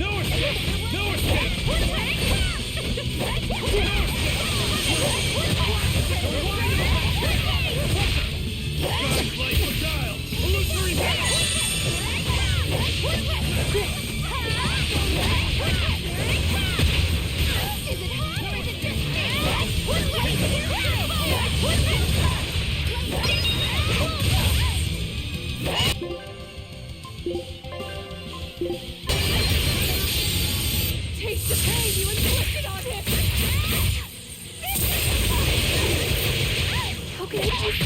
No escape! No escape! Guys, like the dial! Illusory Taste Taste the pain you inflicted on him! How can I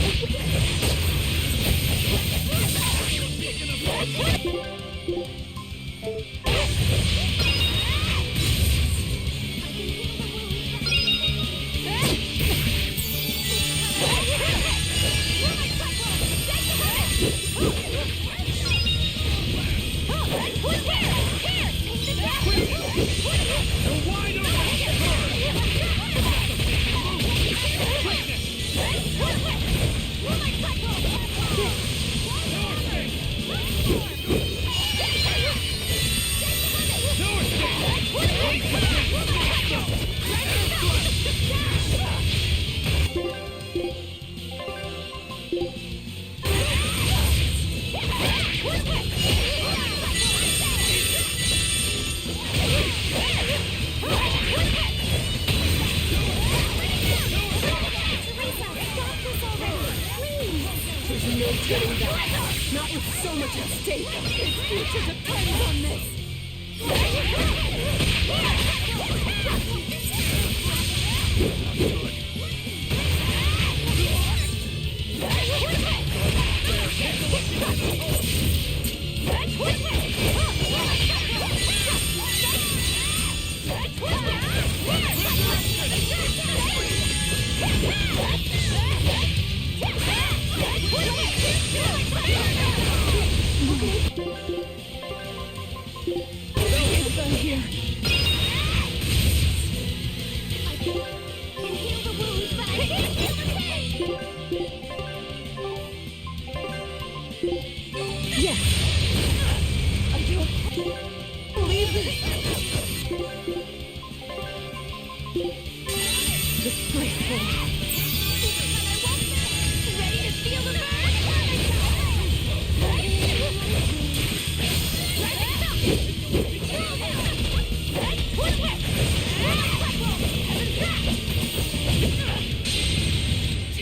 getting back. Not with so much at stake. His future depends on this.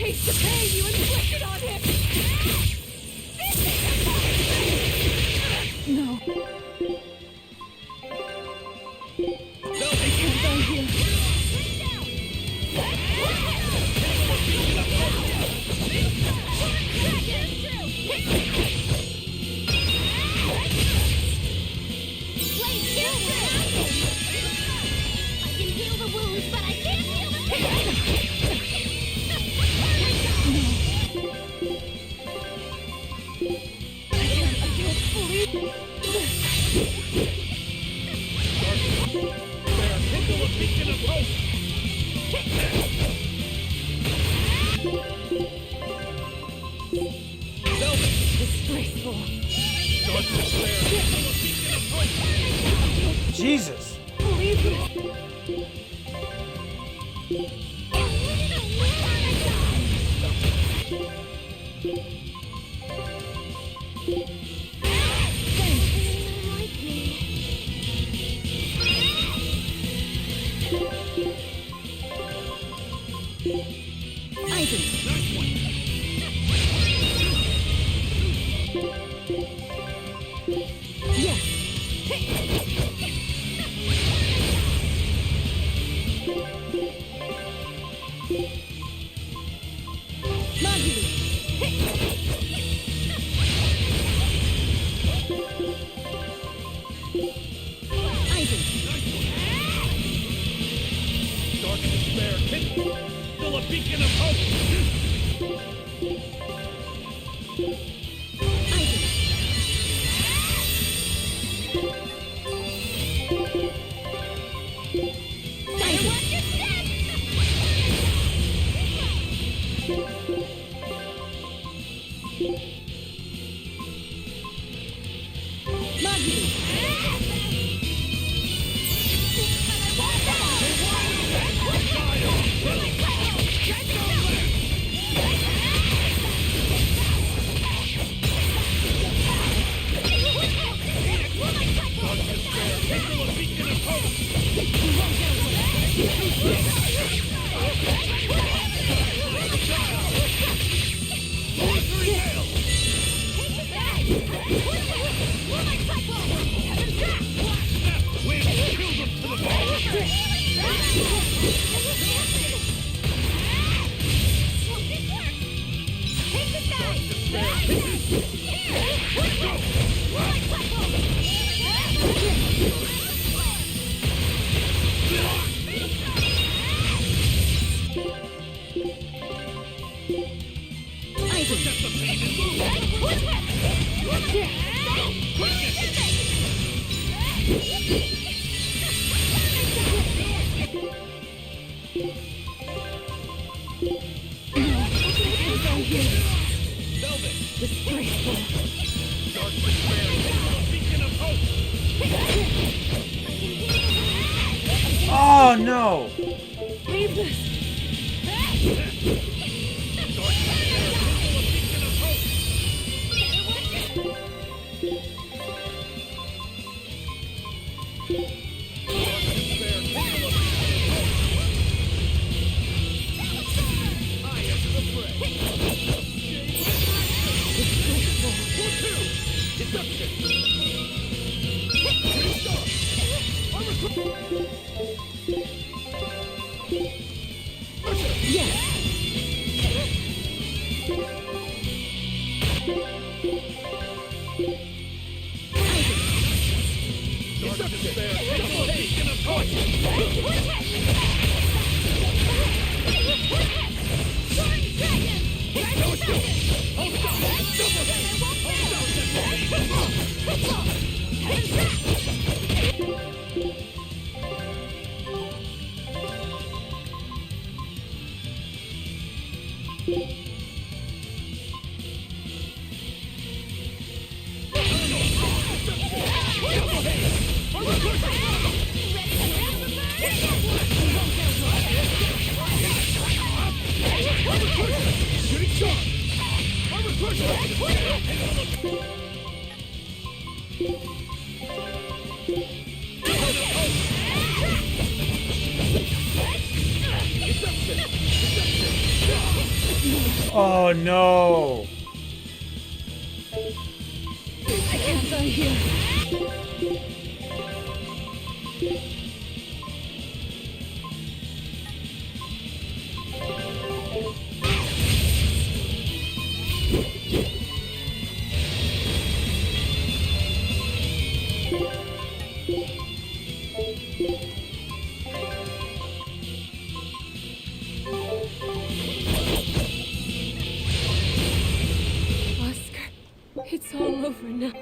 Taste the pain you inflicted on him! No. No, I can't go here. I can heal the wounds, but I can't heal the pain! Disgraceful. Jesus. Still a beacon of hope! We've killed them to the bone! Oh no! Leave this. Oh no! I can't die here. Oscar, it's all over now.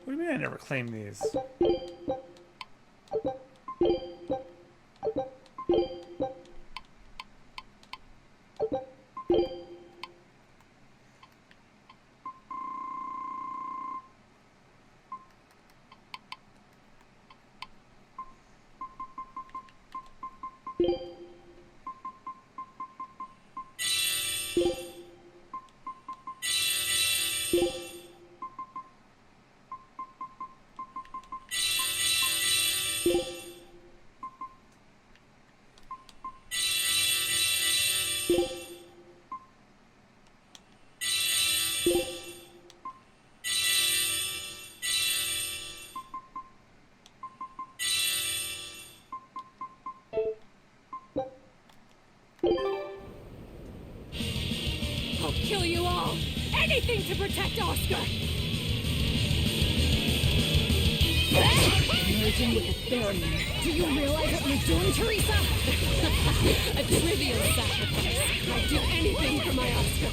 What do you mean I never claimed these? I'll kill you all! Anything to protect Oscar! Merging with the therion. Do you realize what you're doing, Teresa? A trivial sacrifice. I'd do anything for my Oscar.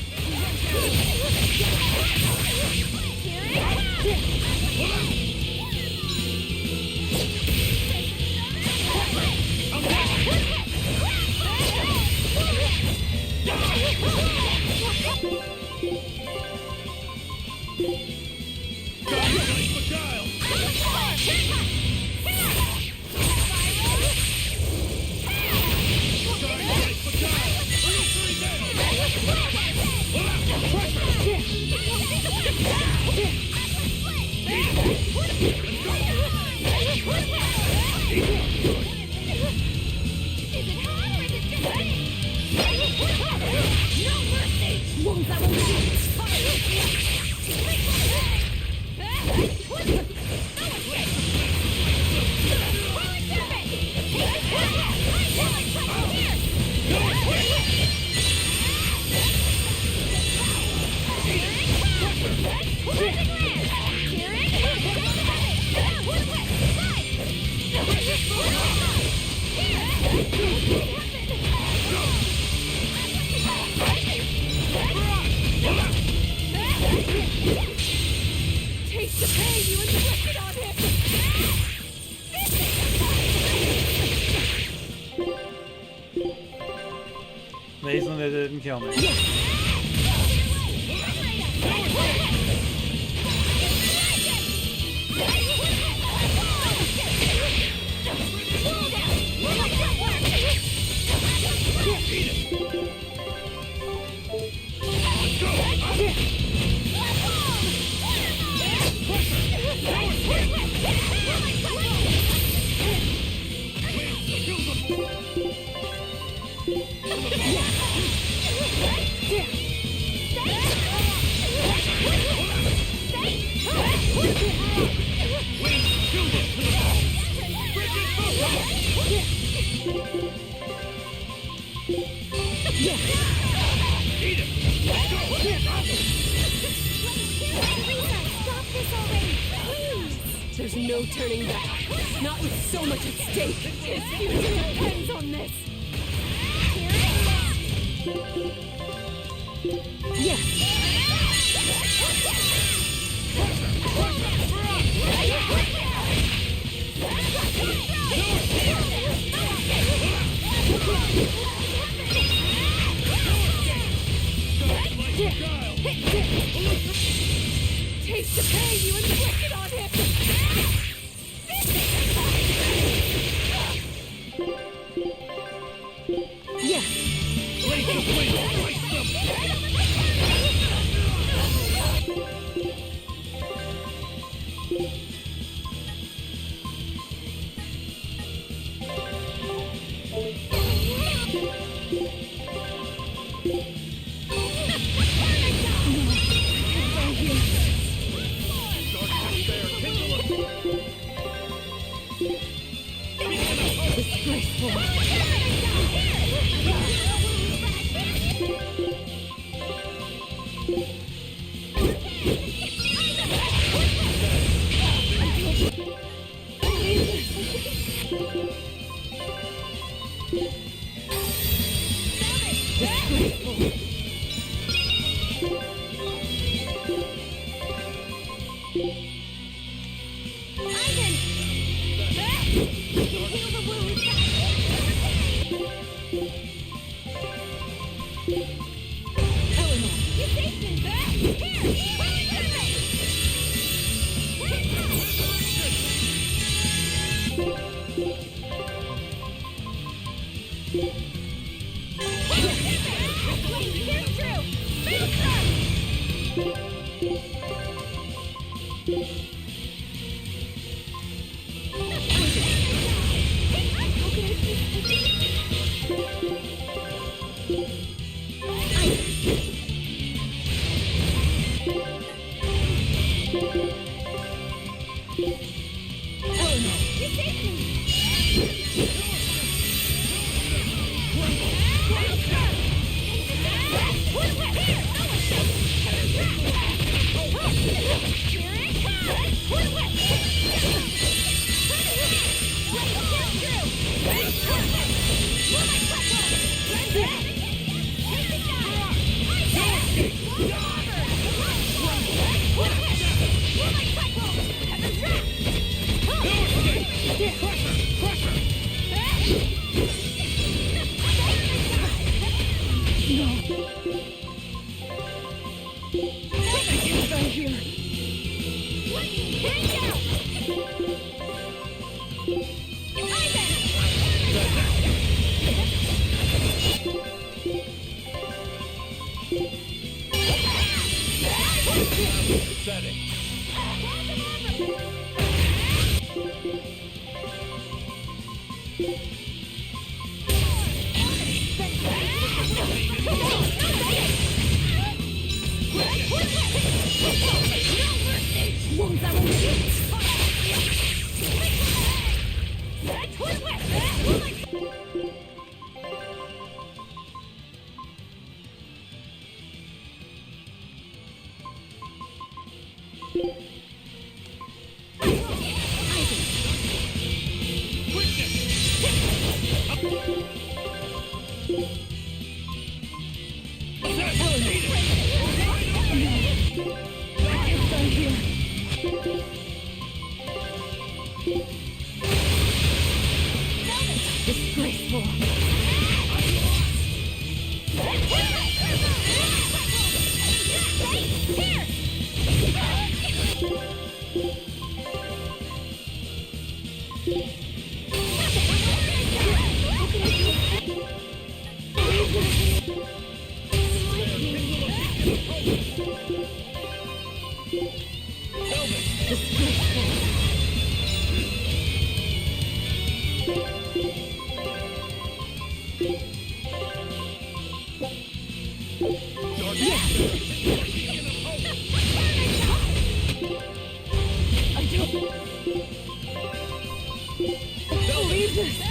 Taste the pain you inflicted on him! Amazing that it didn't kill me. There's no turning back. Not with so much at stake. His future depends on this. Yes. Taste the pain you inflicted on him! useful. Believe this!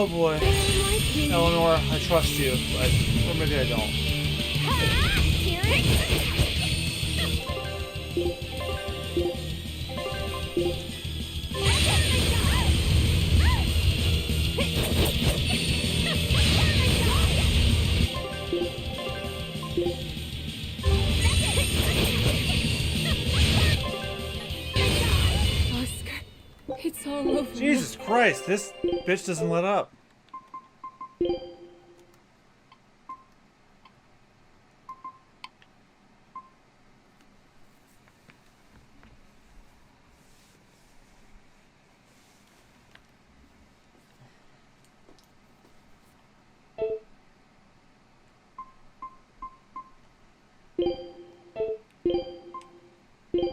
Oh boy. Eleanor, I trust you, but or maybe I don't. Oscar, it's all over. Jesus Christ, this bitch doesn't let up.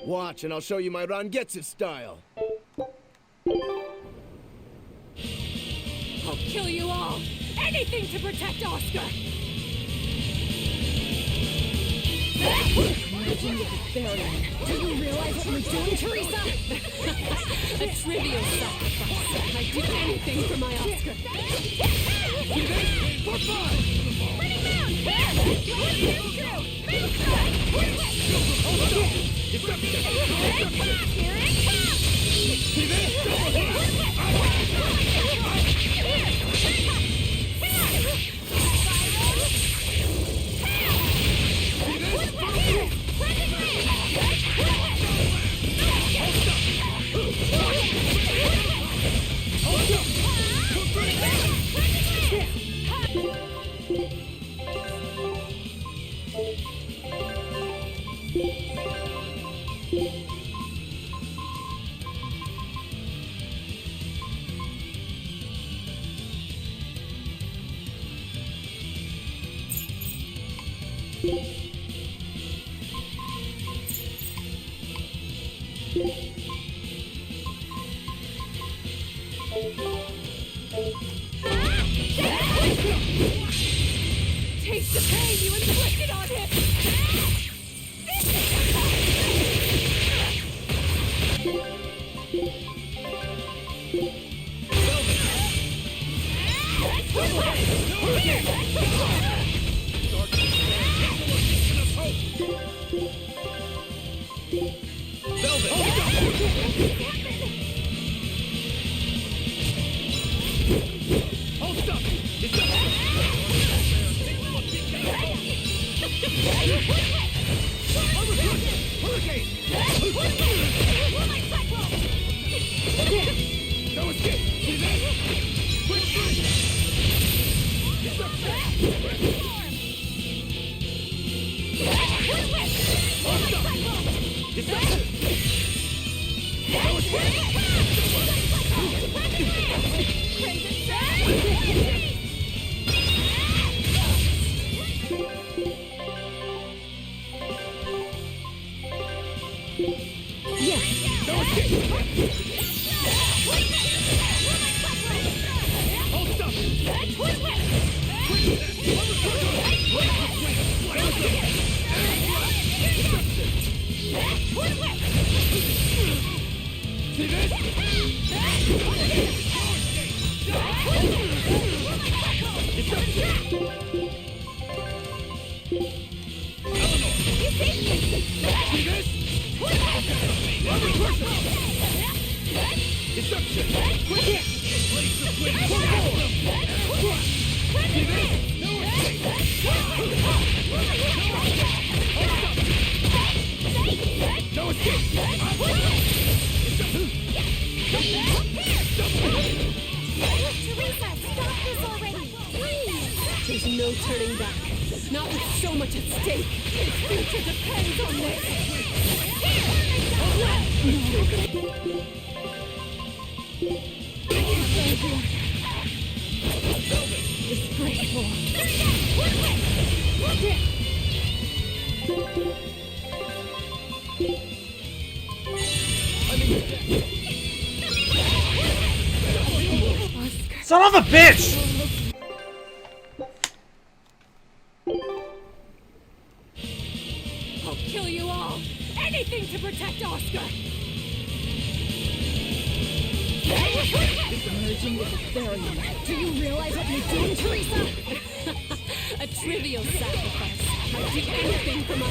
Watch, and I'll show you my Ron Gets It style. I'll kill you all! Anything to protect Oscar! Merging with the therion. Do you realize what you're doing, Teresa? A trivial sacrifice. I'd do anything for my Oscar. For fun! Running down! Here! Taste the pain you inflicted on him! There's no turning back. Not with so much at stake. His future depends on this. Disgraceful. Son of a bitch! I'll kill you all! Anything to protect Oscar! Merging with the therion. Do you realize what you're doing, Teresa? A trivial sacrifice. I'd do anything for my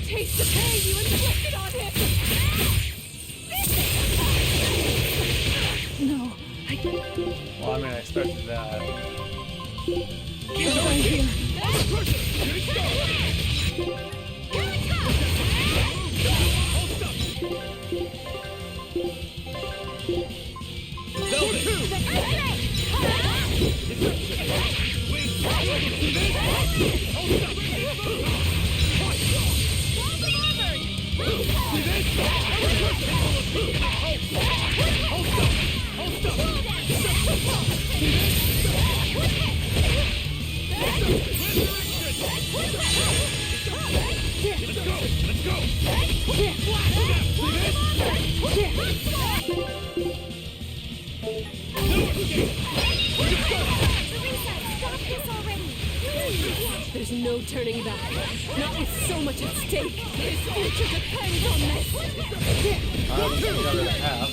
Taste the pain you inflicted on him! No, I don't. Well, I mean, I expected that. Get over here! There's no turning back. Not with so much at stake. His future depends on this. I don't think I got rid of half.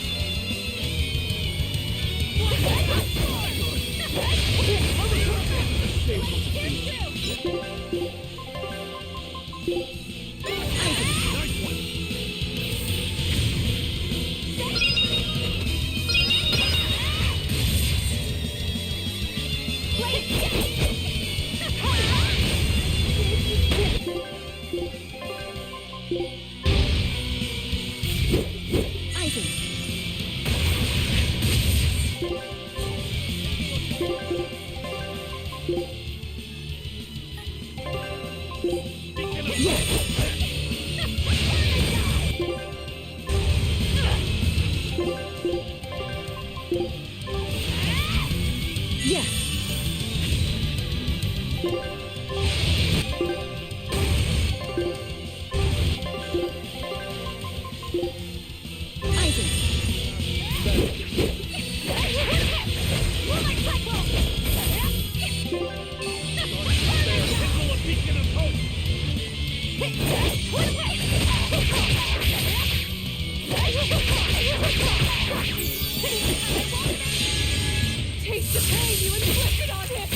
Taste the pain you inflicted on him!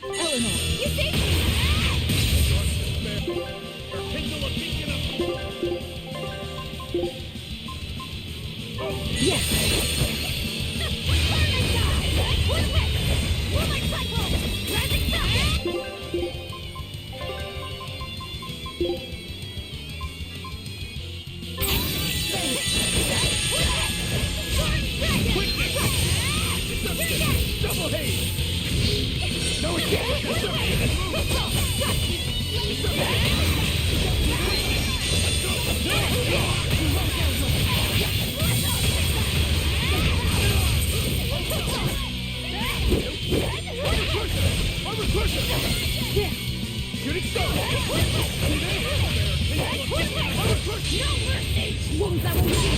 Eleanor, you saved me! Yes! Double haze! No Shooting star! Wounds that will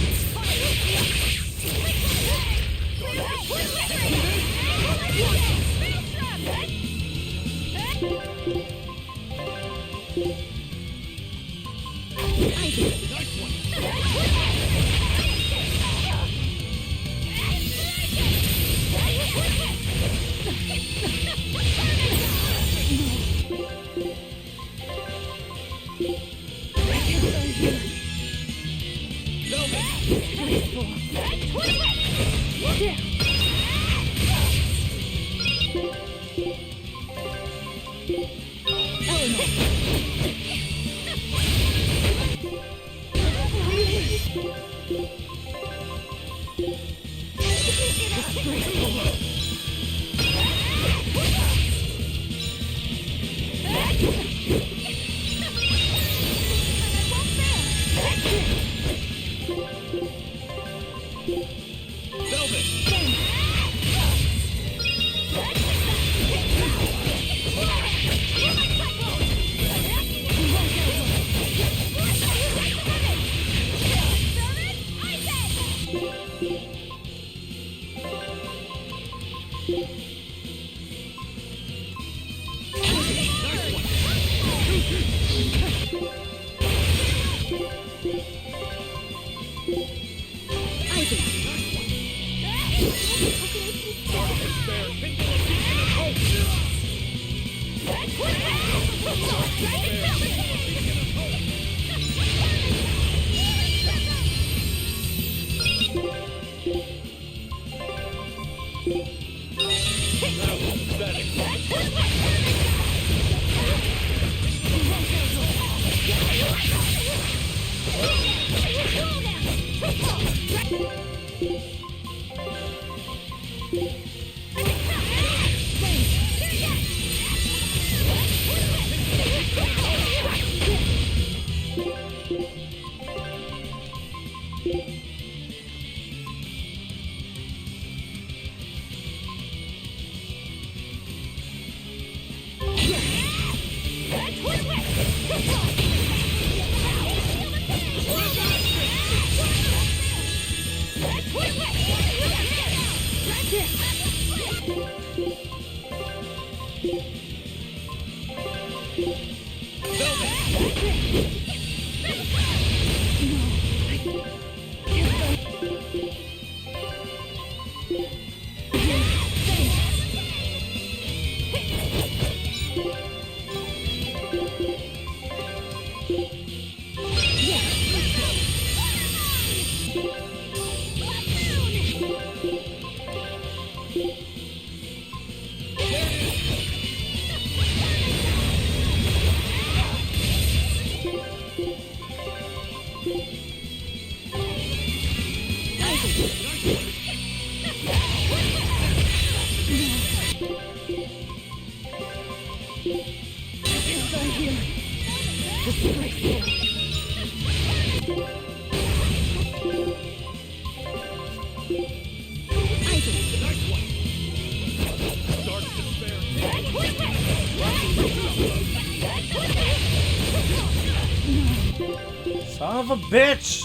Son of a bitch!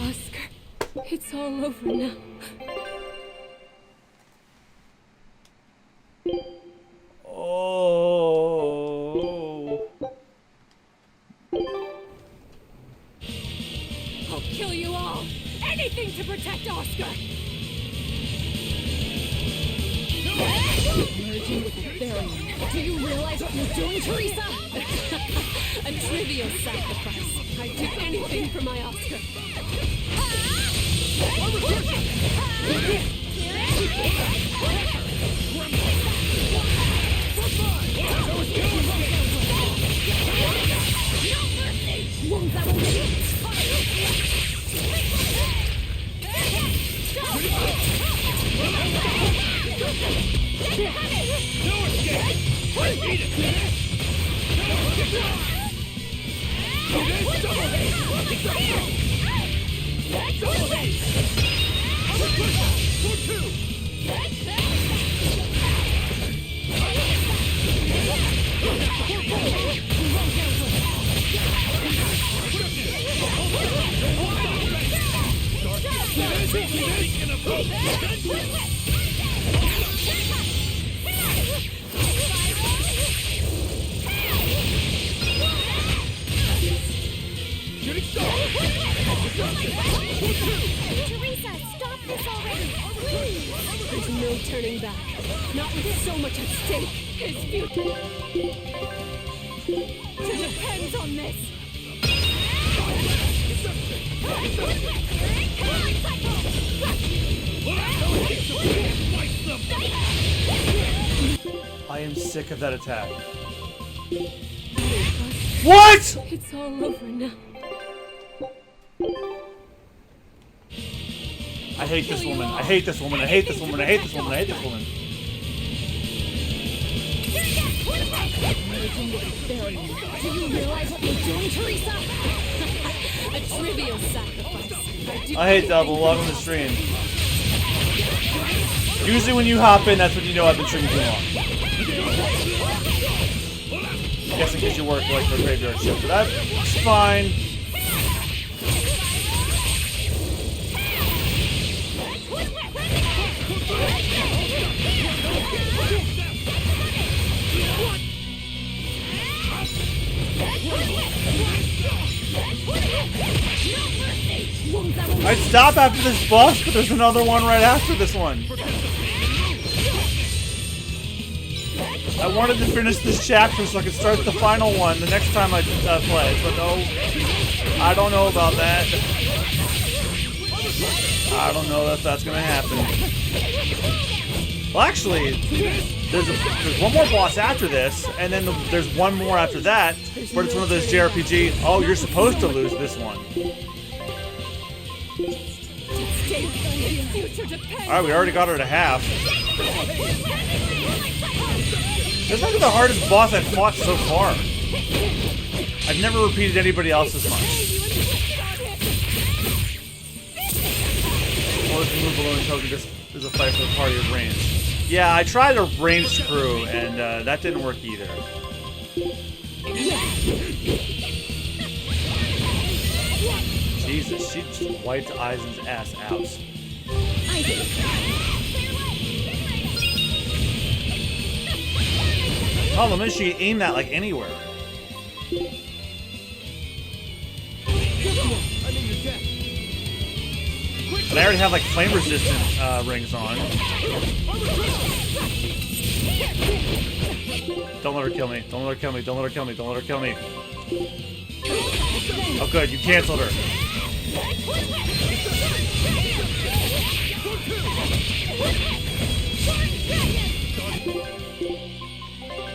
Oscar, it's all over now. Oh. I'll kill you all! Anything to protect Oscar! Merging with the therion. Do you realize what you're doing, Teresa? A trivial sacrifice. I'd do anything for my Oscar. Teresa, stop this already! Please! There's no turning back. Not with so much at stake. His future depends on this. I am sick of that attack. What?! It's all over now. I hate this woman. I hate this woman. I hate this woman. I hate this woman. I hate this woman. Do you realize what you're doing, Teresa? A trivial sacrifice. I hate double. Welcome to the stream. Usually when you hop in, that's when you know I've been streaming too long. Guess in case you work like for graveyard shift, but that's fine. I stop after this boss, but there's another one right after this one. I wanted to finish this chapter so I could start the final one the next time I play, but no, I don't know about that. I don't know if that's gonna happen. Well, actually, there's one more boss after this, and then there's one more after that, but it's one of those JRPG, oh, you're supposed to lose this one. Alright, we already got her to half. This might be the hardest boss I've fought so far. I've never repeated anybody else's much. Well, this move balloon token just is a fight for the party of range. Yeah, I tried a ranged crew, and that didn't work either. Jesus, she just wiped Eisen's ass out. Problem is, she can aim that like anywhere. But I already have like flame resistant rings on. Don't let her kill me. Don't let her kill me. Don't let her kill me. Don't let her kill me. Oh good, you canceled her.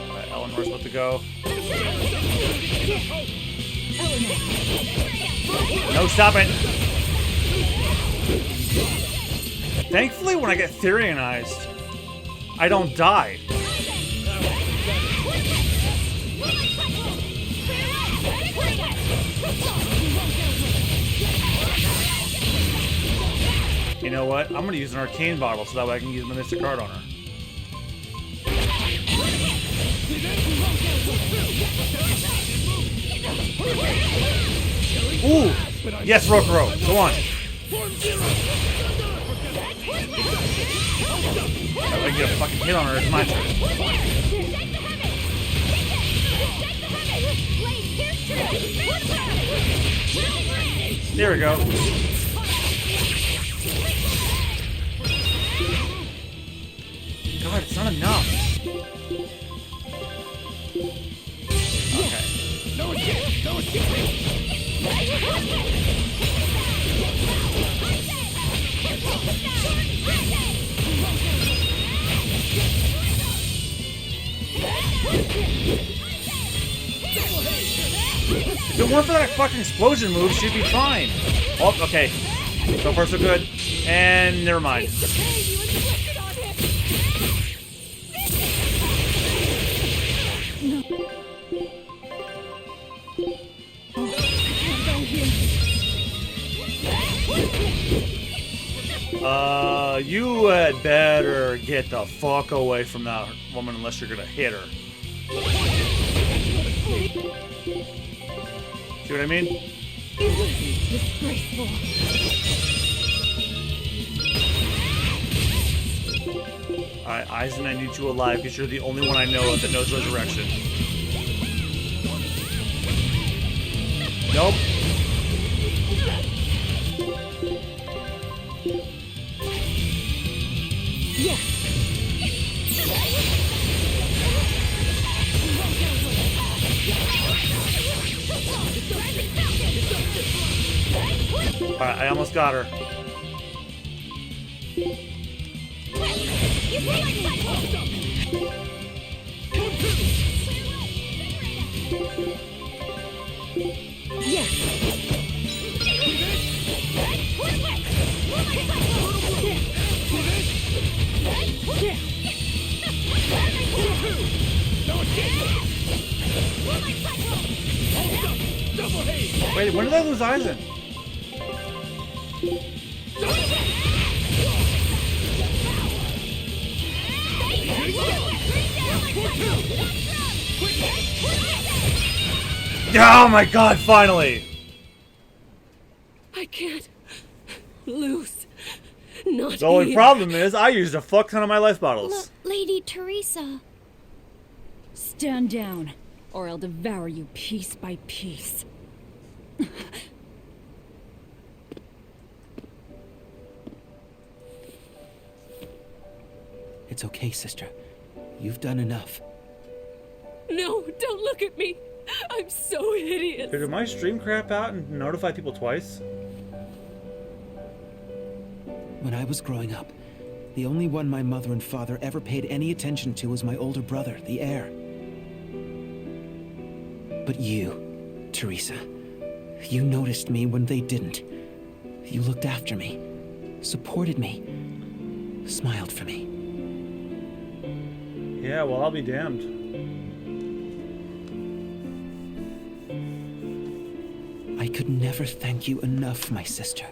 Alright, Eleanor's about to go. No, stop it! Thankfully, when I get therionized, I don't die. You know what? I'm gonna use an arcane bottle so that way I can use my Mystic Card on her. Ooh! Yes, Rokuro! Go on! If I can get a fucking hit on her, it's my turn. There we go. God, it's not enough. Okay. If it weren't for that fucking explosion move, she'd be fine. Oh, okay. So far so good. And never mind. You had better get the fuck away from that woman unless you're gonna hit her. See what I mean? Disgraceful. Alright, Eisen, I need you alive because you're the only one I know of that knows resurrection. Nope. Yes. Alright, I almost got her. Wait, when did I lose Eisen? Oh my god, finally! I can't lose. Not The only here. problem is I used a fuck ton of my life bottles. Lady Teresa. Stand down, or I'll devour you piece by piece. It's okay, sister. You've done enough. No, don't look at me. I'm so hideous. Did my stream crap out and notify people twice? When I was growing up, the only one my mother and father ever paid any attention to was my older brother, the heir. But you, Teresa, you noticed me when they didn't. You looked after me, supported me, smiled for me. Yeah, well, I'll be damned. I could never thank you enough, my sister.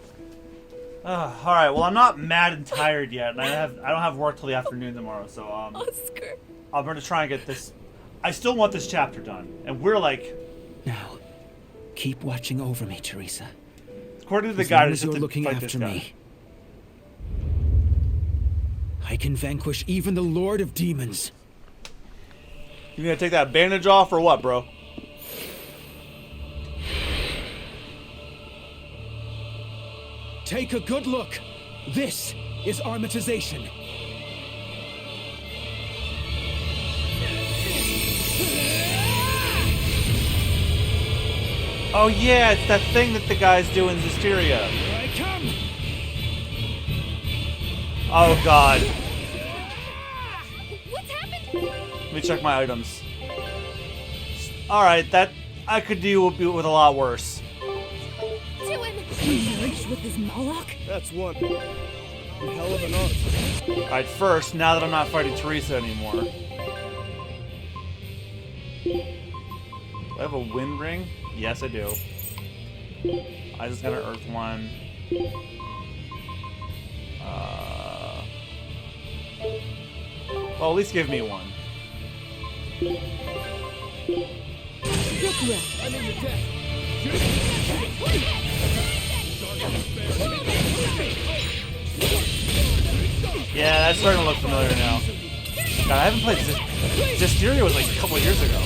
All right. Well, I'm not mad and tired yet, and I don't have work till the afternoon tomorrow. So Oscar, I'm gonna try and get this. I still want this chapter done, and we're like. Now, keep watching over me, Teresa. According to the as guide, long as you're looking after me, I can vanquish even the Lord of Demons. You gonna take that bandage off or what, bro? Take a good look. This is armatization. Oh yeah, it's that thing that the guys do in Berseria. Here I come. Oh god. what's happened? Let me check my items. Alright, that I could do with a lot worse. He merged with his Moloch? That's one hell of an art. Alright, first, now that I'm not fighting Teresa anymore. Do I have a wind ring? Yes, I do. I just got an earth one. Well, at least give me one. I'm in your death. Yeah, that's starting to look familiar now. God, I haven't played Berseria was like a couple of years ago.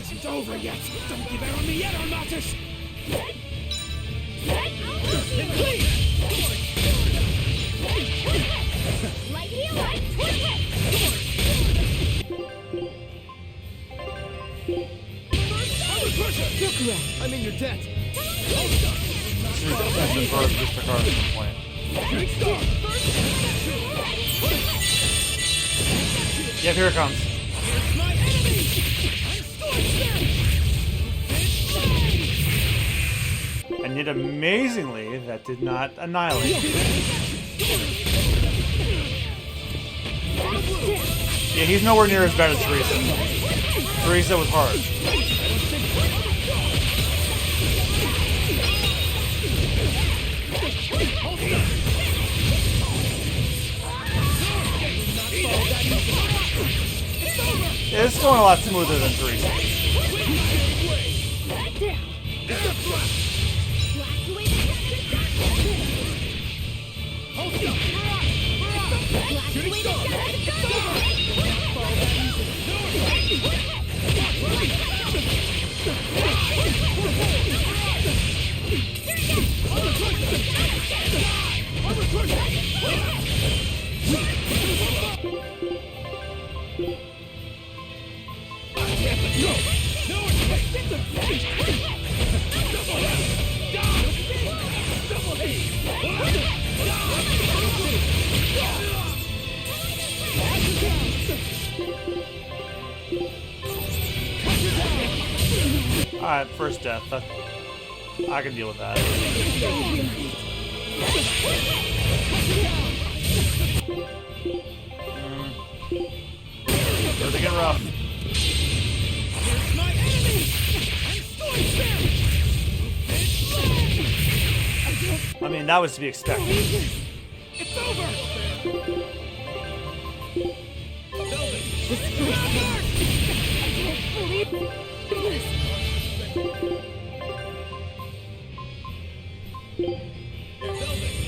It's over yet. Don't give out on me yet, Armatus. Light heal, light twist. I'm in your debt. Yeah, here it comes. And yet, amazingly, that did not annihilate. Yeah, he's nowhere near as bad as Teresa. Teresa was hard. Yeah, this is going a lot smoother than Teresa. Alright, first death. I can deal with that. They're getting rough. I mean, that was to be expected. It's over!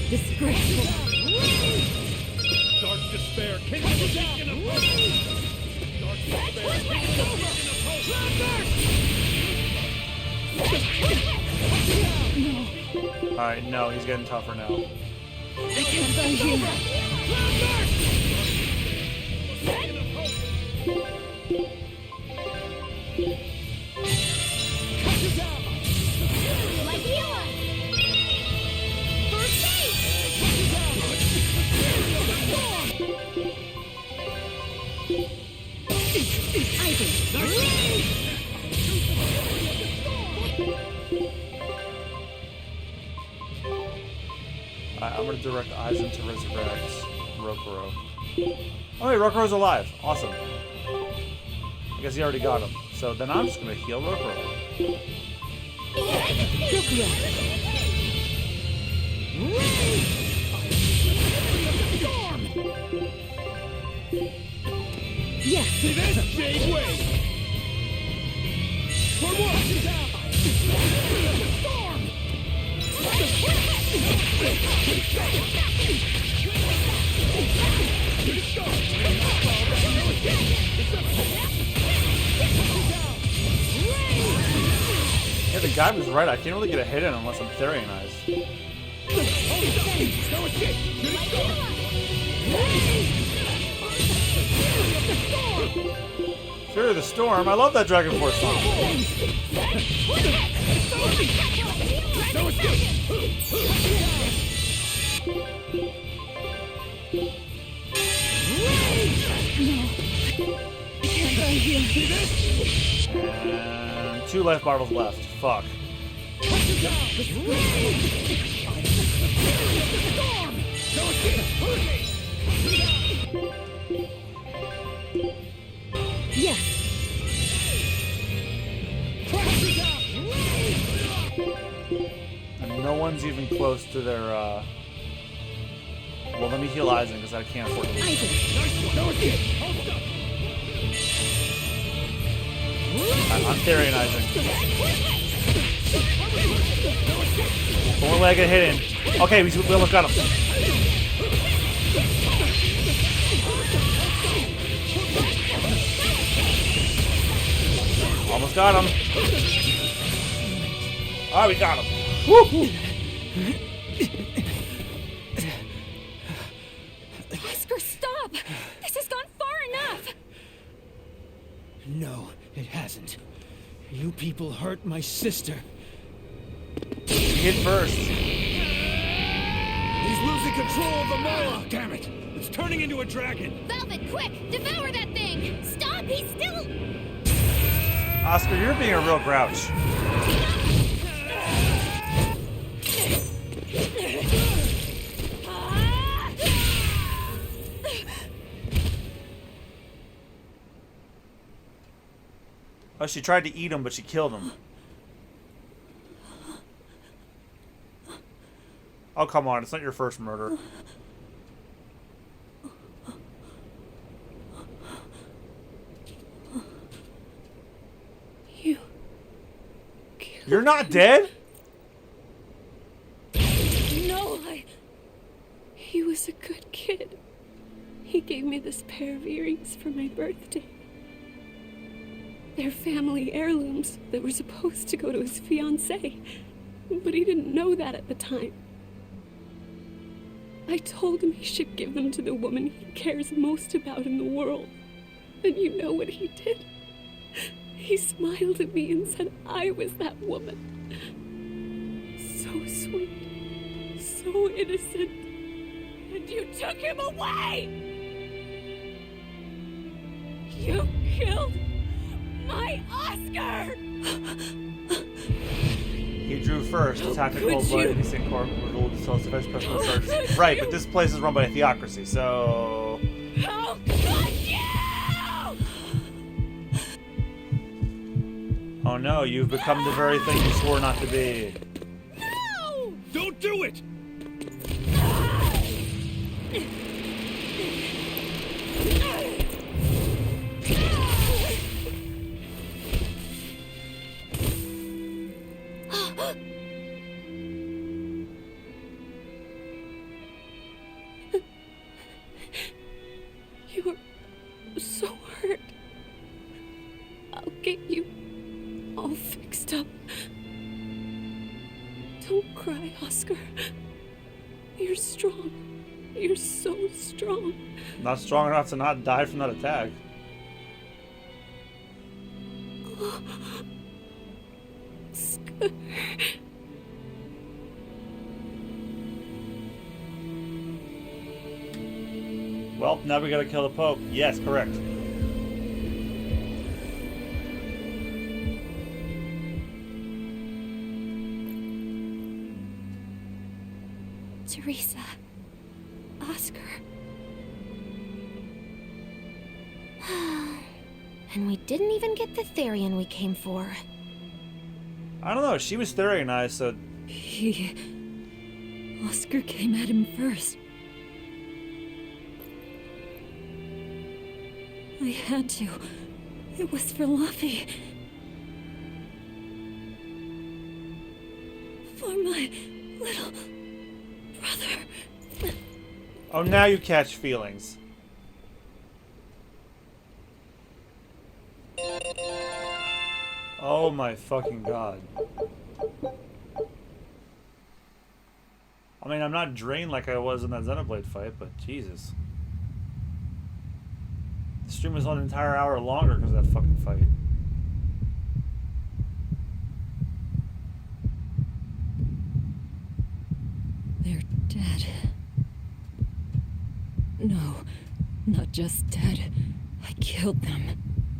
Disgraceful. Dark despair, king of the beacon of hope. Dark despair, king of the beacon of hope. Alright, no, he's getting tougher now. I can't die here. I'm gonna direct Aizen to resurrect Rokuro. Oh wait, Rokuro's alive. Awesome. I guess he already got him. So then I'm just gonna heal Rokuro. Yes. See this? Jade way. For what? Storm. Yeah, the guy was right. I can't really get a hit in unless I'm Therionized. Fury of the Storm. I love that Dragon Force song. And 2 life bottles left. Fuck. Yes. And no one's even close to their, Well, let me heal Aizen, because I can't afford to lose. I'm Therionizing. 4-legged hidden. Okay, we almost got him. Almost got him. Alright, we got him. Woo! Oscar, stop! This has gone far enough! No, it hasn't. You people hurt my sister. Hit first. He's losing control of the Moloch. Damn it! It's turning into a dragon. Velvet, quick! Devour that thing! Stop! He's still... Oscar, you're being a real grouch. Oh, she tried to eat him, but she killed him. Oh, come on. It's not your first murder. You're not dead? No, he was a good kid. He gave me this pair of earrings for my birthday. They're family heirlooms that were supposed to go to his fiancée, but he didn't know that at the time. I told him he should give them to the woman he cares most about in the world. And you know what he did? He smiled at me and said I was that woman. So sweet, so innocent. And you took him away! You killed my Oscar! He drew first, attacked a cold-blooded innocent corp, ruled the self-defense personal search. Right, but this place is run by a theocracy, so... How could you? Oh no, you've become the very thing you swore not to be. No! Don't do it! You were so hurt. I'll get you all fixed up. Don't cry, Oscar. You're strong. You're so strong. Not strong enough to not die from that attack. Oscar. Well, now we gotta kill the Pope. Yes, correct. Teresa. Oscar. And we didn't even get the therion we came for. I don't know, she was therionized, so... Oscar came at him first. I had to. It was for Luffy. For my little brother. Oh, now you catch feelings. Oh my fucking god. I mean, I'm not drained like I was in that Xenoblade fight, but Jesus. The stream was on an entire hour longer because of that fucking fight. They're dead. No, not just dead. I killed them.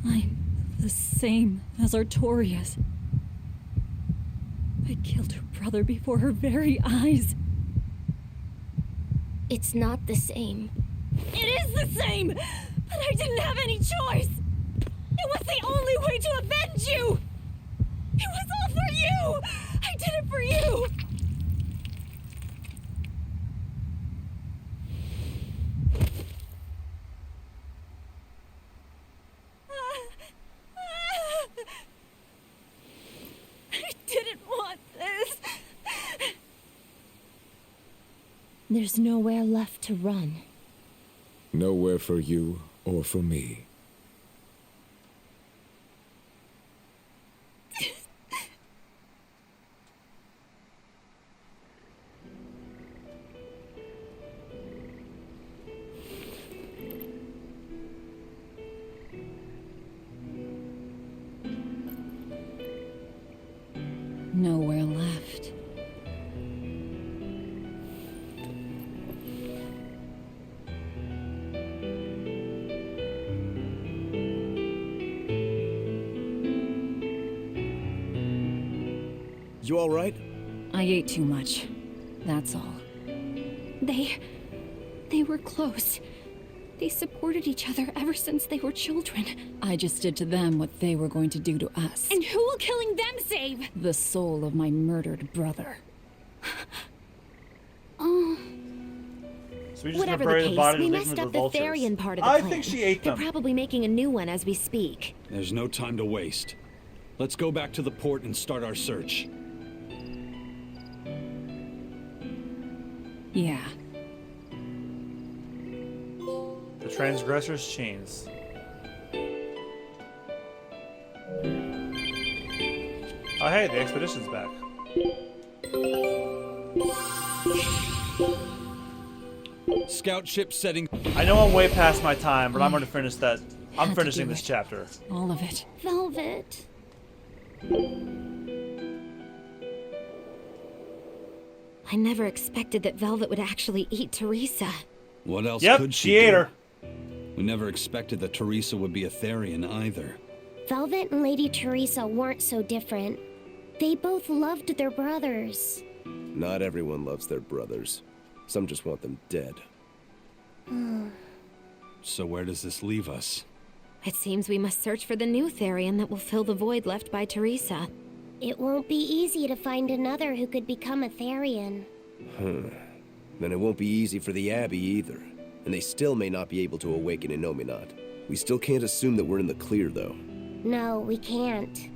I'm the same as Artorias. I killed her brother before her very eyes. It's not the same. It is the same! But I didn't have any choice! It was the only way to avenge you! It was all for you! I did it for you! I didn't want this! There's nowhere left to run. Nowhere for you or for me. Nowhere left. You all right? I ate too much. That's all. They were close. They supported each other ever since they were children. I just did to them what they were going to do to us. And who will killing them save? The soul of my murdered brother. Oh. So we just Whatever bury the the case, body we of messed victims up of the vultures. therion part of the I plan. think she ate They're them. probably making a new one as we speak. There's no time to waste. Let's go back to the port and start our search. Yeah. The transgressor's chains. Oh hey, the expedition's back. Scout ship setting. I know I'm way past my time, but I'm going to finish that I'm Had to finishing do this it. chapter. All of it. Velvet. I never expected that Velvet would actually eat Teresa. What else Yep, could she she ate do? her. We never expected that Teresa would be a Therion either. Velvet and Lady Teresa weren't so different. They both loved their brothers. Not everyone loves their brothers. Some just want them dead. So where does this leave us? It seems we must search for the new Therion that will fill the void left by Teresa. It won't be easy to find another who could become a Therion. Then it won't be easy for the Abbey either. And they still may not be able to awaken Innominat. We still can't assume that we're in the clear, though. No, we can't.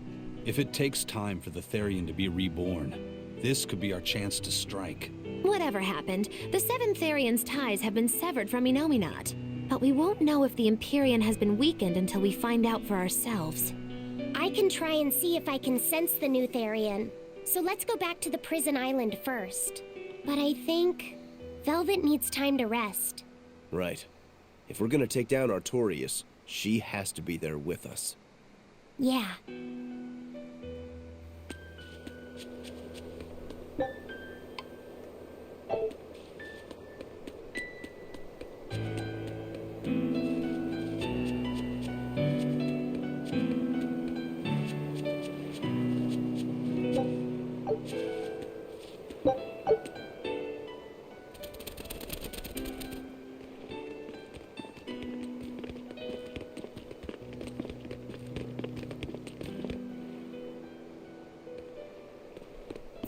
If it takes time for the Therion to be reborn, this could be our chance to strike. Whatever happened, the Seven Therion's ties have been severed from Innominat. But we won't know if the Empyrean has been weakened until we find out for ourselves. I can try and see if I can sense the new Therion. So let's go back to the prison island first. But I think Velvet needs time to rest. Right. If we're gonna take down Artorias, she has to be there with us. Yeah.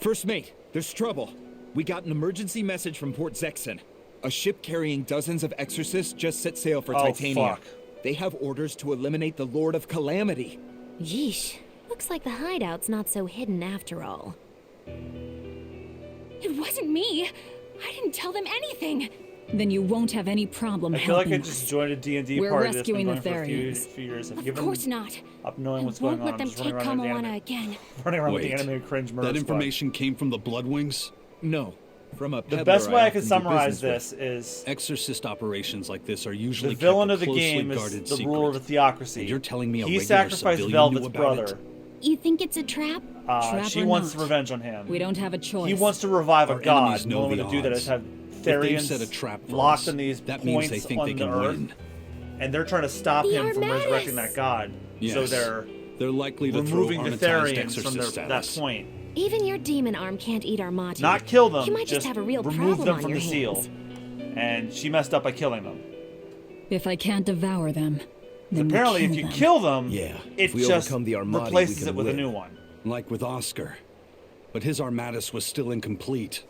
First mate, there's trouble. We got an emergency message from Port Zexon. A ship carrying dozens of exorcists just set sail for Titania. Fuck. They have orders to eliminate the Lord of Calamity. Yeesh. Looks like the hideout's not so hidden after all. It wasn't me. I didn't tell them anything. Then you won't have any problem I feel like helping I just us. joined a D&D We're party that's been rescuing going the for a few Therians. years. I've Of given course not. up knowing what's Won't going on. let them I'm just running take around with the Kamawana anime- again. running around with the Wait, anime cringe murder that squad. information came from the Bloodwings? No, from a The peddler best way I often could do summarize business this is Exorcist operations like this are usually the villain kept a of the closely game is guarded the secret. ruler of the theocracy. And you're telling me a he regular sacrificed civilian Velvet's knew about brother. it? You think it's a trap? Trap She or wants not. revenge on him. We don't have a choice. He wants to revive a Our god. enemies The know only way the to do that is odds. have If they've Therians set a trap for locked us, in these that points means they think on they the can earth, win. and they're trying to stop The him from Armadas! resurrecting that god. So Yes. they're likely to removing throw the Armatized Therians from exorcist that at us. point. Even your demon arm can't eat Armati. Not kill them, You might just have a real remove problem them on from your the seal. hands. And she messed up by killing them. If I can't devour them, then Apparently, we if kill you them. kill them, Yeah, it if we just overcome the Armati, replaces we can it with win. a new one. Like with Oscar. But his Armatus was still incomplete.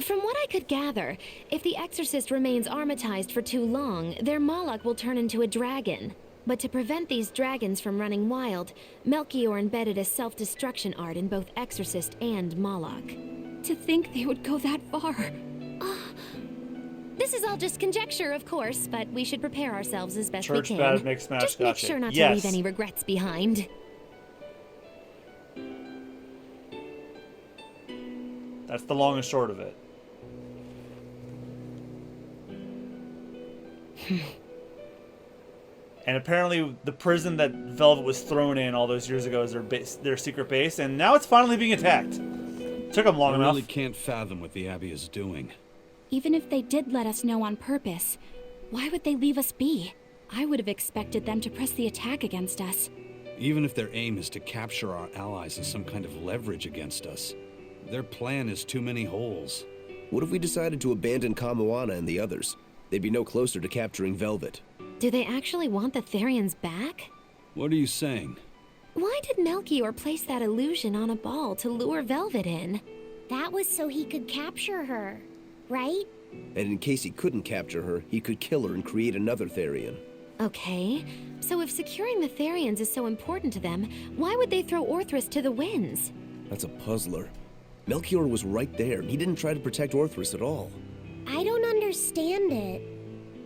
From what I could gather, if the Exorcist remains armatized for too long, their Moloch will turn into a dragon. But to prevent these dragons from running wild, Melchior embedded a self-destruction art in both Exorcist and Moloch. To think they would go that far. This is all just conjecture, of course, but we should prepare ourselves as best Church we can. bad, make smash, Just make gotcha. sure not Yes. to leave any regrets behind. That's the long and short of it. And apparently, the prison that Velvet was thrown in all those years ago is their secret base, and now it's finally being attacked. Took them long I enough. really can't fathom what the Abbey is doing. Even if they did let us know on purpose, why would they leave us be? I would have expected them to press the attack against us. Even if their aim is to capture our allies as some kind of leverage against us, their plan is too many holes. What if we decided to abandon Kamawana and the others? They'd be no closer to capturing Velvet. Do they actually want the Therians back? What are you saying? Why did Melchior place that illusion on a ball to lure Velvet in? That was so he could capture her, right? And in case he couldn't capture her, he could kill her and create another Therion. Okay, so if securing the Therians is so important to them, why would they throw Orthrus to the winds? That's a puzzler. Melchior was right there, and he didn't try to protect Orthrus at all. I don't understand it.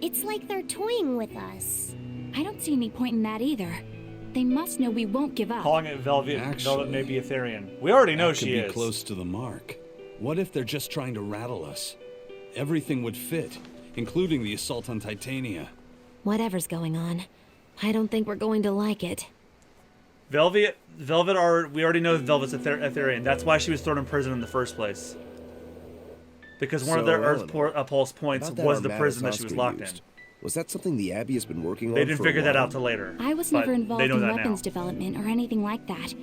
It's like they're toying with us. I don't see any point in that either. They must know we won't give up. Calling it Velvet, Actually, Velvet may be a Therian. We already know that she could be is. close to the mark. What if they're just trying to rattle us? Everything would fit, including the assault on Titania. Whatever's going on, I don't think we're going to like it. Velvet we already know that Velvet's a therion. That's why she was thrown in prison in the first place. Because one of their Earthpulse points was the prison that she was locked in. Was that something the Abbey has been working on? They didn't figure that out till later. I was never involved in weapons development or anything like that,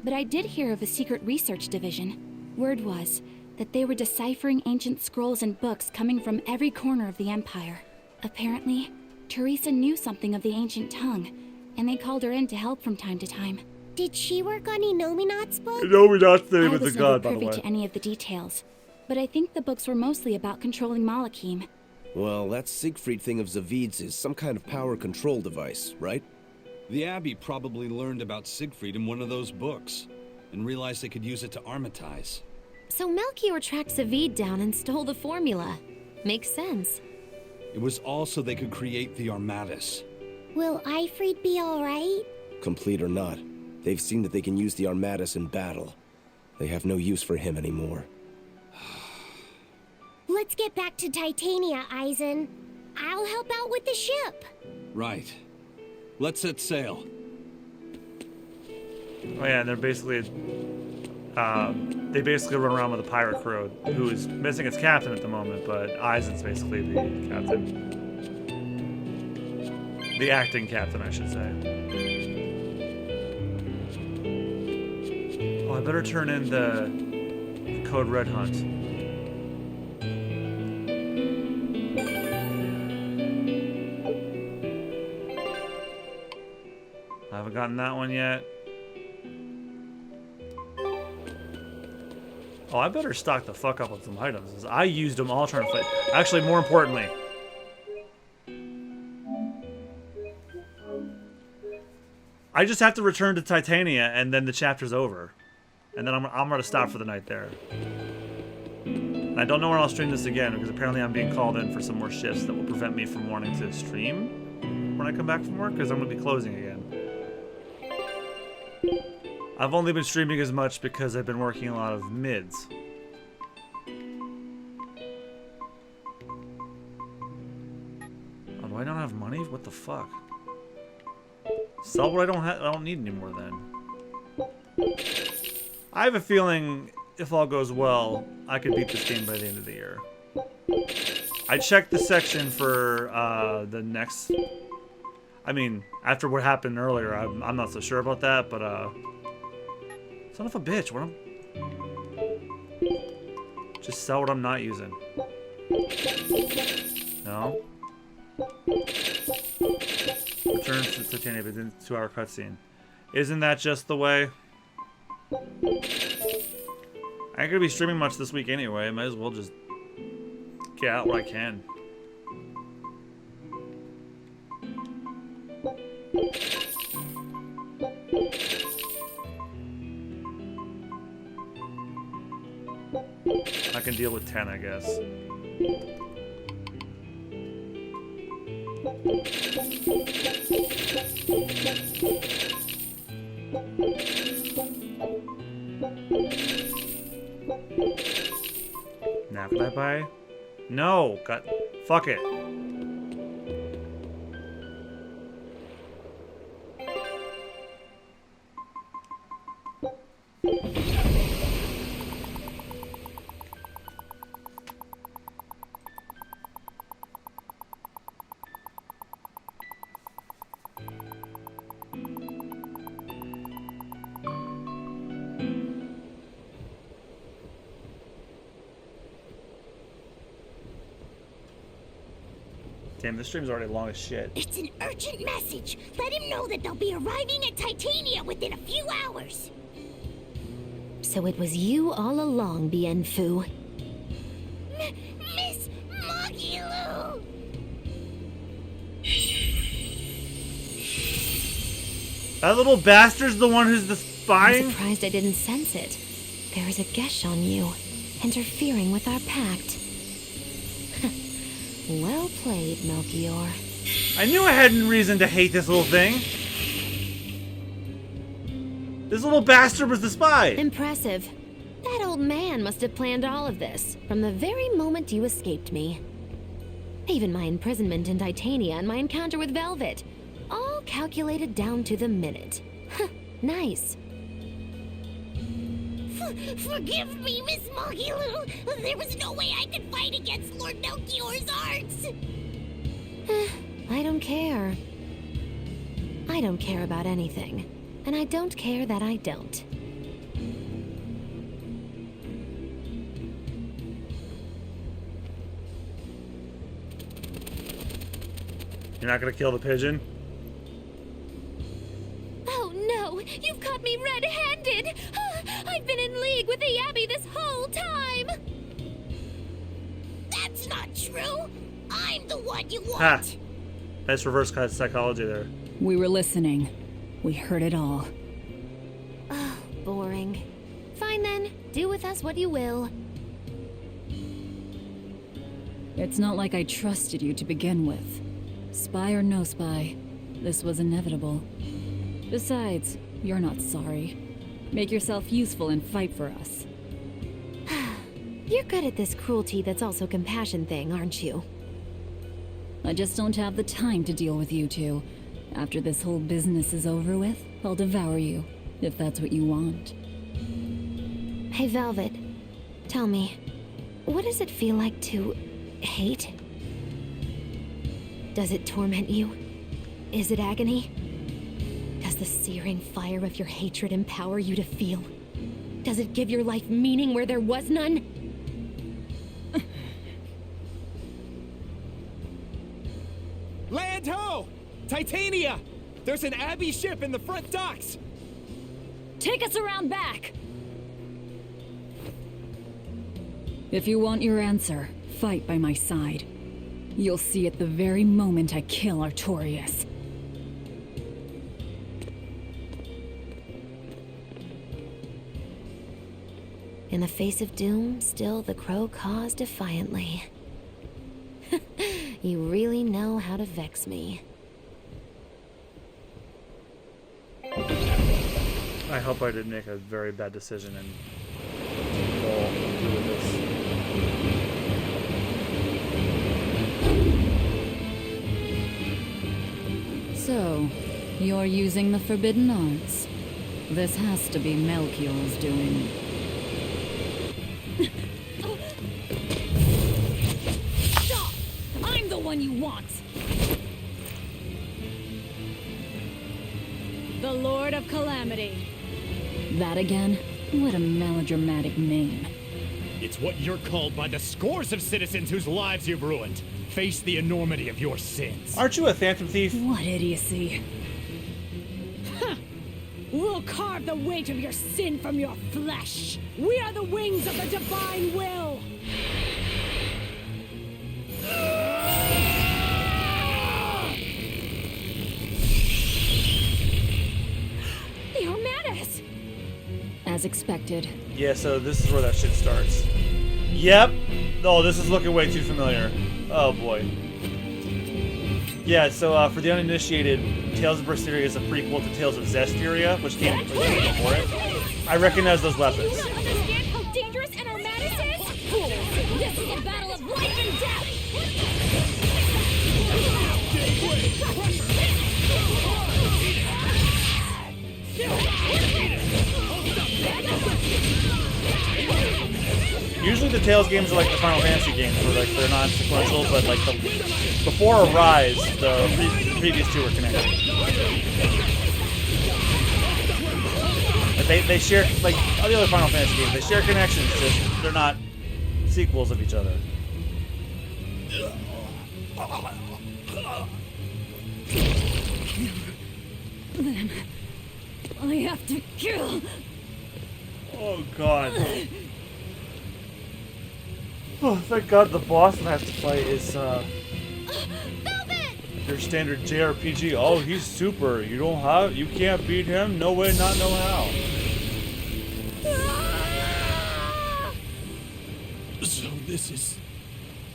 but I did hear of a secret research division. Word was that they were deciphering ancient scrolls and books coming from every corner of the Empire. Apparently, Teresa knew something of the ancient tongue, and they called her in to help from time to time. Did she work on Inominat's book? Inominat's the name of the I was god, by never the way. privy to any of the details, but I think the books were mostly about controlling Malachim. Well, that Siegfried thing of Zavid's is some kind of power control device, right? The Abbey probably learned about Siegfried in one of those books, and realized they could use it to armatize. So Melchior tracked Zavid down and stole the formula. Makes sense. It was all so they could create the Armatus. Will Eifried be alright? Complete or not, they've seen that they can use the Armatus in battle. They have no use for him anymore. Let's get back to Titania, Eisen. I'll help out with the ship. Right. Let's set sail. Oh yeah, and they're basically they basically run around with a pirate crew who is missing its captain at the moment, but Eisen's basically the captain. The acting captain, I should say. Oh, I better turn in the Code Red Hunt. I haven't gotten that one yet. Oh, I better stock the fuck up with some items, 'cause I used them all trying to fight. Actually, more importantly, I just have to return to Titania, and then the chapter's over. And then I'm gonna stop for the night there. And I don't know when I'll stream this again, because apparently I'm being called in for some more shifts that will prevent me from wanting to stream when I come back from work, because I'm gonna be closing again. I've only been streaming as much because I've been working a lot of mids. Oh, do I not have money? What the fuck? Sell what I don't need anymore then. I have a feeling if all goes well, I could beat this game by the end of the year. I checked the section for the next... I mean, after what happened earlier, I'm not so sure about that, but son of a bitch, what am... Just sell what I'm not using. No? Return to Titania within 2-hour cutscene. Isn't that just the way? I ain't gonna be streaming much this week anyway. Might as well just get out what I can. I can deal with 10, I guess. Now could I buy? No, got. Fuck it. Damn, this stream's already long as shit. It's an urgent message. Let him know that they'll be arriving at Titania within a few hours. So it was you all along, Bien Phu. Miss Magilu! That little bastard's the one who's the spying? I'm surprised I didn't sense it. There is a gesh on you, interfering with our pact. Well played, Melchior. I knew I had reason to hate this little thing. This little bastard was the spy. Impressive. That old man must have planned all of this from the very moment you escaped me. Even my imprisonment in Titania and my encounter with Velvet. All calculated down to the minute. Huh, nice. Forgive me, Miss Mogilu. There was no way I could fight against Lord Melchior's arts. I don't care. I don't care about anything. And I don't care that I don't. You're not gonna kill the pigeon? Oh no! You've caught me red-handed! I've been in league with the Abbey this whole time! That's not true. I'm the one you want. Ha! Nice reverse psychology there. We were listening. We heard it all. Oh, boring. Fine then. Do with us what you will. It's not like I trusted you to begin with. Spy or no spy, this was inevitable. Besides, you're not sorry. Make yourself useful and fight for us. You're good at this cruelty that's also compassion thing, aren't you? I just don't have the time to deal with you two. After this whole business is over with, I'll devour you, if that's what you want. Hey, Velvet. Tell me, what does it feel like to hate? Does it torment you? Is it agony? Does the searing fire of your hatred empower you to feel? Does it give your life meaning where there was none? Land ho! Titania! There's an Abbey ship in the front docks! Take us around back! If you want your answer, fight by my side. You'll see it the very moment I kill Artorias. In the face of doom, still the crow caws defiantly. You really know how to vex me. I hope I didn't make a very bad decision and go through with this. So, you're using the forbidden arts. This has to be Melchior's doing. Stop! I'm the one you want! The Lord of Calamity. That again? What a melodramatic name. It's what you're called by the scores of citizens whose lives you've ruined. Face the enormity of your sins. Aren't you a phantom thief? What idiocy. We'll carve the weight of your sin from your flesh. We are the wings of the divine will. The Armatus! As expected. Yeah, so this is where that shit starts. Yep. Oh, this is looking way too familiar. Oh boy. Yeah, so for the uninitiated, Tales of Berseria is a prequel to Tales of Zestiria, which came before it. I recognize those weapons. You don't understand how dangerous an Armatus is? Fools! This is a battle of life and death! Usually the Tales games are like the Final Fantasy games, where like they're non-sequential, but like before Arise, the previous two were connected. But they share, like all the other Final Fantasy games, they share connections, just they're not sequels of each other. Then I have to kill. Oh god. Oh, thank god the boss I have to fight is your standard JRPG. Oh, he's super. You can't beat him. No way, not no how. So this is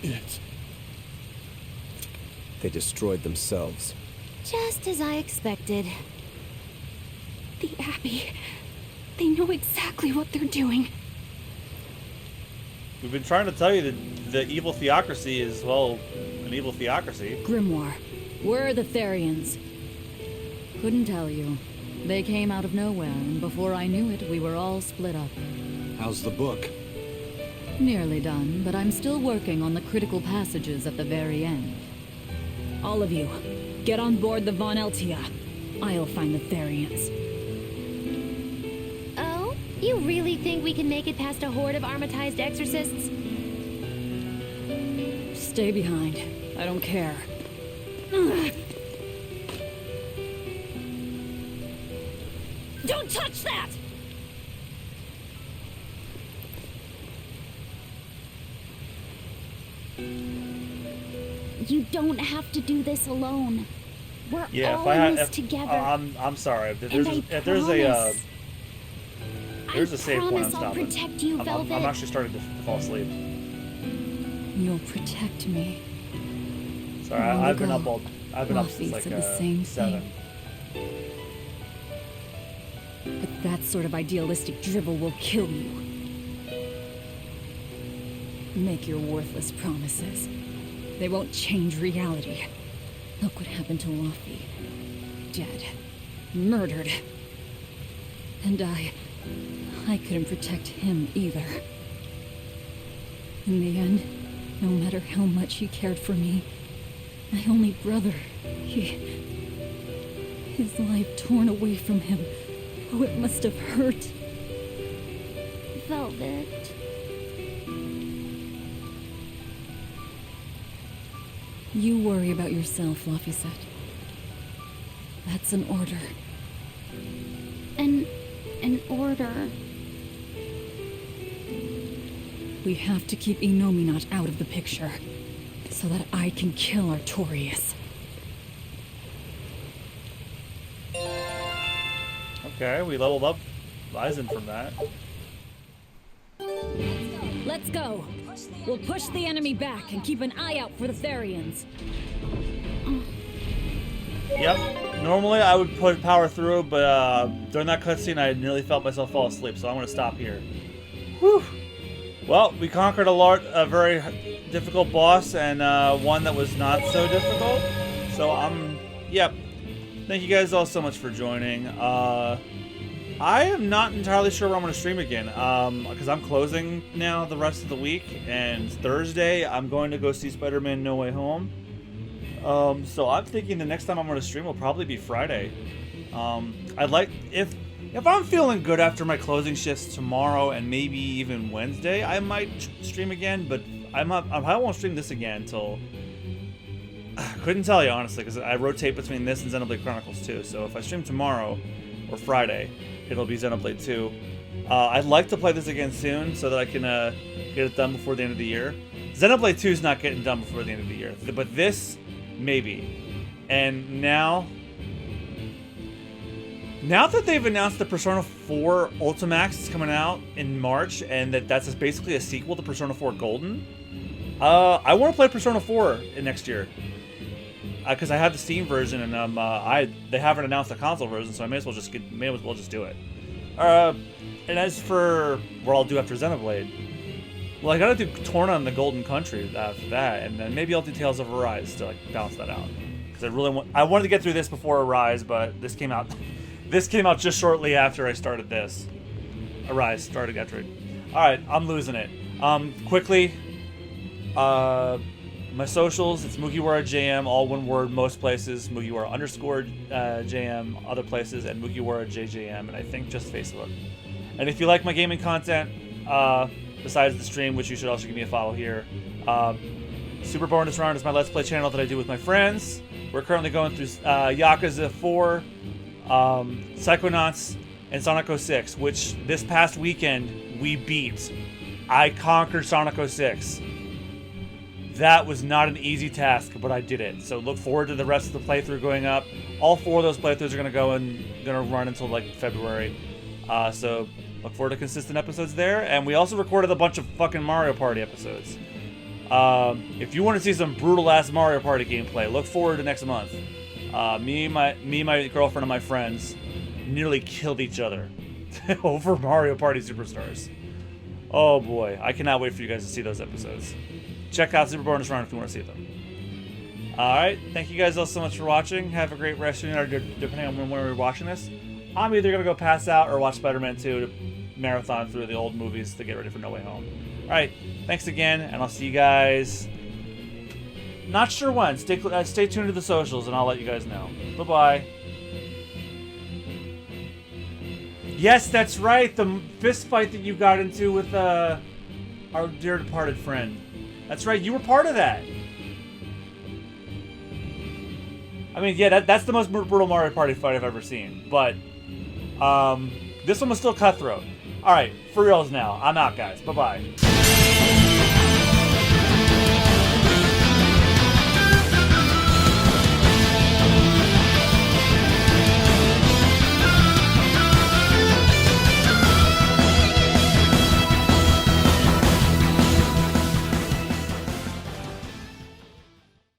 it. They destroyed themselves. Just as I expected. The Abbey. They know exactly what they're doing. We've been trying to tell you that the evil theocracy is, well, an evil theocracy. Grimoire, where are the Therions? Couldn't tell you. They came out of nowhere, and before I knew it, we were all split up. How's the book? Nearly done, but I'm still working on the critical passages at the very end. All of you, get on board the Von Eltia. I'll find the Therions. Oh? You really think we can make it past a horde of armatized exorcists? Stay behind. I don't care. Don't touch that! You don't have to do this alone. We're Yeah, all in this together. I'm sorry. If there's And if there's a promise save point, I'm I'll stopping. protect you, Velvet. I'm actually starting to fall asleep. You'll protect me. Sorry, I've been up since like said the same 7. But that sort of idealistic drivel will kill you. Make your worthless promises. They won't change reality. Look what happened to Laffy. Dead. Murdered. And I couldn't protect him either. In the end, no matter how much he cared for me, my only brother, his life torn away from him. Oh, it must have hurt. Velvet. You worry about yourself, Laphicet. That's an order. An order. We have to keep Inominat out of the picture, so that I can kill Artorias. Okay, we leveled up Lysen from that. Let's go. We'll push the enemy back and keep an eye out for the Therions. Yep. Normally I would power through, but during that cutscene I nearly felt myself fall asleep, so I'm gonna stop here. Whew. Well, we conquered a very difficult boss and one that was not so difficult. So yep. Thank you guys all so much for joining. I am not entirely sure where I'm going to stream again, because I'm closing now the rest of the week, and Thursday I'm going to go see Spider-Man No Way Home. So I'm thinking the next time I'm going to stream will probably be Friday. I'd like, if I'm feeling good after my closing shifts tomorrow and maybe even Wednesday, I might stream again, but I won't stream this again until... Couldn't tell you, honestly, because I rotate between this and Xenoblade Chronicles 2, so if I stream tomorrow or Friday, it'll be Xenoblade 2. I'd like to play this again soon so that I can get it done before the end of the year. Xenoblade 2 is not getting done before the end of the year, but this, maybe. And now that they've announced that Persona 4 Ultimax is coming out in March, and that's basically a sequel to Persona 4 Golden, I want to play Persona 4 next year. Because I have the Steam version, and they haven't announced the console version, so I may as well just do it. And as for what I'll do after Xenoblade, well, I gotta do Torna and the Golden Country after that, and then maybe I'll do Tales of Arise to like balance that out. Because I wanted to get through this before Arise, but this came out just shortly after I started this. Arise started after it. All right, I'm losing it. Quickly. My socials, it's Mugiwara JM, all one word, most places, Mugiwara _JM, other places, and Mugiwara JJM, and I think just Facebook. And if you like my gaming content, besides the stream, which you should also give me a follow here, Super Bonus Round is my Let's Play channel that I do with my friends. We're currently going through Yakuza 4, Psychonauts, and Sonic 06, which this past weekend we beat. I conquered Sonic 06. That was not an easy task, but I did it. So look forward to the rest of the playthrough going up. All 4 of those playthroughs are gonna run until like February. So look forward to consistent episodes there. And we also recorded a bunch of fucking Mario Party episodes. If you want to see some brutal ass Mario Party gameplay, look forward to next month. Me, my girlfriend, and my friends nearly killed each other over Mario Party Superstars. Oh boy, I cannot wait for you guys to see those episodes. Check out Super Bonus Round if you want to see them. Alright, thank you guys all so much for watching. Have a great rest of your night, depending on when we're watching this. I'm either going to go pass out or watch Spider-Man 2 to marathon through the old movies to get ready for No Way Home. Alright, thanks again, and I'll see you guys... Not sure when. Stay tuned to the socials, and I'll let you guys know. Bye-bye. Yes, that's right. The fist fight that you got into with our dear departed friend. That's right. You were part of that. I mean, yeah, that's the most brutal Mario Party fight I've ever seen. But this one was still cutthroat. All right, for reals now. I'm out, guys. Bye-bye.